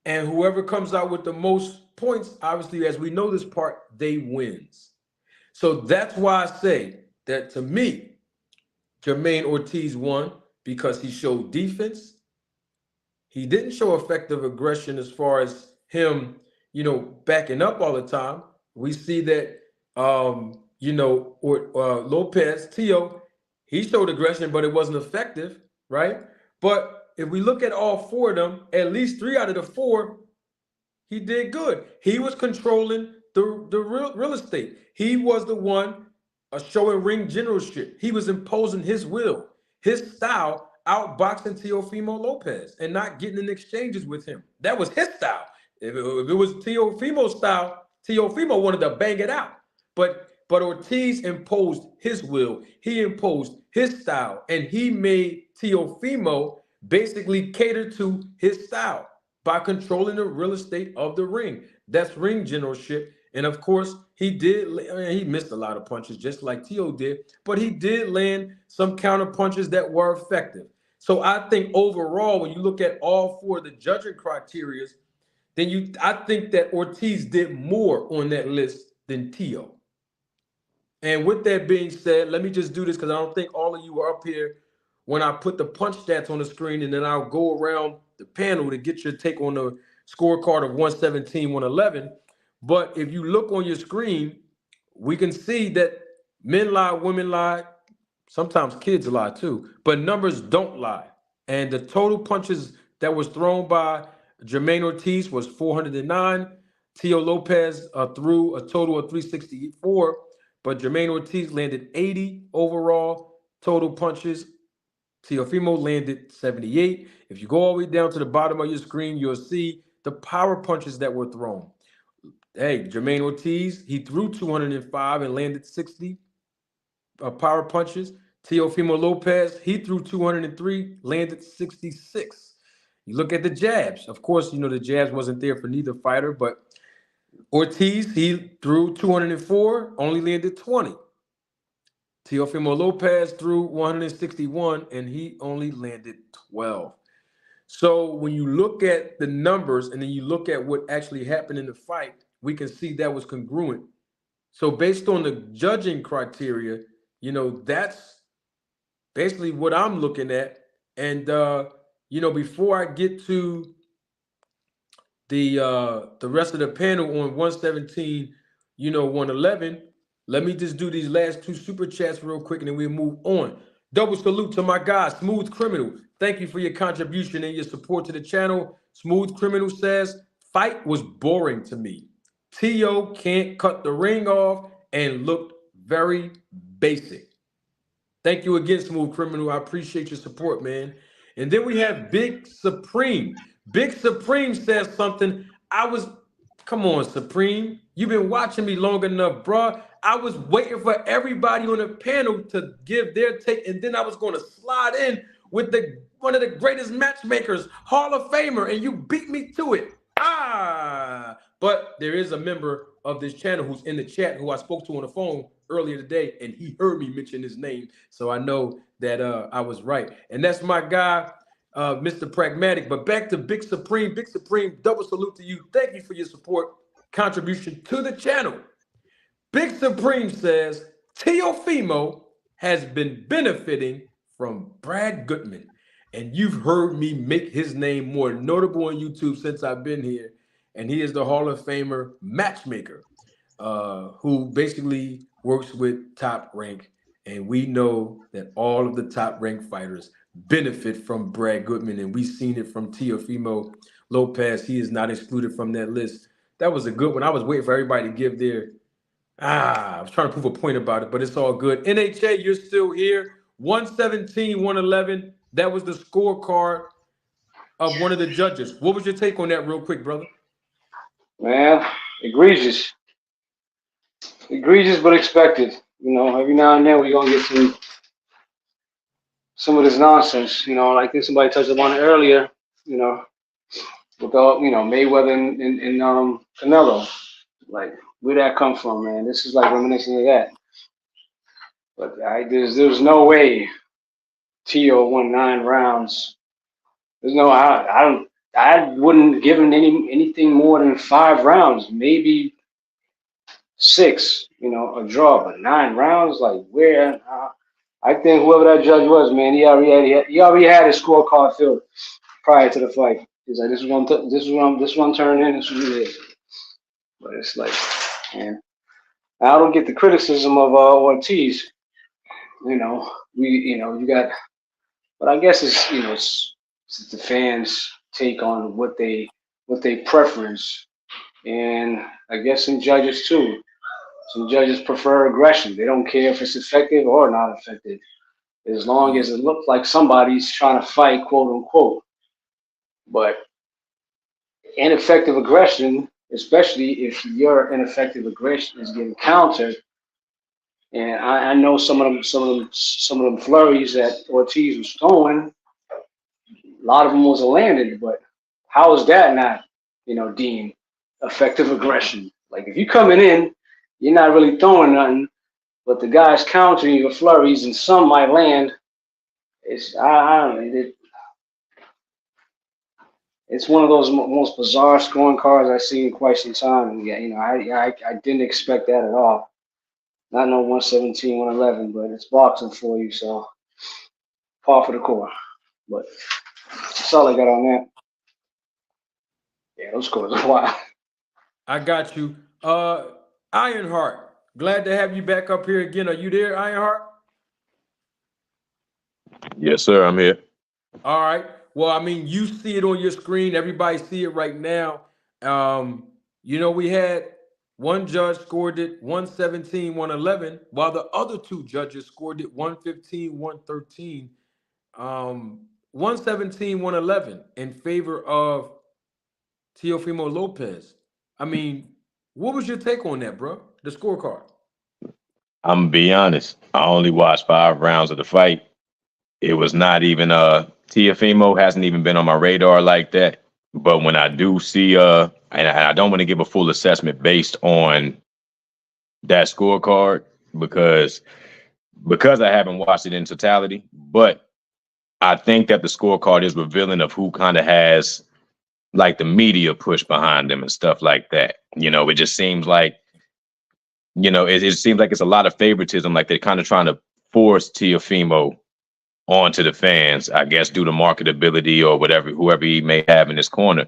and whoever comes out with the most points, obviously, as we know this part, they wins. So that's why I say that, to me, Jermaine Ortiz won because he showed defense. He didn't show effective aggression as far as him, backing up all the time. We see that, Lopez, Tio, he showed aggression, but it wasn't effective, right? But if we look at all 4 of them, at least 3 out of the 4, he did good. He was controlling the real estate. He was the one showing ring generalship. He was imposing his will, his style, outboxing Teofimo Lopez and not getting in exchanges with him. That was his style. If it was Teofimo's style, Teofimo wanted to bang it out. But Ortiz imposed his will. He imposed his style, and he made Teofimo basically cater to his style by controlling the real estate of the ring. That's ring generalship. And of course, he did. He missed a lot of punches, just like Tio did, but he did land some counter punches that were effective. So I think overall, when you look at all four of the judging criteria, then I think that Ortiz did more on that list than Tio. And with that being said, let me just do this because I don't think all of you were up here when I put the punch stats on the screen, and then I'll go around the panel to get your take on the scorecard of 117, 111. But if you look on your screen, we can see that men lie, women lie, sometimes kids lie too, but numbers don't lie. And the total punches that was thrown by Jermaine Ortiz was 409. Tio Lopez threw a total of 364, but Jermaine Ortiz landed 80 overall total punches. Teofimo landed 78. If you go all the way down to the bottom of your screen, you'll see the power punches that were thrown. Hey, Jermaine Ortiz, he threw 205 and landed 60 power punches. Teofimo Lopez, he threw 203, landed 66. You look at the jabs. Of course, you know the jabs wasn't there for neither fighter, but Ortiz, he threw 204, only landed 20. Teofimo Lopez threw 161, and he only landed 12. So when you look at the numbers and then you look at what actually happened in the fight, we can see that was congruent. So based on the judging criteria, you know, that's basically what I'm looking at. And you know, before I get to the rest of the panel on 117, you know, 111, let me just do these last two super chats real quick, and then we'll move on. Double salute to my guy, Smooth Criminal. Thank you for your contribution and your support to the channel. Smooth Criminal says, fight was boring to me. Tio can't cut the ring off and looked very basic. Thank you again, Smooth Criminal. I appreciate your support, man. And then we have Big Supreme. Big Supreme says something. Come on, Supreme. You've been watching me long enough, bro. I was waiting for everybody on the panel to give their take, and then I was going to slide in with one of the greatest matchmakers, Hall of Famer, and you beat me to it. But there is a member of this channel who's in the chat who I spoke to on the phone earlier today, and he heard me mention his name, so I know that I was right. And that's my guy, Mr. Pragmatic. But back to Big Supreme. Big Supreme, double salute to you. Thank you for your support, contribution to the channel. Big Supreme says, Teofimo has been benefiting from Brad Goodman. And you've heard me make his name more notable on YouTube since I've been here. And he is the Hall of Famer matchmaker who basically works with Top Rank. And we know that all of the Top Rank fighters benefit from Brad Goodman. And we've seen it from Teofimo Lopez. He is not excluded from that list. That was a good one. I was waiting for everybody to give their... I was trying to prove a point about it, but it's all good. NHA, you're still here. 117, 111. That was the scorecard of one of the judges. What was your take on that real quick, brother? Man, egregious. Egregious, but expected. You know, every now and then we're going to get some of this nonsense. You know, like I think somebody touched upon it earlier, you know, with all, you know, Mayweather and Canelo. Like, where'd that come from, man? This is like reminiscent of that. But there's no way Tio won 9 rounds. There's no, I wouldn't give him anything more than 5 rounds, maybe 6, you know, a draw. But 9 rounds, like where? I think whoever that judge was, man, he already had his scorecard filled prior to the fight. He's like, this one turned in, this one did. But it's like, man, I don't get the criticism of Ortiz. You know, you got, but I guess it's, you know, it's the fans' take on what they preference, and I guess some judges too. Some judges prefer aggression. They don't care if it's effective or not effective, as long as it looks like somebody's trying to fight, quote unquote. But ineffective aggression, especially if your ineffective aggression is getting countered, and I know some of them flurries that Ortiz was throwing, a lot of them was landed, but how is that not, you know, deemed effective aggression? Like if you coming in, you're not really throwing nothing, but the guy's countering your flurries and some might land. I don't know. It's one of those most bizarre scoring cards I've seen in quite some time. And yeah, I didn't expect that at all. Not no 117, 111, but it's boxing for you, so par for the course. But that's all I got on that. Yeah, those scores are wild. I got you. Ironheart, glad to have you back up here again. Are you there, Ironheart? Yes, sir. I'm here. All right. Well, I mean, you see it on your screen. Everybody see it right now. We had one judge scored it 117, 111, while the other two judges scored it 115, 113. 117, 111 in favor of Teofimo Lopez. I mean, what was your take on that, bro? The scorecard. I'm gonna be honest. I only watched 5 rounds of the fight. It was not even Teofimo hasn't even been on my radar like that. But when I do see and I don't want to give a full assessment based on that scorecard because I haven't watched it in totality. But I think that the scorecard is revealing of who kind of has like the media push behind them and stuff like that. It just seems like, it seems like it's a lot of favoritism. Like they're kind of trying to force Teofimo onto the fans, I guess, due to marketability or whatever, whoever he may have in his corner.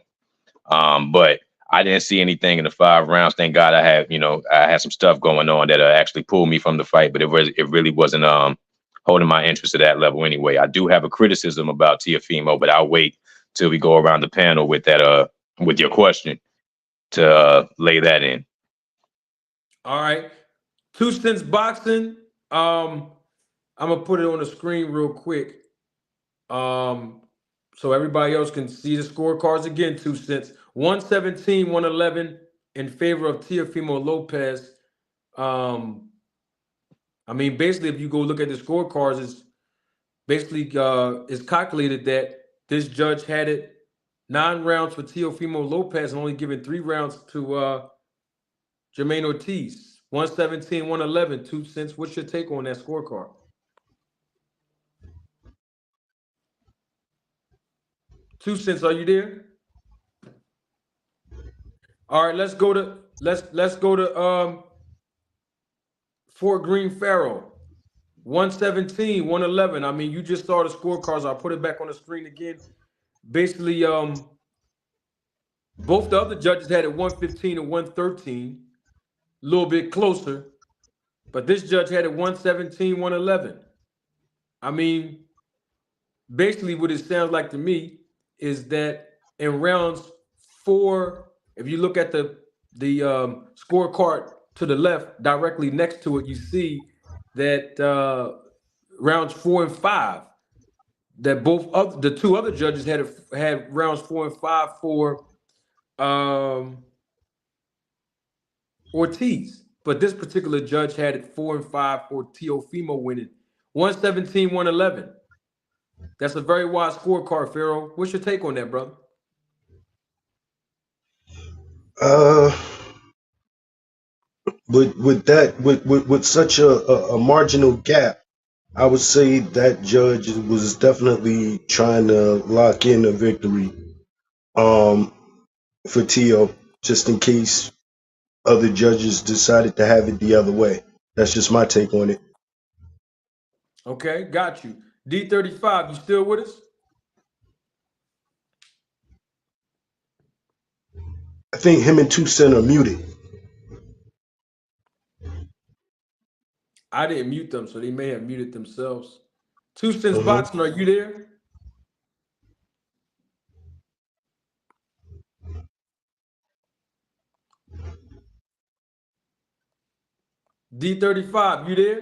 But I didn't see anything in the 5 rounds. Thank God I had some stuff going on that actually pulled me from the fight, but it really wasn't holding my interest to that level anyway. I do have a criticism about Teofimo, but I'll wait till we go around the panel with that with your question to lay that in. All right. 2 Cents Boxing. I'm gonna put it on the screen real quick. So everybody else can see the scorecards again. 2 Cents. 117, 111 in favor of Teofimo Lopez. I mean, basically, if you go look at the scorecards, it's basically it's calculated that this judge had it 9 rounds for Teofimo Lopez and only given 3 rounds to Jermaine Ortiz. 117, 111, 2 Cents. What's your take on that scorecard? 2 Cents, are you there? All right, let's go to Fort Greene Farrell. 117, 111. I mean, you just saw the scorecards. I'll put it back on the screen again. Basically, both the other judges had it 115 and 113. A little bit closer. But this judge had it 117, 111. I mean, basically what it sounds like to me is that in rounds 4, if you look at the scorecard to the left, directly next to it, you see that rounds 4 and 5, that the 2 other judges had rounds 4 and 5 for Ortiz, but this particular judge had it 4 and 5 for Teofimo winning 117, 111. That's a very wide scorecard, Pharaoh. What's your take on that, brother? With such a marginal gap, I would say that judge was definitely trying to lock in a victory for Teo, just in case other judges decided to have it the other way. That's just my take on it. Okay, got you. D35, you still with us? I think him and 2 Cent are muted. I didn't mute them, so they may have muted themselves. 2 Cents Boxing, are you there? D35, you there?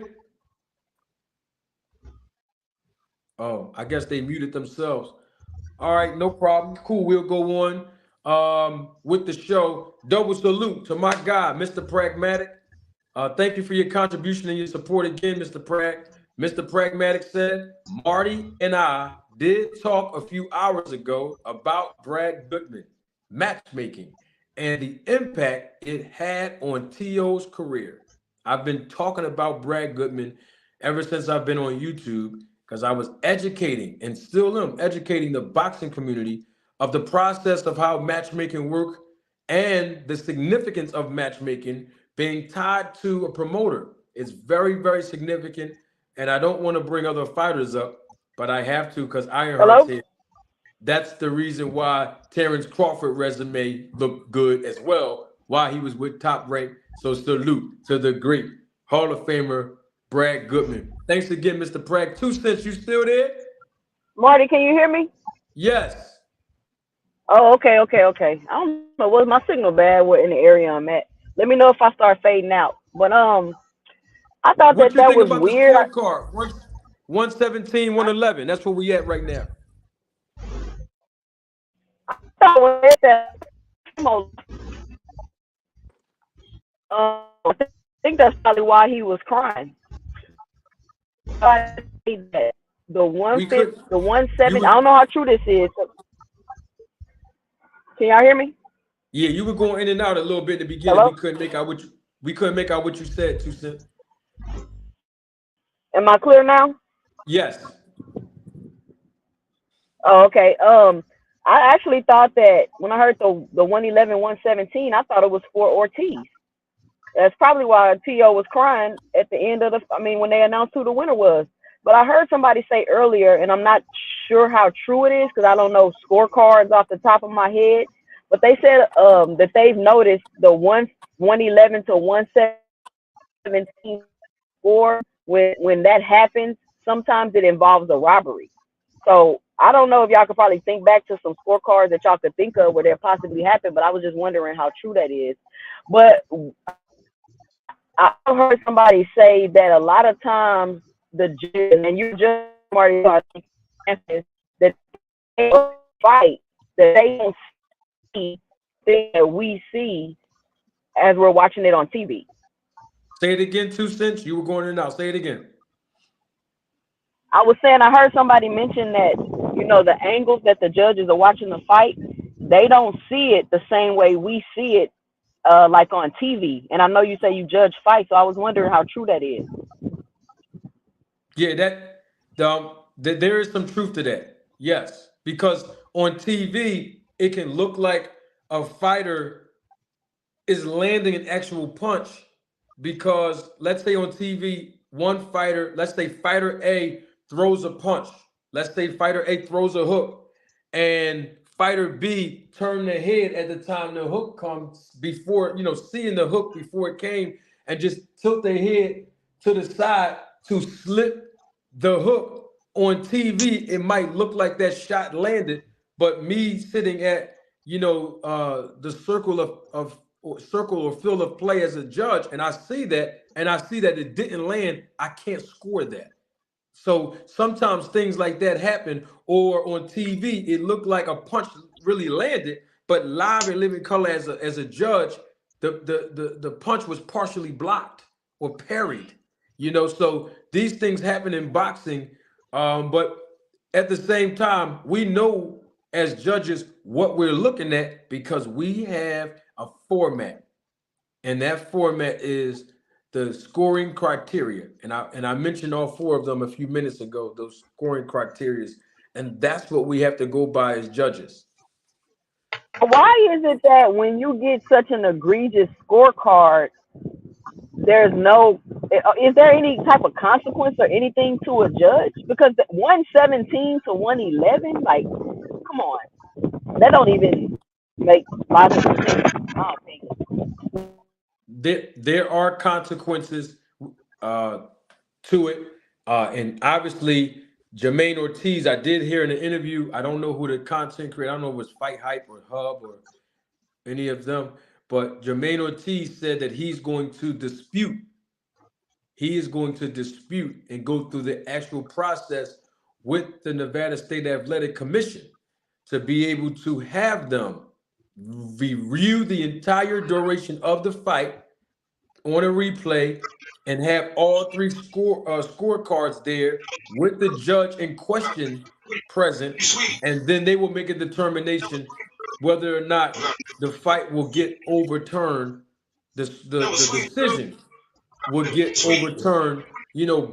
Oh, I guess they muted themselves. All right, no problem. Cool, we'll go on with the show. Double salute to my guy, Mr. Pragmatic. Thank you for your contribution and your support again, Mr. Prag. Mr. Pragmatic said, Marty and I did talk a few hours ago about Brad Goodman, matchmaking. and the impact it had on T.O.'s career. I've been talking about Brad Goodman ever since I've been on YouTube because I was educating and still am educating the boxing community of the process of how matchmaking work and the significance of matchmaking being tied to a promoter. It's very, very significant. And I don't want to bring other fighters up, but I have to because Ironheart said that's the reason why Terrence Crawford resume looked good as well, why he was with Top Rank. So salute to the great Hall of Famer Brad Goodman. Thanks again, Mr. Bragg. 2 cents, you still there? Marty, can you hear me? Yes. Oh, okay. I don't know, was my signal bad? What in the area I'm at? Let me know if I start fading out. But I thought What you that think was about weird. the scorecard? 117, 111. That's where we at right now. I think that's probably why he was crying. The 150, the 170. I don't know how true this is. Can y'all hear me? Yeah, you were going in and out a little bit in the beginning. Hello? We couldn't make out what you said, 2 cents. Am I clear now? Yes. Oh, okay. I actually thought that when I heard the 111, 117, I thought it was for Ortiz. That's probably why T.O. was crying at the end of when they announced who the winner was. But I heard somebody say earlier, and I'm not sure how true it is because I don't know scorecards off the top of my head, but they said that they've noticed the 111 to 117 score, when that happens, sometimes it involves a robbery. So I don't know if y'all could probably think back to some scorecards that y'all could think of where that possibly happened, but I was just wondering how true that is. But I heard somebody say that a lot of times the judge, and you just Marty, that they fight, that they don't see things that we see as we're watching it on TV. Say it again, 2 cents. You were going in and out. Say it again. I was saying I heard somebody mention that, the angles that the judges are watching the fight, they don't see it the same way we see it, like on TV. And I know you say you judge fights, so I was wondering how true that is. Yeah, there is some truth to that. Yes, because on TV it can look like a fighter is landing an actual punch because let's say on TV one fighter, let's say fighter A throws a punch. Let's say fighter A throws a hook and fighter B turned their head at the time the hook comes before, seeing the hook before it came and just tilt their head to the side to slip the hook. On TV, it might look like that shot landed, but me sitting at, the circle or field of play as a judge, and I see that it didn't land, I can't score that. So sometimes things like that happen, or on TV, it looked like a punch really landed, but live and living color as a judge, the punch was partially blocked or parried. So these things happen in boxing, but at the same time, we know as judges what we're looking at because we have a format, and that format is the scoring criteria, and I mentioned all 4 of them a few minutes ago. Those scoring criteria, and that's what we have to go by as judges. Why is it that when you get such an egregious scorecard, there's no? Is there any type of consequence or anything to a judge? Because 117 to 111, like, come on, that don't even make logical sense, in my opinion. There are consequences to it, and obviously Jermaine Ortiz, I did hear in an interview, I don't know who the content creator, I don't know if it was Fight Hype or Hub or any of them, but Jermaine Ortiz said that he is going to dispute and go through the actual process with the Nevada State Athletic Commission to be able to have them review the entire duration of the fight on a replay and have all 3 scorecards there with the judge in question present, and then they will make a determination whether or not the fight will get overturned, the decision will get overturned,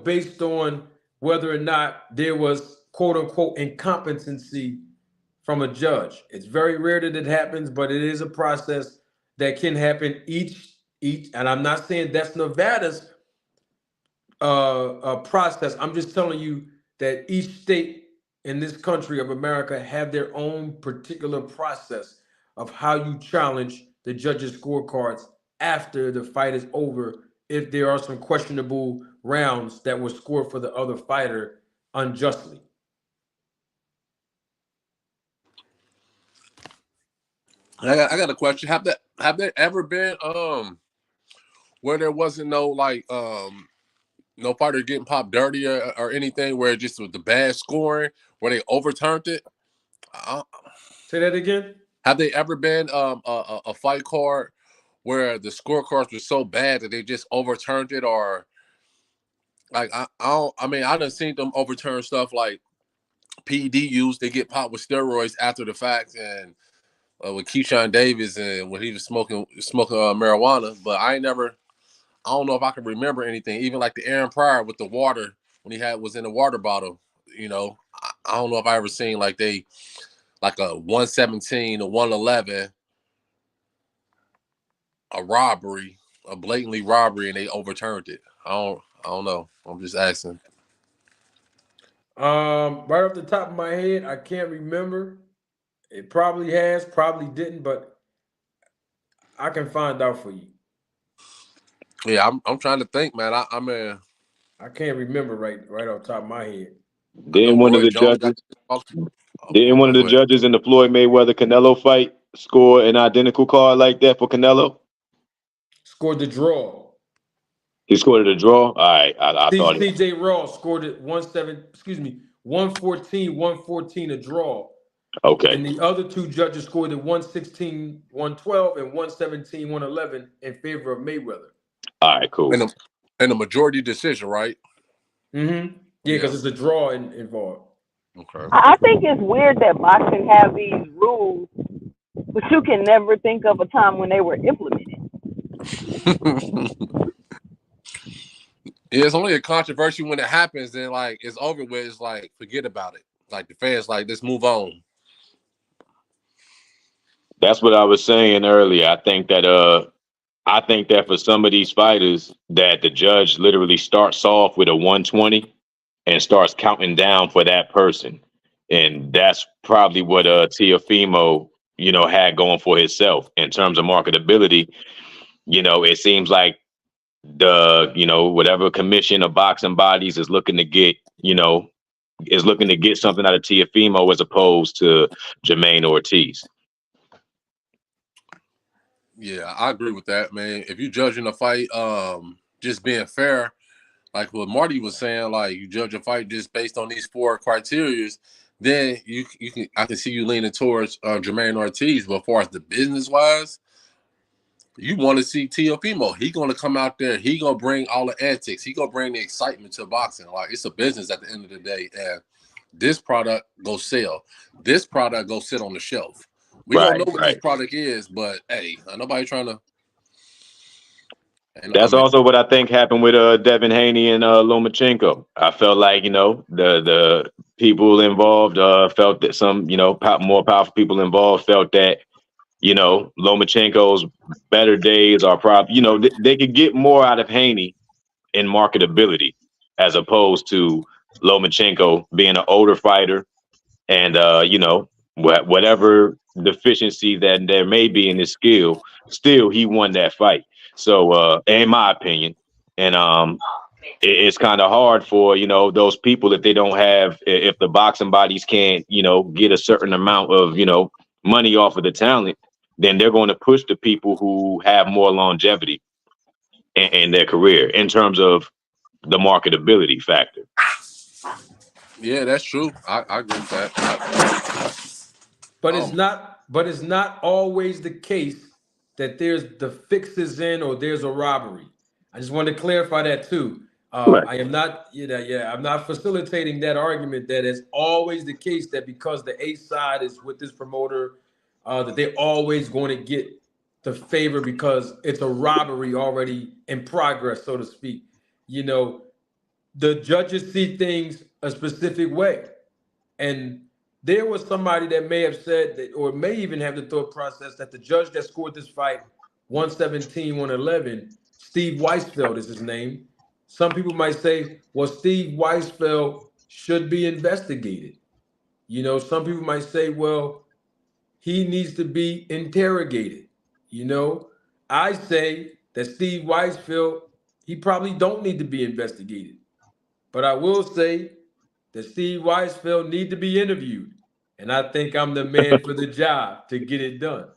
based on whether or not there was quote unquote incompetency from a judge. It's very rare that it happens, but it is a process that can happen each, and I'm not saying that's Nevada's process. I'm just telling you that each state in this country of America have their own particular process of how you challenge the judges' scorecards after the fight is over if there are some questionable rounds that were scored for the other fighter unjustly. I got a question. Have there ever been where there wasn't no no fighter getting popped dirty or anything, where it just was the bad scoring where they overturned it? Say that again. Have they ever been a fight card where the scorecards were so bad that they just overturned it, or like I done seen them overturn stuff like PED use. They get popped with steroids after the fact, and with Keyshawn Davis and when he was smoking marijuana. But I don't know if I can remember anything. Even like the Aaron Pryor with the water when he was in the water bottle. I don't know if I ever seen like a 117, a 111, a robbery, a blatantly robbery, and they overturned it. I don't know. I'm just asking. Right off the top of my head, I can't remember. It probably has, probably didn't, but I can find out for you. Yeah, I'm trying to think, man. I can't remember right off the top of my head. Then one of the judges in the Floyd Mayweather Canelo fight score an identical card like that for Canelo? Scored the draw. He scored a draw? All right. I thought CJ Ross scored it 114, a draw. Okay. And the other two judges scored it 116, 112, and 117, 111 in favor of Mayweather. All right, cool. And the majority decision, right? Mm-hmm. Yeah, because it's a draw involved. Okay. I think it's weird that boxing have these rules, but you can never think of a time when they were implemented. Yeah, it's only a controversy when it happens, then like it's over with. It's like forget about it. Like the fans, like let's move on. That's what I was saying earlier. I think that for some of these fighters that the judge literally starts off with a 120 and starts counting down for that person. And that's probably what Teofimo, had going for himself in terms of marketability. It seems like the, whatever commission of boxing bodies is looking to get, something out of Teofimo as opposed to Jermaine Ortiz. Yeah, I agree with that, man. If you're judging a fight, just being fair, like what Marty was saying, like you judge a fight just based on these 4 criteria, then I can see you leaning towards Jermaine Ortiz. But as far as the business wise, you want to see Teofimo. He gonna come out there. He gonna bring all the antics. He gonna bring the excitement to boxing. Like it's a business at the end of the day, and this product go sell. This product go sit on the shelf. We don't know what this product is, but hey, nobody trying to. That's also what I think happened with Devin Haney and Lomachenko. I felt like the people involved felt that some more powerful people involved felt that Lomachenko's better days are probably they could get more out of Haney in marketability as opposed to Lomachenko being an older fighter and whatever deficiency that there may be in his skill, still he won that fight. So in my opinion, and it's kind of hard for those people if they don't have, if the boxing bodies can't get a certain amount of money off of the talent, then they're going to push the people who have more longevity in their career in terms of the marketability factor. Yeah, that's true. I agree with that. But it's not always the case that there's the fixes in or there's a robbery. I just want to clarify that too. I am not, I'm not facilitating that argument that it's always the case that because the A side is with this promoter, that they're always going to get the favor because it's a robbery already in progress, so to speak. You know, the judges see things a specific way. And there was somebody that may have said that, or may even have the thought process that the judge that scored this fight, 117-111, Steve Weisfeld is his name. Some people might say, well, Steve Weisfeld should be investigated. You know, some people might say, well, he needs to be interrogated. You know, I say that Steve Weisfeld, he probably don't need to be investigated. But I will say that Steve Weisfeld need to be interviewed. And I think I'm the man for the job to get it done.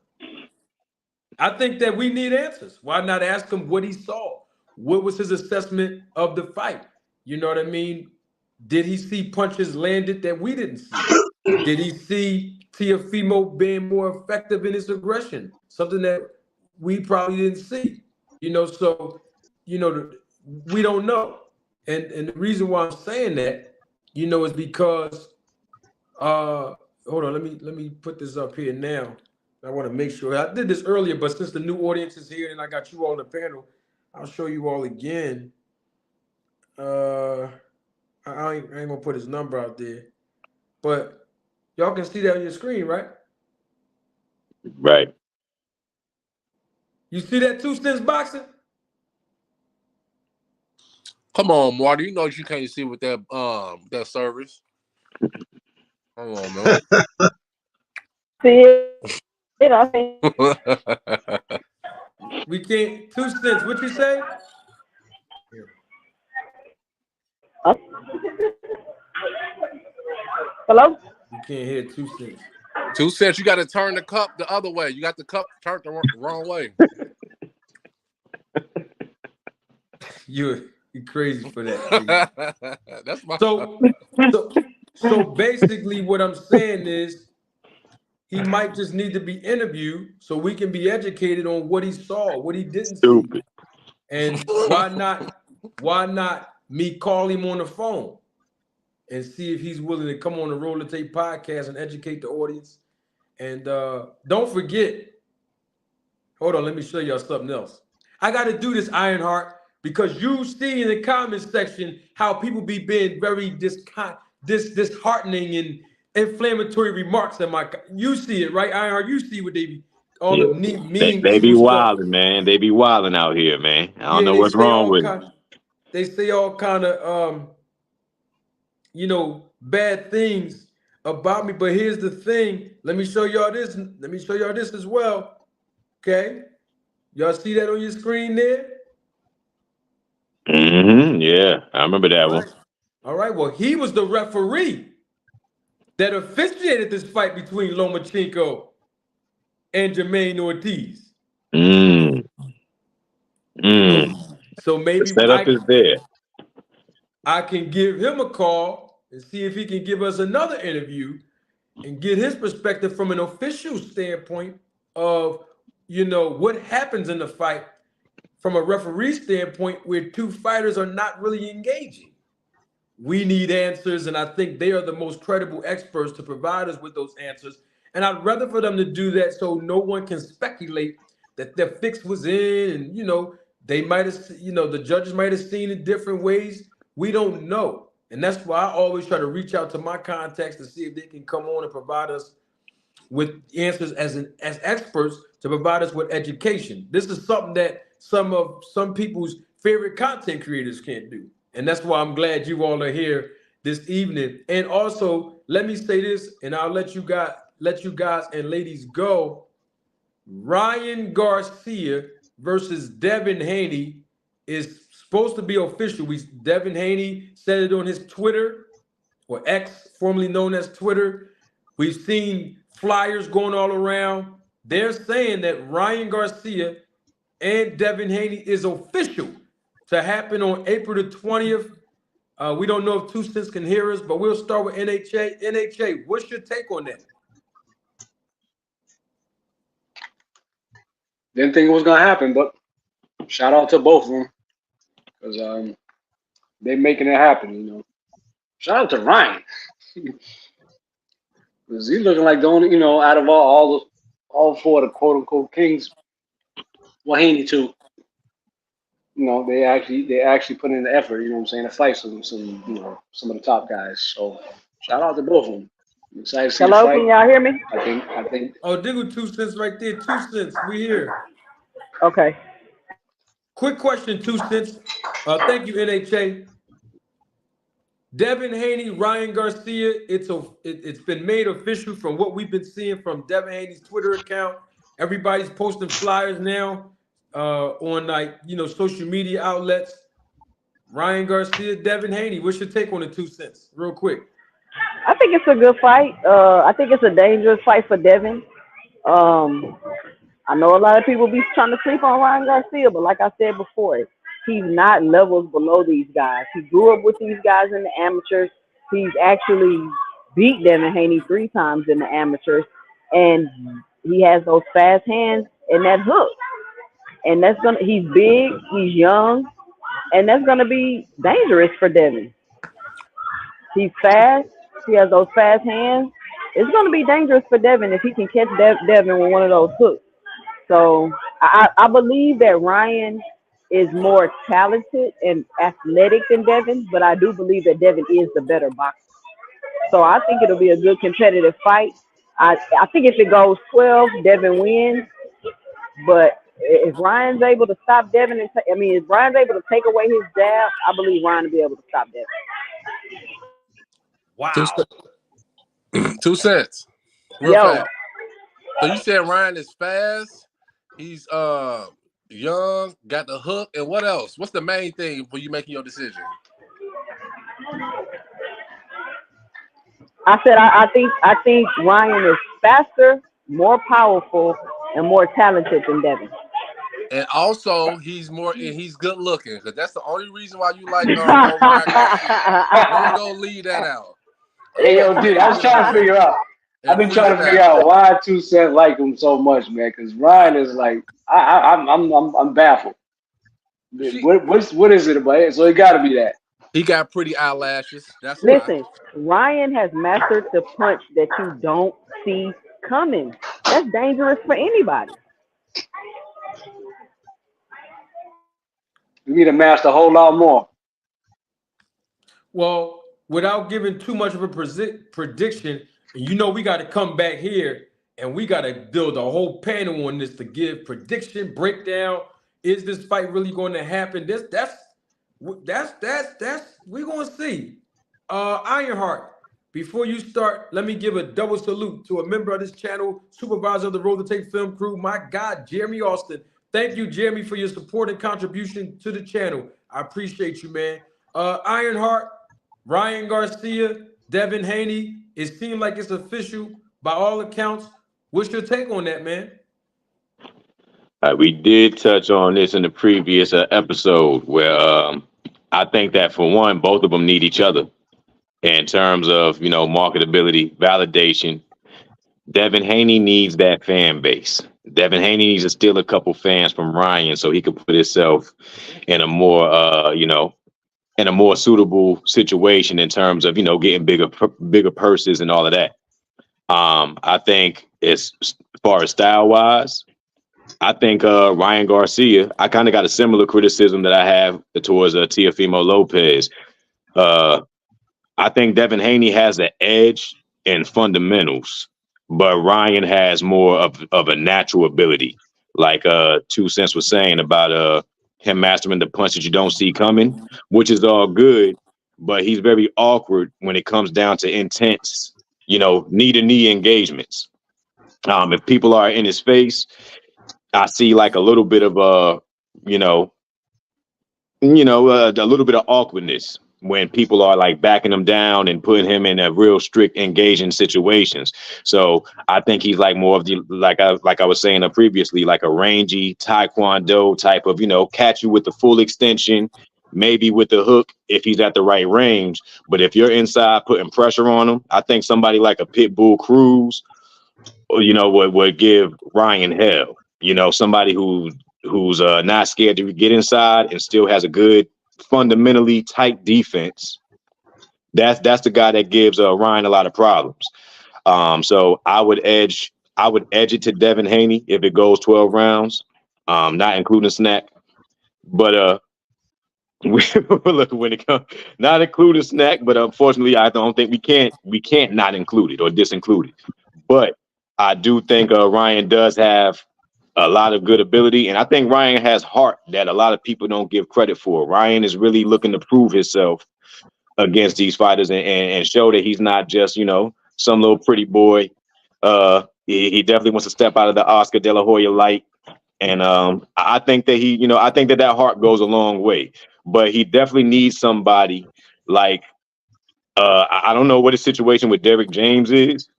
I think that we need answers. Why not ask him what he saw? What was his assessment of the fight? You know what I mean? Did he see punches landed that we didn't see? Did he see Teofimo being more effective in his aggression? Something that we probably didn't see. You know, so, you know, we don't know. And the reason why I'm saying that, you know, is because, hold on, let me put this up here now. I want to make sure. I did this earlier, but since the new audience is here and I got you all on the panel, I'll show you all again. I ain't gonna put his number out there, but y'all can see that on your screen, right? Right. You see that 2 cents boxing? Come on, Marty. You know you can't see with that service. Come on, man. See it, I think. We can't. 2 cents. What you say? Hello? You can't hear 2 cents. 2 cents. You got to turn the cup the other way. You got the cup turned the wrong way. You're crazy for that. That's my. So basically, what I'm saying is, he might just need to be interviewed so we can be educated on what he saw, what he didn't see, and why not me call him on the phone and see if he's willing to come on the Roller Tape podcast and educate the audience. And don't forget, hold on, let me show y'all something else. I got to do this, Ironheart, because you see in the comments section how people be being very disheartening and inflammatory remarks. You see it, right, Ironheart? You see what they be all the mean. They be wilding, man. They be wilding out here, man. I don't know what's wrong with them. They say all kind of you know, bad things about me. But here's the thing. Let me show y'all this. Let me show y'all this as well. Okay. Y'all see that on your screen there? Yeah, I remember that one. All right. Well, he was the referee that officiated this fight between Lomachenko and Jermaine Ortiz. So maybe the setup is there. I can give him a call and see if he can give us another interview and get his perspective from an official standpoint of, you know, what happens in the fight from a referee standpoint where two fighters are not really engaging. We need answers, and I think they are the most credible experts to provide us with those answers. And I'd rather for them to do that so no one can speculate that their fix was in, and, you know, they might have, you know, the judges might have seen it different ways. We don't know. And that's why I always try to reach out to my contacts to see if they can come on and provide us with answers as experts to provide us with education. This is something that some people's favorite content creators can't do. And that's why I'm glad you all are here this evening. And also, let me say this, and I'll let you guys and ladies go. Ryan Garcia versus Devin Haney is supposed to be official. Devin Haney said it on his Twitter, or X, formerly known as Twitter. We've seen flyers going all around. They're saying that Ryan Garcia and Devin Haney is official to happen on April the 20th. We don't know if 2 Cents can hear us, but we'll start with NHA. NHA, what's your take on that? Didn't think it was gonna happen, but shout out to both of them because they're making it happen. You know, shout out to Ryan because he's looking like the only, you know, out of all all four of the quote unquote kings. Well, Haney too. You know, they actually put in the effort. You know what I'm saying, to fight some some of the top guys. So shout out to both of them. I'm excited to see the Hello, fight. can y'all hear me? I think. Oh, Diggle 2 cents right there. 2 cents. We here. Okay. Quick question, 2 cents. Thank you, NHA. Devin Haney, Ryan Garcia. It's been made official from what we've been seeing from Devin Haney's Twitter account. Everybody's posting flyers now on social media outlets. Ryan Garcia, Devin Haney. What's your take on the 2 cents? Real quick. I think it's a good fight. I think it's a dangerous fight for Devin. I know a lot of people be trying to sleep on Ryan Garcia, but like I said before, he's not levels below these guys. He grew up with these guys in the amateurs. He's actually beat Devin Haney 3 times in the amateurs, and he has those fast hands and that hook. And he's big, he's young, and that's gonna be dangerous for Devin. He's fast. He has those fast hands. It's going to be dangerous for Devin if he can catch Devin with one of those hooks. So I believe that Ryan is more talented and athletic than Devin, but I do believe that Devin is the better boxer. So I think it'll be a good competitive fight. I think if it goes 12, Devin wins. But if Ryan's able to stop Devin, if Ryan's able to take away his jab, I believe Ryan will be able to stop Devin. Wow. 2 cents. Real Yo. fast. So you said Ryan is fast. He's young, got the hook, and what else? What's the main thing for you making your decision? I said I think Ryan is faster, more powerful, and more talented than Devin. And also, he's good looking, because that's the only reason why you like Ryan Garcia. Don't go leave that out. Hey, yo, dude, I was trying to figure out. I've been trying to figure out why 2 cents like him so much, man. Because Ryan is like, I'm baffled. What is it about it? So it got to be that. He got pretty eyelashes. That's Listen, Ryan has mastered the punch that you don't see coming. That's dangerous for anybody. You need to master a whole lot more. Well, without giving too much of a prediction, we got to come back here and we got to build a whole panel on this to give prediction, breakdown. Is this fight really going to happen? That's we're going to see. Ironheart, before you start, let me give a double salute to a member of this channel, supervisor of the Road to Take film crew, my God, Jeremy Austin. Thank you, Jeremy, for your support and contribution to the channel. I appreciate you, man. Ironheart, Ryan Garcia, Devin Haney. It seemed like it's official by all accounts. What's your take on that, man? We did touch on this in the previous episode where I think that, for one, both of them need each other in terms of, marketability, validation. Devin Haney needs that fan base. Devin Haney needs to steal a couple fans from Ryan so he could put himself in a more, in a more suitable situation in terms of, getting bigger purses and all of that. I think as far as style wise, I think Ryan Garcia, I kind of got a similar criticism that I have towards Teofimo Lopez. I think Devin Haney has the edge in fundamentals, but Ryan has more of a natural ability. Like 2 Cents was saying about him mastering the punch that you don't see coming, which is all good, but he's very awkward when it comes down to intense, knee-to-knee engagements. If people are in his face, I see like a little bit of a little bit of awkwardness when people are like backing him down and putting him in a real strict engaging situations. So I think he's like more of the, like I was saying previously, like a rangy taekwondo type of, catch you with the full extension, maybe with the hook if he's at the right range. But if you're inside putting pressure on him, I think somebody like a Pitbull Cruz, would give Ryan hell. Somebody who's not scared to get inside and still has a good, fundamentally tight defense. That's the guy that gives Ryan a lot of problems. So I would edge I would edge it to Devin Haney if it goes 12 rounds, not including snack. But look, when it comes, not including snack, but unfortunately, I don't think we can't not include it or disinclude it. But I do think Ryan does have a lot of good ability, and I think Ryan has heart that a lot of people don't give credit for. Ryan is really looking to prove himself against these fighters and show that he's not just, you know, some little pretty boy. He definitely wants to step out of the Oscar De La Hoya light. And I think that he, you know, I think that that heart goes a long way. But he definitely needs somebody like, I don't know what his situation with Derrick James is,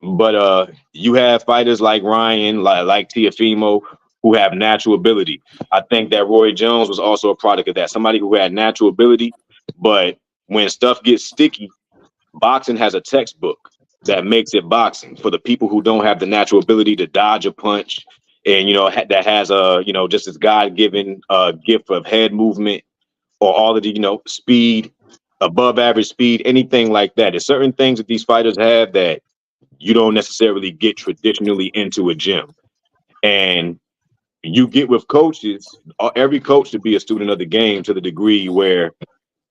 but you have fighters like Ryan, like Teofimo, who have natural ability. I think that Roy Jones was also a product of that. Somebody who had natural ability, but when stuff gets sticky, boxing has a textbook that makes it boxing for the people who don't have the natural ability to dodge a punch, and you know that has a, you know, just this God-given gift of head movement or all of the, you know, speed, above average speed, anything like that. There's certain things that these fighters have that you don't necessarily get traditionally into a gym, and you get with coaches. Every coach should be a student of the game to the degree where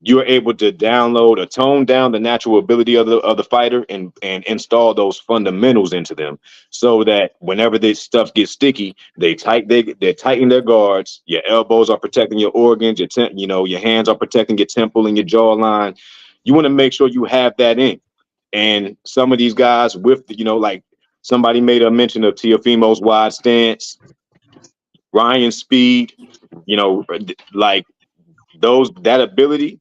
you're able to download or tone down the natural ability of the fighter and install those fundamentals into them, so that whenever this stuff gets sticky, they tighten their guards. Your elbows are protecting your organs. You know, your hands are protecting your temple and your jawline. You want to make sure you have that in. And some of these guys with the, you know, like somebody made a mention of Teofimo's wide stance, Ryan's speed, you know, like that ability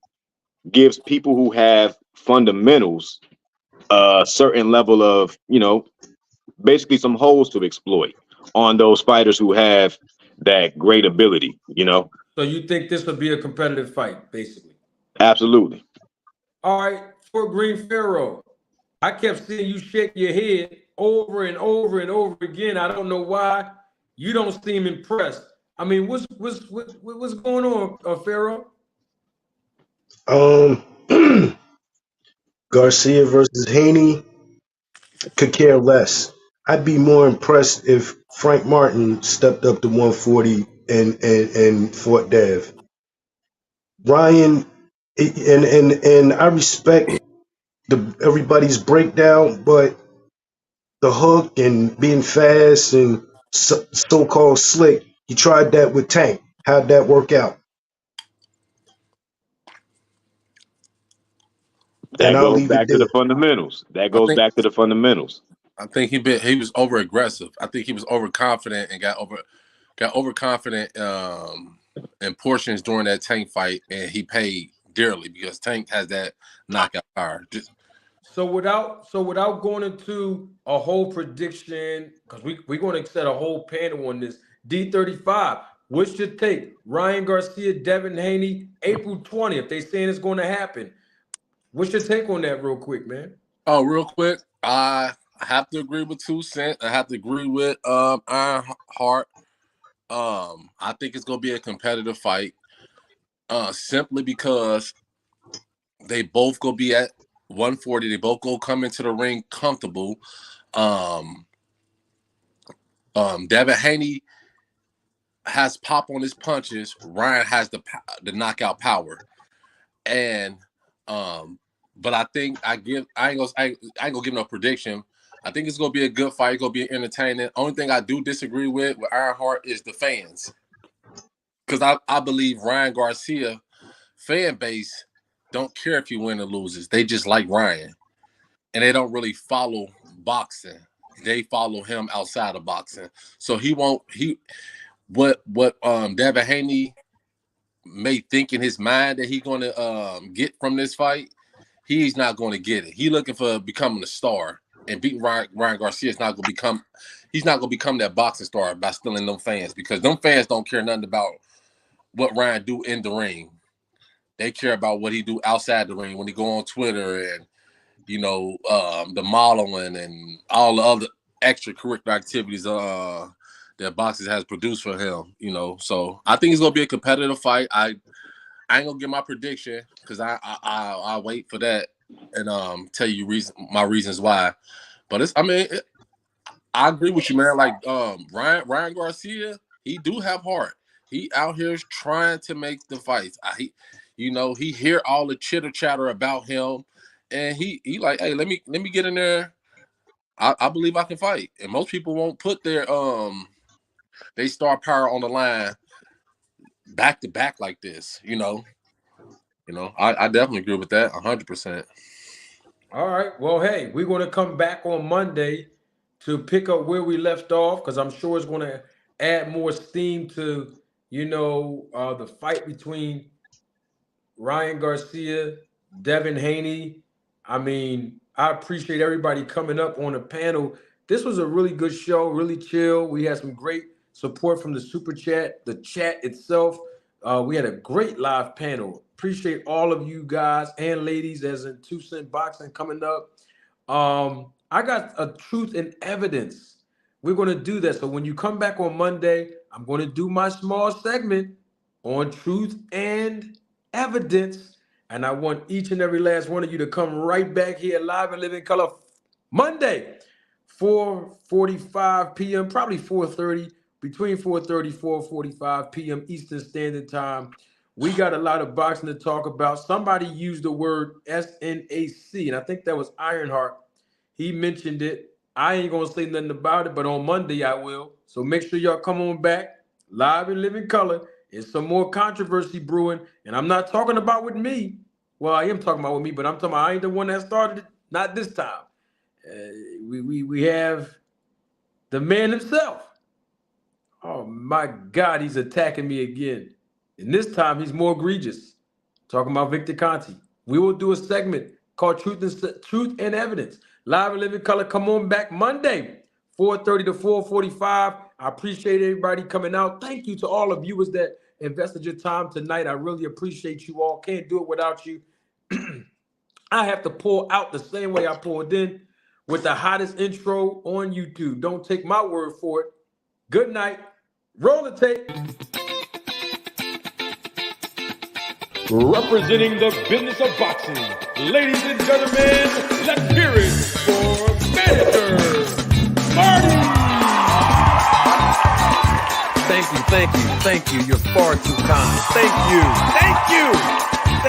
gives people who have fundamentals a certain level of, you know, basically some holes to exploit on those fighters who have that great ability, you know. So you think this would be a competitive fight, basically? Absolutely. All right, for Green Pharaoh, I kept seeing you shake your head over and over and over again. I don't know why. You don't seem impressed. I mean, what's going on, Pharaoh? Garcia versus Haney, could care less. I'd be more impressed if Frank Martin stepped up to 140 and fought Dev. Ryan, and I respect everybody's breakdown, but the hook and being fast and so-called slick, he tried that with Tank. How'd that work out? And That I'll goes leave it back to the there. fundamentals. That I goes think back to the fundamentals. I think he was over aggressive. I think he was overconfident and got overconfident in portions during that Tank fight, and he paid dearly because Tank has that knockout power. So without going into a whole prediction, because we're going to set a whole panel on this, D35, what's your take? Ryan Garcia, Devin Haney, April 20th. They saying it's going to happen. What's your take on that real quick, man? Oh, real quick, I have to agree with 2 Cent. I have to agree with Ironheart. I think it's gonna be a competitive fight. Simply because they both gonna be at 140. They both go come into the ring comfortable. Devin Haney has pop on his punches. Ryan has the knockout power, and but I think I ain't gonna give no prediction. I think it's gonna be a good fight. It's gonna be entertaining. Only thing I do disagree with Ironheart is the fans, because I believe Ryan Garcia fan base don't care if he wins or loses. They just like Ryan, and they don't really follow boxing. They follow him outside of boxing. So what Devin Haney may think in his mind that he's gonna get from this fight, he's not gonna get it. He's looking for becoming a star, and beating Ryan Garcia is not gonna become. He's not gonna become that boxing star by stealing them fans, because them fans don't care nothing about what Ryan do in the ring. They care about what he do outside the ring when he go on Twitter and, you know, the modeling and all the other extracurricular activities that boxing has produced for him. You know, so I think it's gonna be a competitive fight. I ain't gonna give my prediction because I'll wait for that and tell you my reasons why. But I agree with you, man. Like Ryan Garcia, he do have heart. He out here trying to make the fights. He hear all the chitter chatter about him, and he like, hey, let me get in there. I believe I can fight, and most people won't put their star power on the line back to back like this. I definitely agree with that 100%. All right. Well, hey, we're going to come back on Monday to pick up where we left off because I'm sure it's going to add more steam to, the fight between Ryan Garcia, Devin Haney. I mean, I appreciate everybody coming up on the panel. This was a really good show, really chill. We had some great support from the super chat, the chat itself. We had a great live panel. Appreciate all of you guys and ladies as in 2 Cent Boxing coming up. I got a truth and evidence. We're going to do that. So when you come back on Monday, I'm going to do my small segment on truth and evidence. And I want each and every last one of you to come right back here live and live in color Monday, 4:45 p.m., probably 4:30, between 4:30 4:45 p.m. Eastern Standard Time. We got a lot of boxing to talk about. Somebody used the word SNAC, and I think that was Ironheart. He mentioned it. I ain't going to say nothing about it, but on Monday I will. So make sure y'all come on back, live and live in color. There's some more controversy brewing, and I'm not talking about with me. Well, I am talking about with me, but I'm talking about I ain't the one that started it. Not this time. We have the man himself. Oh, my God, he's attacking me again. And this time, he's more egregious. Talking about Victor Conti. We will do a segment called Truth and Evidence. Live and live in color. Come on back Monday, 4:30 to 4:45. I appreciate everybody coming out. Thank you to all the viewers that invested your time tonight. I really appreciate you all. Can't do it without you. I have to pull out the same way I pulled in with the hottest intro on YouTube. Don't take my word for it. Good night. Roll the tape. Representing the business of boxing, ladies and gentlemen, let's hear it for Manager Marty. Thank you. You're far too kind. Thank you.